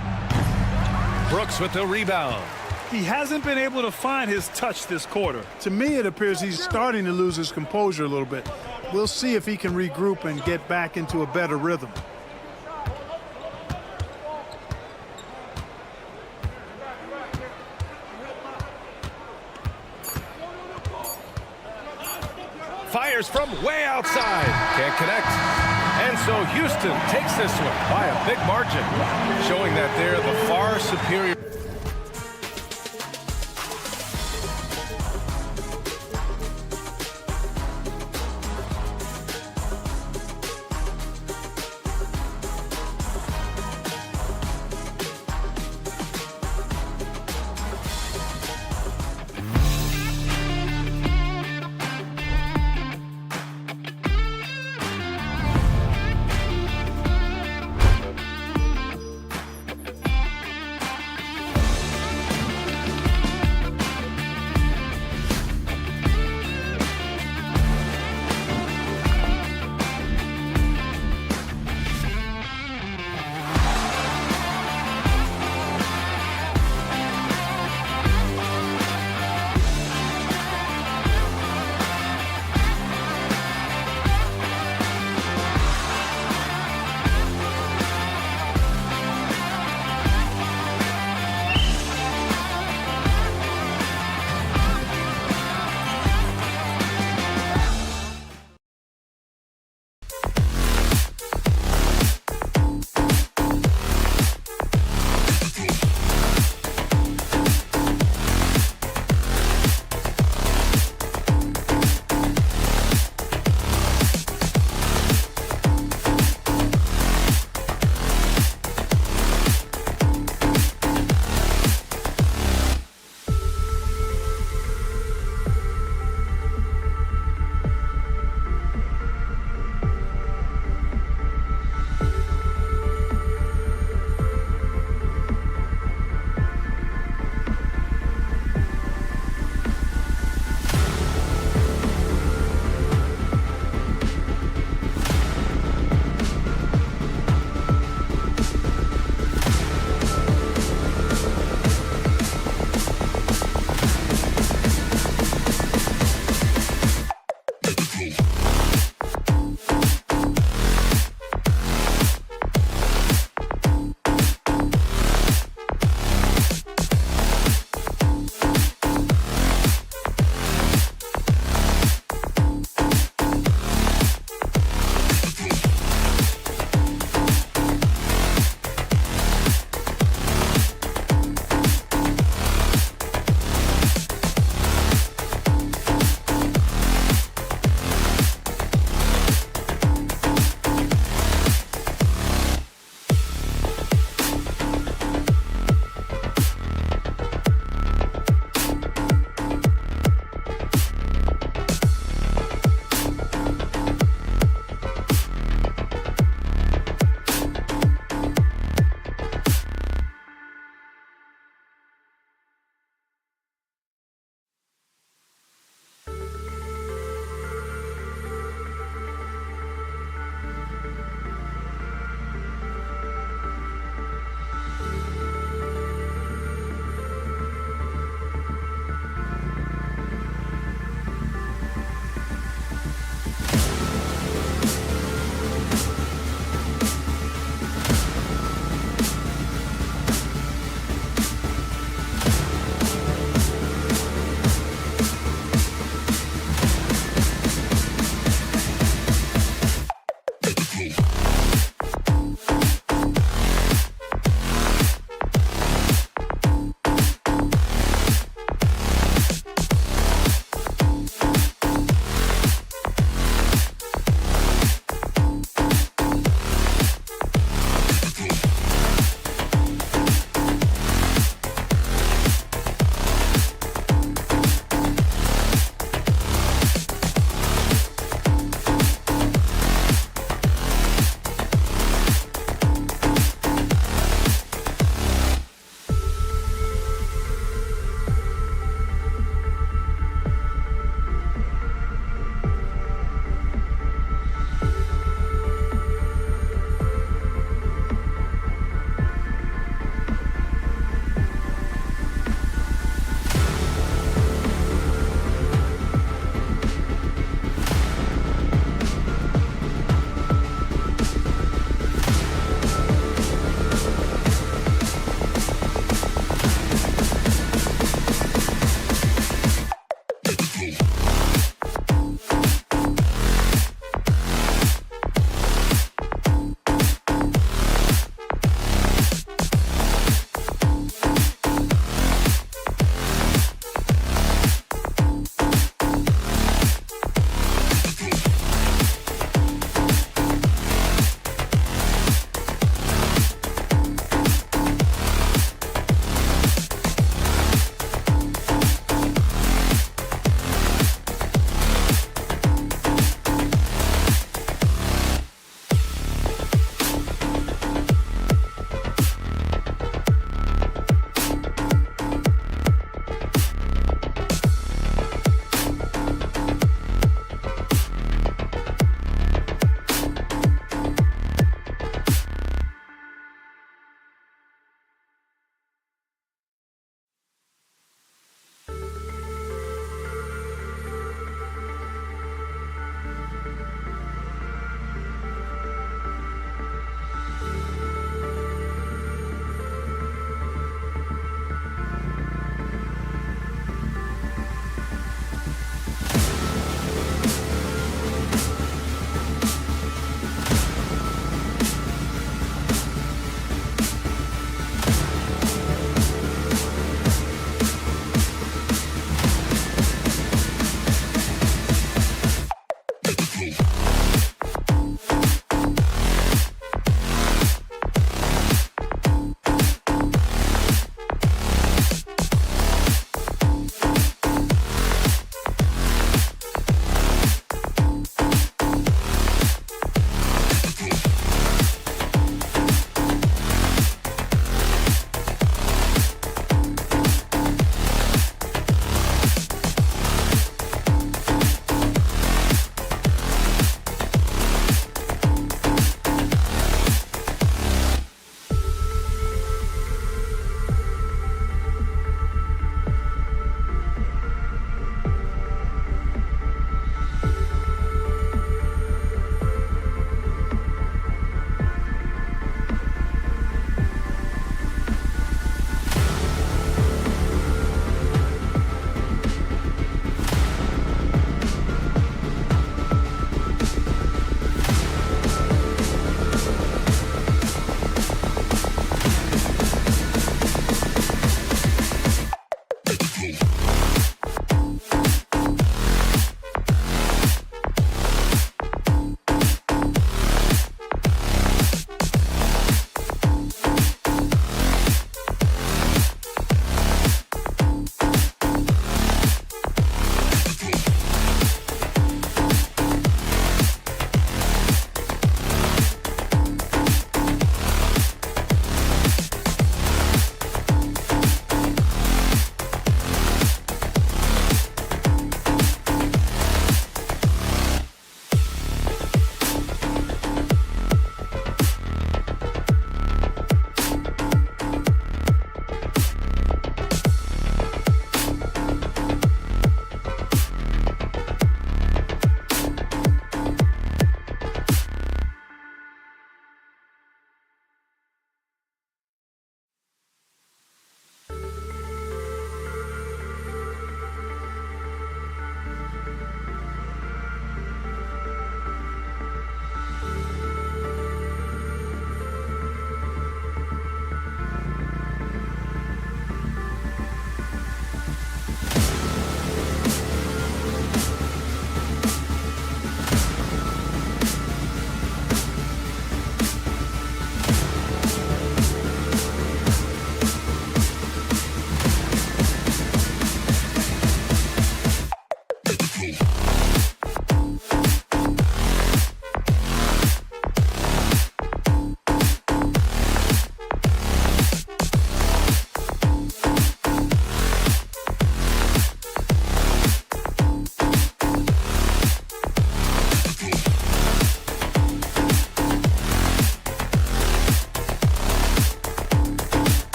Brooks with the rebound. He hasn't been able to find his touch this quarter. To me, it appears he's starting to lose his composure a little bit. We'll see if he can regroup and get back into a better rhythm. Fires from way outside. Can't connect. And so Houston takes this one by a big margin, showing that they're the far superior.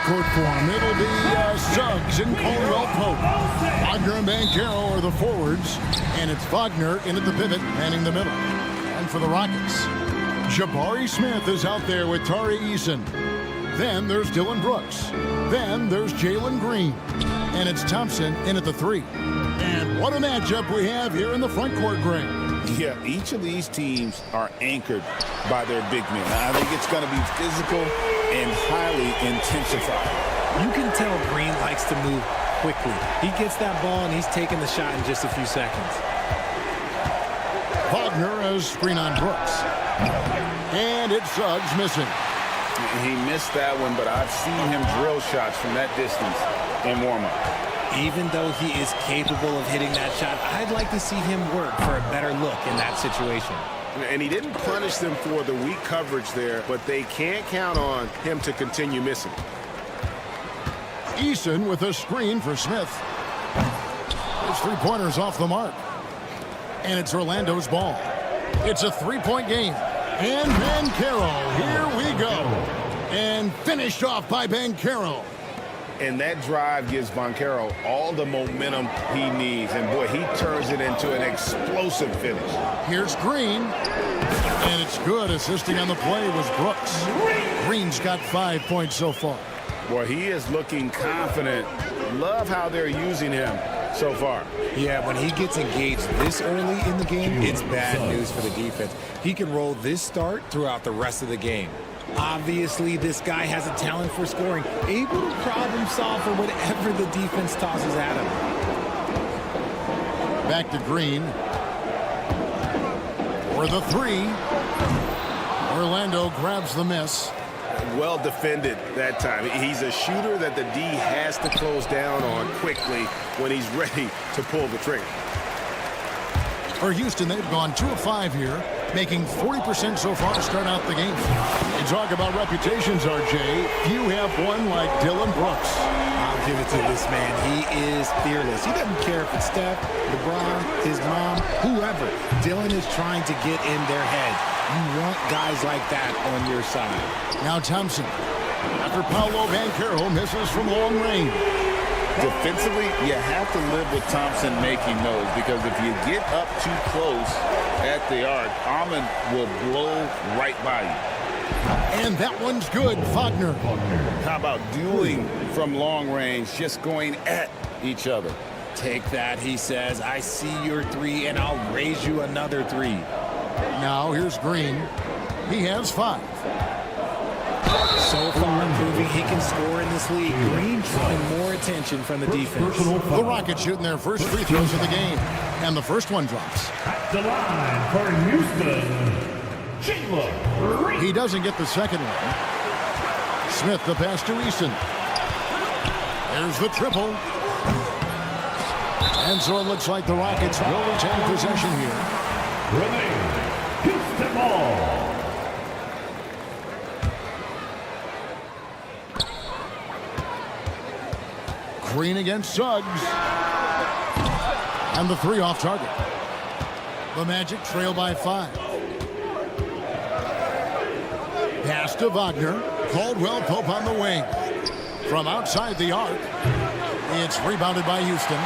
backcourt for him. It'll be Suggs and Caldwell Pope. Wagner and Banchero are the forwards, and it's Wagner in at the pivot, manning the middle. And for the Rockets, Jabari Smith is out there with Tari Eason. Then there's Dylan Brooks. Then there's Jalen Green. And it's Thompson in at the 3. And what a matchup we have here in the front court, Greg. Yeah, each of these teams are anchored by their big men. I think it's going to be physical and highly intensified. You can tell Green likes to move quickly. He gets that ball, and he's taking the shot in just a few seconds. Wagner has screen on Brooks. And it's Suggs missing. He missed that one, but I've seen him drill shots from that distance in warm-up. Even though he is capable of hitting that shot, I'd like to see him work for a better look in that situation. And he didn't punish them for the weak coverage there, but they can't count on him to continue missing. Eason with a screen for Smith. His three-pointers off the mark. And it's Orlando's ball. It's a three-point game. And Banchero, here we go. And finished off by Banchero. And that drive gives Banchero all the momentum he needs. And, boy, he turns it into an explosive finish. Here's Green. And it's good. Assisting on the play was Brooks. Green's got 5 points so far. Boy, he is looking confident. Love how they're using him so far. Yeah, when he gets engaged this early in the game, it's bad news for the defense. He can roll this start throughout the rest of the game. Obviously, this guy has a talent for scoring, able to problem solve for whatever the defense tosses at him. Back to Green. For the 3. Orlando grabs the miss. Well defended that time. He's a shooter that the D has to close down on quickly when he's ready to pull the trigger. For Houston, they've gone 2 of 5 here, making 40% so far to start out the game. You talk about reputations, RJ. Few have one like Dylan Brooks. I'll give it to this man. He is fearless. He doesn't care if it's Steph, LeBron, his mom, whoever. Dylan is trying to get in their head. You want guys like that on your side. Now Thompson. After Paolo Banchero misses from long range. Defensively, you have to live with Thompson making those, because if you get up too close at the arc, Ahmed will blow right by you. And that one's good, Wagner. How about dueling from long range, just going at each other? Take that, he says. I see your 3, and I'll raise you another 3. Now here's Green. He has 5. So far proving he can score in this league. Green drawing more attention from the defense. The Rockets shooting their first free throws of the game. And the first one drops. At the line for Houston, Jalen Green. He doesn't get the second one. Smith the pass to Eason. There's the triple. And so it looks like the Rockets will retain possession here. Remain Houston ball. Green against Suggs. And the 3 off target. The Magic trail by 5. Pass to Wagner. Caldwell Pope on the wing. From outside the arc. It's rebounded by Houston.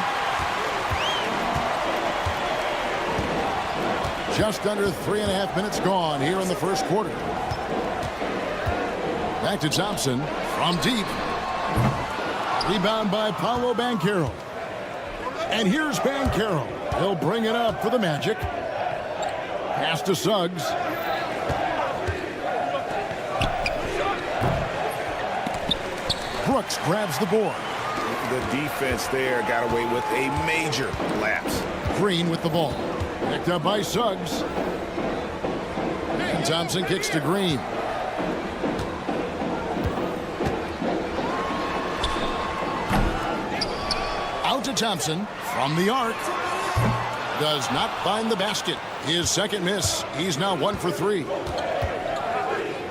Just under 3.5 minutes gone here in the first quarter. Back to Thompson from deep. Rebound by Paolo Banchero. And here's Banchero. He'll bring it up for the Magic. Pass to Suggs. Brooks grabs the board. The defense there got away with a major lapse. Green with the ball. Picked up by Suggs. And Thompson kicks to Green. Out to Thompson from the arc. Does not find the basket. His second miss. He's now 1 for 3.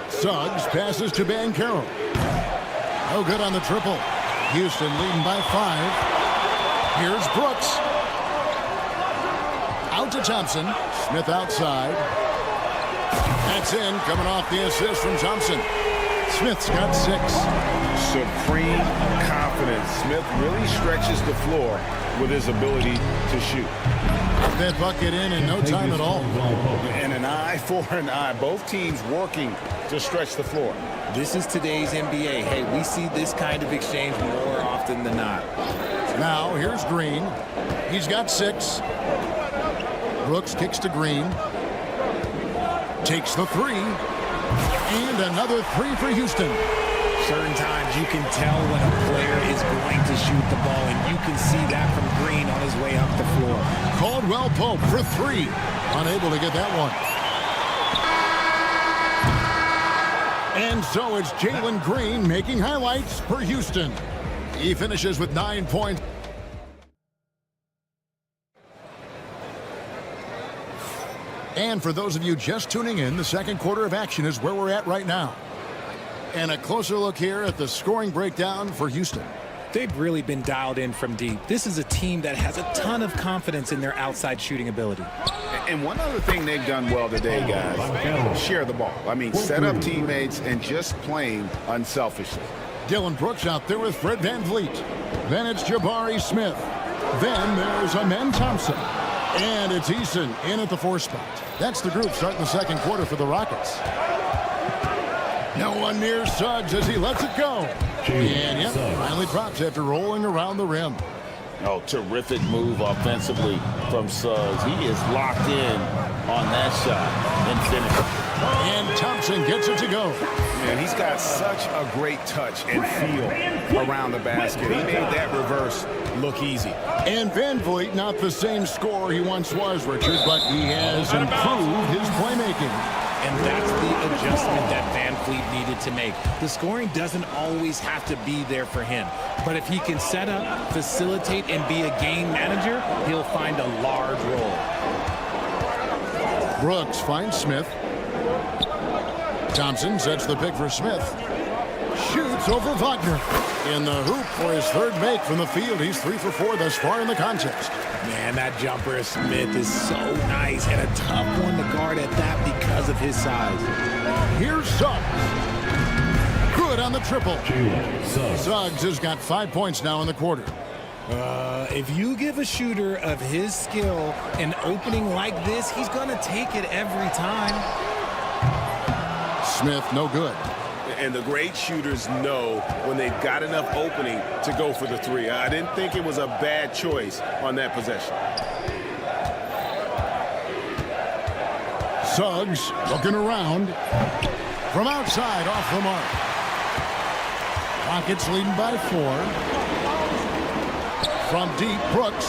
Suggs passes to Banchero. No good on the triple. Houston leading by 5. Here's Brooks. Out to Thompson. Smith outside. That's in, coming off the assist from Thompson. Smith's got 6. Supreme confidence. Smith really stretches the floor with his ability to shoot. That bucket in no time at all. And an eye for an eye. Both teams working to stretch the floor. This is today's NBA. Hey, we see this kind of exchange more often than not. Now, here's Green. He's got 6. Brooks kicks to Green. Takes the 3. And another 3 for Houston. Certain times you can tell when a player is going to shoot the ball, and you can see that from Green on his way up the floor. Caldwell Pope for 3. Unable to get that one. And so it's Jalen Green making highlights for Houston. He finishes with 9 points. And for those of you just tuning in, the second quarter of action is where we're at right now. And a closer look here at the scoring breakdown for Houston. They've really been dialed in from deep. This is a team that has a ton of confidence in their outside shooting ability. And one other thing they've done well today, guys, share the ball. I mean, set up teammates and just playing unselfishly. Dylan Brooks out there with Fred VanVleet. Then it's Jabari Smith. Then there's Amen Thompson. And it's Eason in at the 4 spot. That's the group starting the second quarter for the Rockets. No one near Suggs as he lets it go. And yep, finally drops after rolling around the rim. Oh, terrific move offensively from Suggs. He is locked in on that shot and finished. And Thompson gets it to go. And he's got such a great touch and feel around the basket. He made that reverse look easy. And VanVleet, not the same scorer he once was, Richard, but he has improved his playmaking. And that's the adjustment that VanVleet needed to make. The scoring doesn't always have to be there for him. But if he can set up, facilitate, and be a game manager, he'll find a large role. Brooks finds Smith. Thompson sets the pick for Smith. Shoots over Wagner. In the hoop for his 3rd make from the field. He's 3 for 4 thus far in the contest. Man, that jumper of Smith is so nice and a tough one to guard at that because of his size. Here's Suggs. Good on the triple. Suggs has got 5 points now in the quarter. If you give a shooter of his skill an opening like this, he's going to take it every time. Smith, no good. And the great shooters know when they've got enough opening to go for the 3. I didn't think it was a bad choice on that possession. Suggs looking around. From outside, off the mark. Rockets leading by 4. From deep, Brooks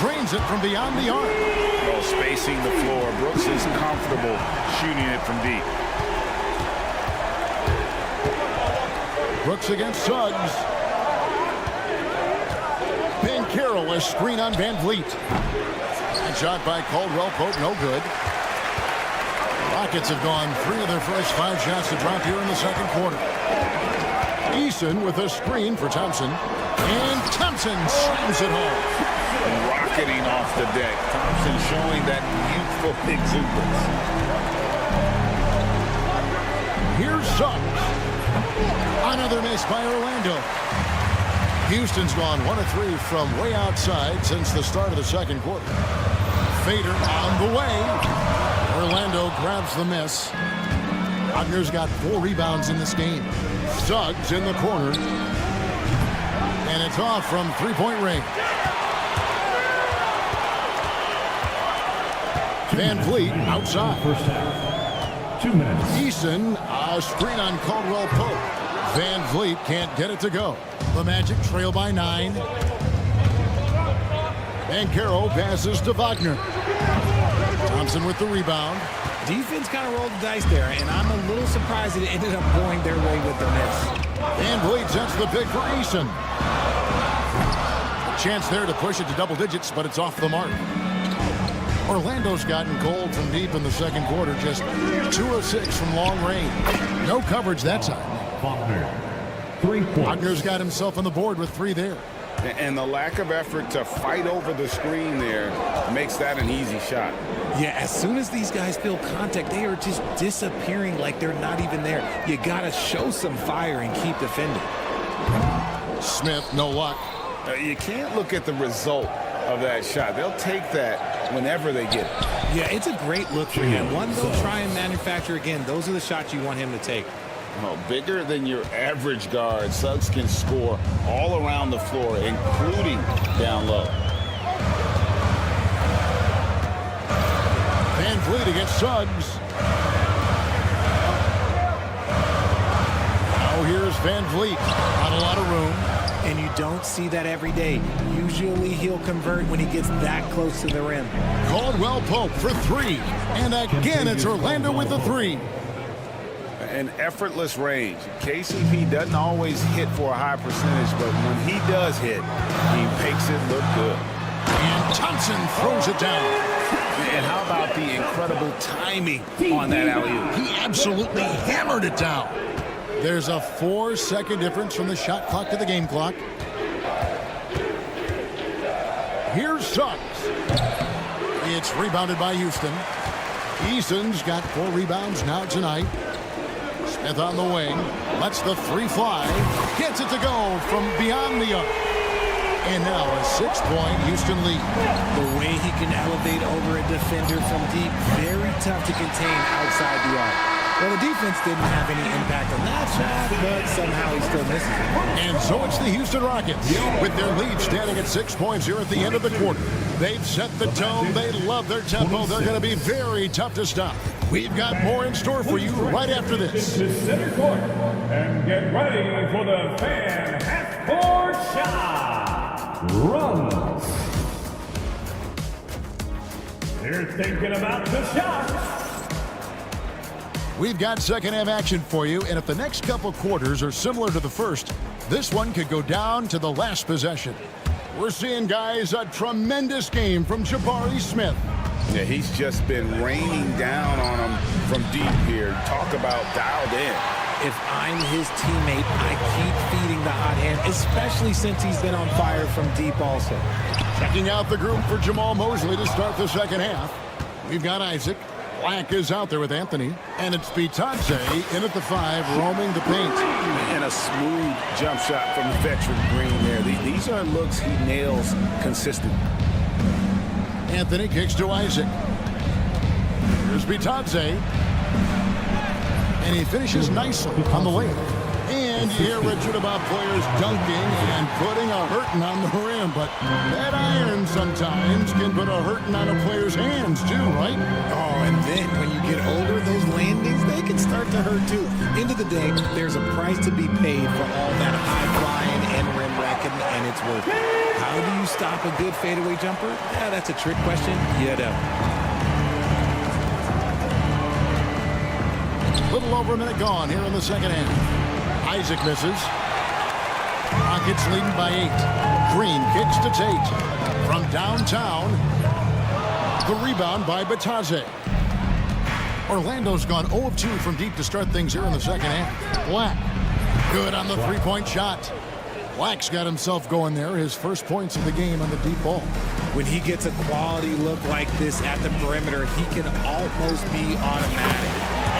drains it from beyond the arc. Well, spacing the floor. Brooks is comfortable shooting it from deep. Brooks against Suggs. Banchero, a screen on VanVleet. And shot by Caldwell Pope, no good. Rockets have gone 3 of their first 5 shots to drop here in the second quarter. Eason with a screen for Thompson. And Thompson slams it home. Rocketing off the deck. Thompson showing that youthful exuberance. Here's Suggs. Another miss by Orlando. Houston's gone 1 of 3 from way outside since the start of the second quarter. Fader on the way. Orlando grabs the miss. Wagner's got 4 rebounds in this game. Suggs in the corner. And it's off from 3-point range. VanVleet outside. First half. 2 minutes. Eason, a screen on Caldwell Pope. VanVleet can't get it to go. The Magic trail by 9. Banchero passes to Wagner. Thompson with the rebound. Defense kind of rolled the dice there, and I'm a little surprised it ended up going their way with the miss. VanVleet sets the pick for Eason. A chance there to push it to double digits, but it's off the mark. Orlando's gotten cold from deep in the second quarter, just 2 of 6 from long range. No coverage that time. Wagner, 3 points. Wagner's got himself on the board with 3 there. And the lack of effort to fight over the screen there makes that an easy shot. Yeah, as soon as these guys feel contact, they are just disappearing like they're not even there. You got to show some fire and keep defending. Smith, no luck. You can't look at the result of that shot. They'll take that whenever they get it. Yeah, it's a great look for him. One they'll try and manufacture again. Those are the shots you want him to take. Oh, bigger than your average guard, Suggs can score all around the floor, including down low. Van Vliet against Suggs. Now here's Van Vliet. Not a lot of room. And you don't see that every day. Usually he'll convert when he gets that close to the rim. Caldwell Pope for three. And again, it's Orlando with the three. An effortless range. KCP doesn't always hit for a high percentage, but when he does hit, he makes it look good. And Thompson throws it down. And how about the incredible timing on that alley-oop? He absolutely hammered it down. There's a 4-second difference from the shot clock to the game clock. Here's Suggs. It's rebounded by Houston. Eason's got 4 rebounds now tonight. Smith on the wing. Lets the three fly. Gets it to go from beyond the arc. And now a 6-point Houston lead. The way he can elevate over a defender from deep, very tough to contain outside the arc. Well, the defense didn't have any impact on that shot, but somehow he still misses it. And so it's the Houston Rockets with their lead standing at 6 points here at the end of the quarter. They've set the tone. They love their tempo. They're going to be very tough to stop. We've got more in store for you right after this. To center court and get ready for the fan half-court shot. Runs. They're thinking about the shot. We've got second-half action for you, and if the next couple quarters are similar to the first, this one could go down to the last possession. We're seeing, guys, a tremendous game from Jabari Smith. Yeah, he's just been raining down on him from deep here. Talk about dialed in. If I'm his teammate, I keep feeding the hot hand, especially since he's been on fire from deep also. Checking out the group for Jamal Mosley to start the second half. We've got Isaac. Black is out there with Anthony. And it's Tonci in at the 5, roaming the paint. And a smooth jump shot from the veteran Green there. These are looks he nails consistently. Anthony kicks to Isaac. Here's Tonci. And he finishes nicely on the layup. And you hear Richard about players dunking and putting a hurting on the rim, but that iron sometimes can put a hurting on a player's hands too, right? Oh, and then when you get older, those landings, they can start to hurt too. End of the day, there's a price to be paid for all that high flying and rim wrecking, and it's worth it. How do you stop a good fadeaway jumper? Yeah, that's a trick question. You know. Little over a minute gone here in the second half. Isaac misses. Rockets leading by 8. Green kicks to Tate. From downtown, the rebound by Tonci. Orlando's gone 0 of 2 from deep to start things here in the second half. Black, good on the three-point shot. Black's got himself going there. His first points of the game on the deep ball. When he gets a quality look like this at the perimeter, he can almost be automatic.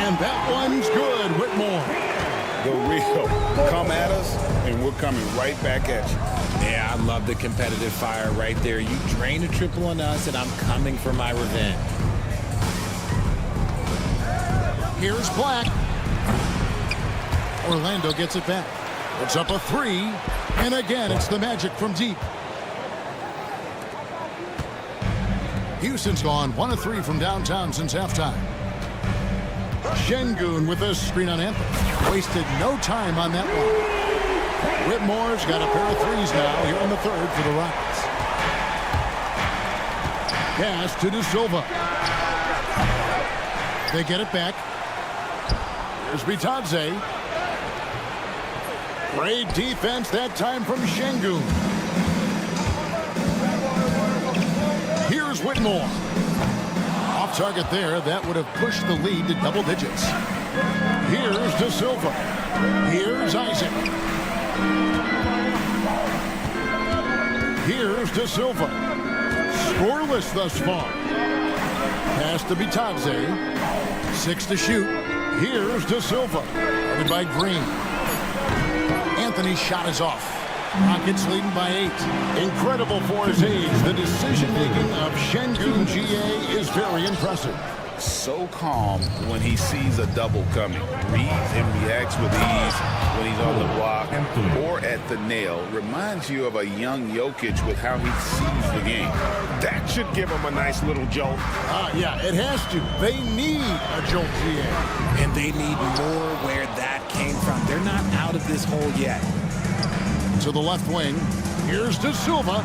And that one's good. Whitmore. The real come at us, and we're coming right back at you. Yeah, I love the competitive fire right there. You drain a triple on us, and I'm coming for my revenge. Here's Black. Orlando gets it back. It's up a 3, and again, it's the Magic from deep. Houston's gone 1 of 3 from downtown since halftime. Şengün with a screen on Anthony. Wasted no time on that one. Whitmore's got a pair of threes now here in the third for the Rockets. Pass to De Silva. They get it back. Here's Tonci. Great defense that time from Şengün. Here's Whitmore. Off target there. That would have pushed the lead to double digits. Here's De Silva. Here's Isaac. Here's De Silva. Scoreless thus far. Pass to Bitadze. 6 to shoot. Here's De Silva. Guarded by Green. Anthony's shot is off. Rockets leading by 8. Incredible for his age. The decision-making of Sengun GA is very impressive. So calm when he sees a double coming. Reads and reacts with ease when he's on the block or at the nail. Reminds you of a young Jokic with how he sees the game. That should give him a nice little jolt. Yeah, it has to. They need a jolt, GA. And they need more where that came from. They're not out of this hole yet. To the left wing. Here's De Silva.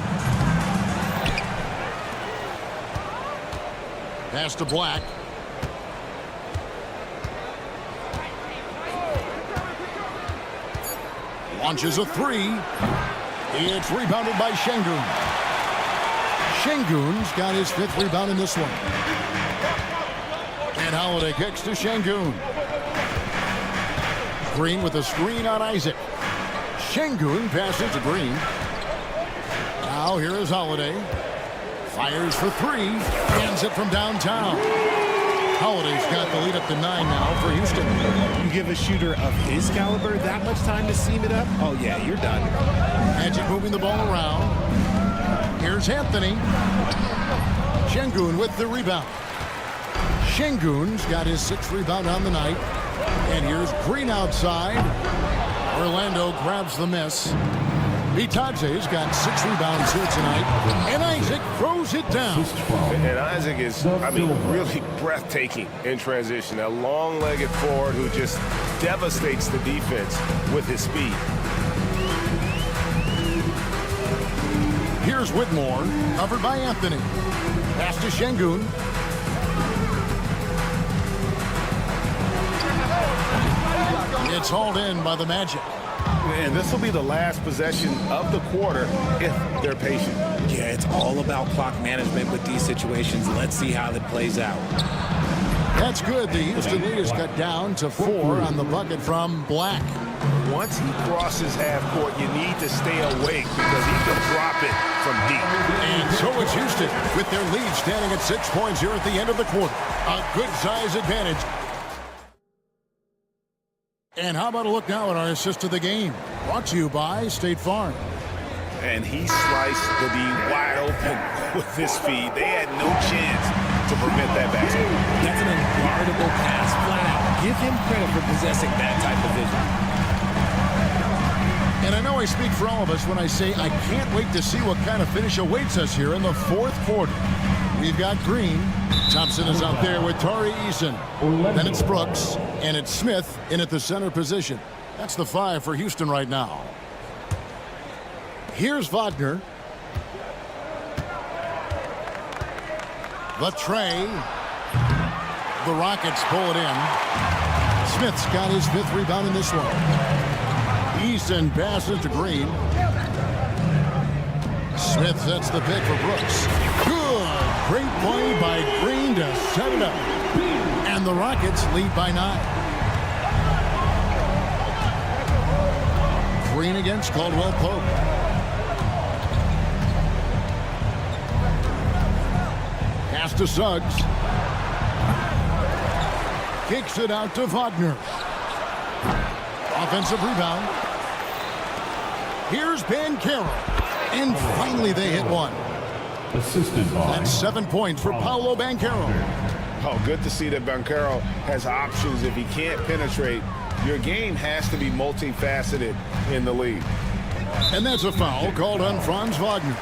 Pass to Black. Launches a 3. It's rebounded by Sengun. Sengun's got his 5th rebound in this one. And Holiday kicks to Sengun. Green with a screen on Isaac. Sengun passes to Green. Now here is Holiday. Fires for 3. Ends it from downtown. Holiday's got the lead up to 9 now for Houston. You give a shooter of his caliber that much time to seam it up? Oh, yeah, you're done. Magic moving the ball around. Here's Anthony. Sengun with the rebound. Sengun's got his 6th rebound on the night. And here's Green outside. Orlando grabs the miss. Bitadze's got 6 rebounds here tonight. And Isaac throws it down. And Isaac is, really breathtaking in transition. A long-legged forward who just devastates the defense with his speed. Here's Whitmore, covered by Anthony. Pass to Sengun. It's hauled in by the Magic. And this will be the last possession of the quarter if they're patient. Yeah, it's all about clock management with these situations. Let's see how that plays out. That's good. The Houston lead is cut down to 4 on the bucket from Black. Once he crosses half court, you need to stay awake because he can drop it from deep. And so it's Houston with their lead standing at 6 points here at the end of the quarter. A good size advantage. And how about a look now at our assist to the game? Brought to you by State Farm. And he sliced the D wide open with his speed. They had no chance to prevent that basket. That's an unguardable pass, flat out. Give him credit for possessing that type of vision. And I know I speak for all of us when I say I can't wait to see what kind of finish awaits us here in the 4th quarter. We've got Green. Thompson is out there with Tari Eason. Then it's Brooks, and it's Smith in at the center position. That's the 5 for Houston right now. Here's Wagner. The tray. The Rockets pull it in. Smith's got his 5th rebound in this one. Eason passes to Green. Smith sets the pick for Brooks. Good. Great play by Green to set it up. And the Rockets lead by 9. Green against Caldwell Pope. Pass to Suggs. Kicks it out to Wagner. Offensive rebound. Here's Banchero. And finally they hit one. Assisted by. That's 7 points for Paolo Banchero. Oh, good to see that Banchero has options. If he can't penetrate, your game has to be multifaceted in the league. And that's a foul called on Franz Wagner.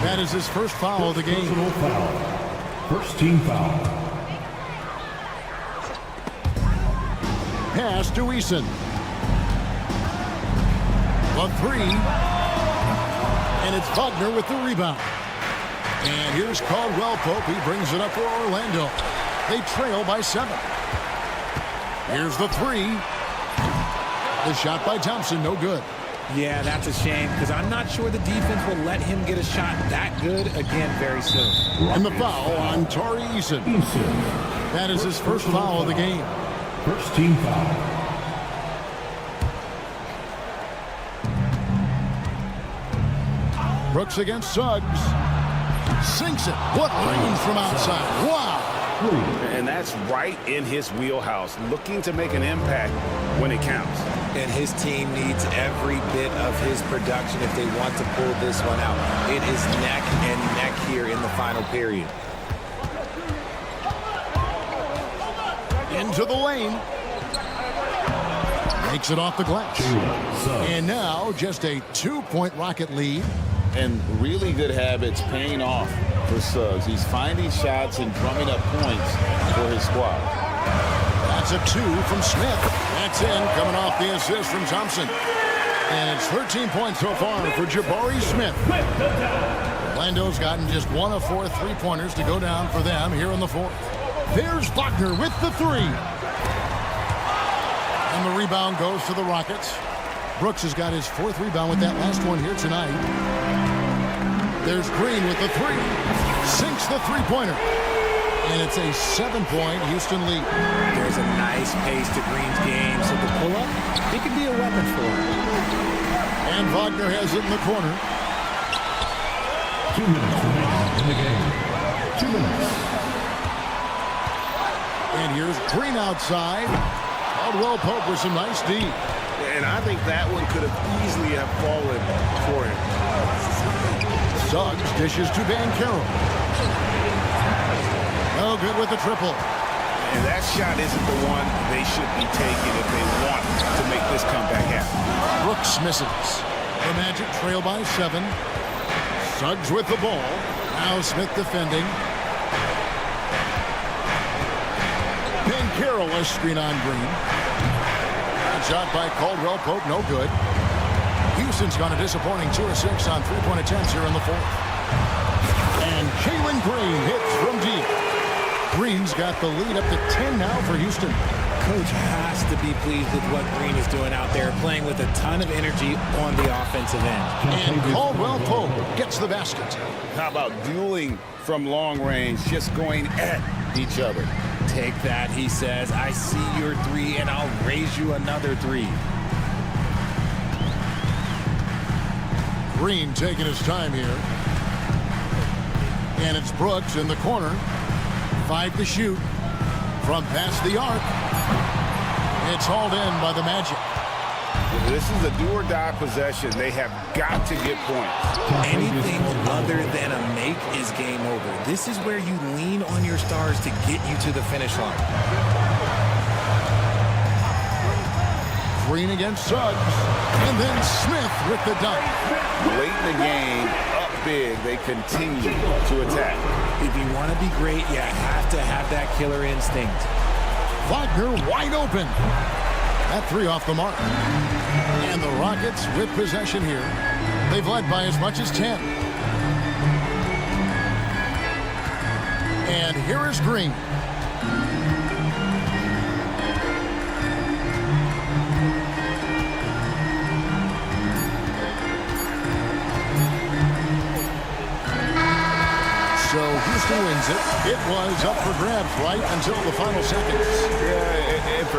That is his first foul of the game. Personal foul. First team foul. Pass to Eason. The 3. And it's Wagner with the rebound. And here's Caldwell Pope. He brings it up for Orlando. They trail by 7. Here's the 3. The shot by Thompson, no good. Yeah, that's a shame because I'm not sure the defense will let him get a shot that good again very soon. And the foul on Tari Eason. That is his first foul of the game. First team foul. Brooks against Suggs. Sinks it. What range from outside. Wow. And that's right in his wheelhouse, looking to make an impact when it counts. And his team needs every bit of his production if they want to pull this one out. It is neck and neck here in the final period. Into the lane. Makes it off the glass. And now just a 2-point Rocket lead. And really good habits paying off for Suggs. He's finding shots and drumming up points for his squad. That's a 2 from Smith. That's in, coming off the assist from Thompson. And it's 13 points so far for Jabari Smith. Orlando's gotten just 1 of 4 3-pointers to go down for them here in the fourth. There's Wagner with the 3. And the rebound goes to the Rockets. Brooks has got his 4th rebound with that last one here tonight. There's Green with the 3. Sinks the 3-pointer. And it's a 7-point Houston lead. There's a nice pace to Green's game, so the pull-up, it could be a weapon for him. And Wagner has it in the corner. 2 minutes remaining in the game. 2 minutes. And here's Green outside. Caldwell Pope with some nice D. And I think that one could have easily have fallen for him. Suggs dishes to Banchero. No good with the triple. And that shot isn't the one they should be taking if they want to make this comeback happen. Brooks misses. The Magic trail by 7. Suggs with the ball. Now Smith defending. Banchero a screen on Green. Shot by Caldwell Pope, no good. Houston's gone a disappointing 2 of 6 on 3-point attempts here in the fourth. And Jalen Green hits from deep. Green's got the lead up to 10 now for Houston. Coach has to be pleased with what Green is doing out there, playing with a ton of energy on the offensive end. And Caldwell Pope gets the basket. How about dueling from long range, just going at each other? Take that, he says. I see your 3, and I'll raise you another 3. Green taking his time here. And it's Brooks in the corner. 5 to shoot. From past the arc. It's hauled in by the Magic. This is a do-or-die possession. They have got to get points. Anything other than a make is game over. This is where you lean on your stars to get you to the finish line. Green against Suggs. And then Smith with the dunk. Late in the game, up big, they continue to attack. If you want to be great, you have to have that killer instinct. Wagner wide open. That 3 off the mark. And the Rockets with possession here. They've led by as much as 10. And here is Green. So Houston wins it. It was up for grabs right until the final seconds. Yeah,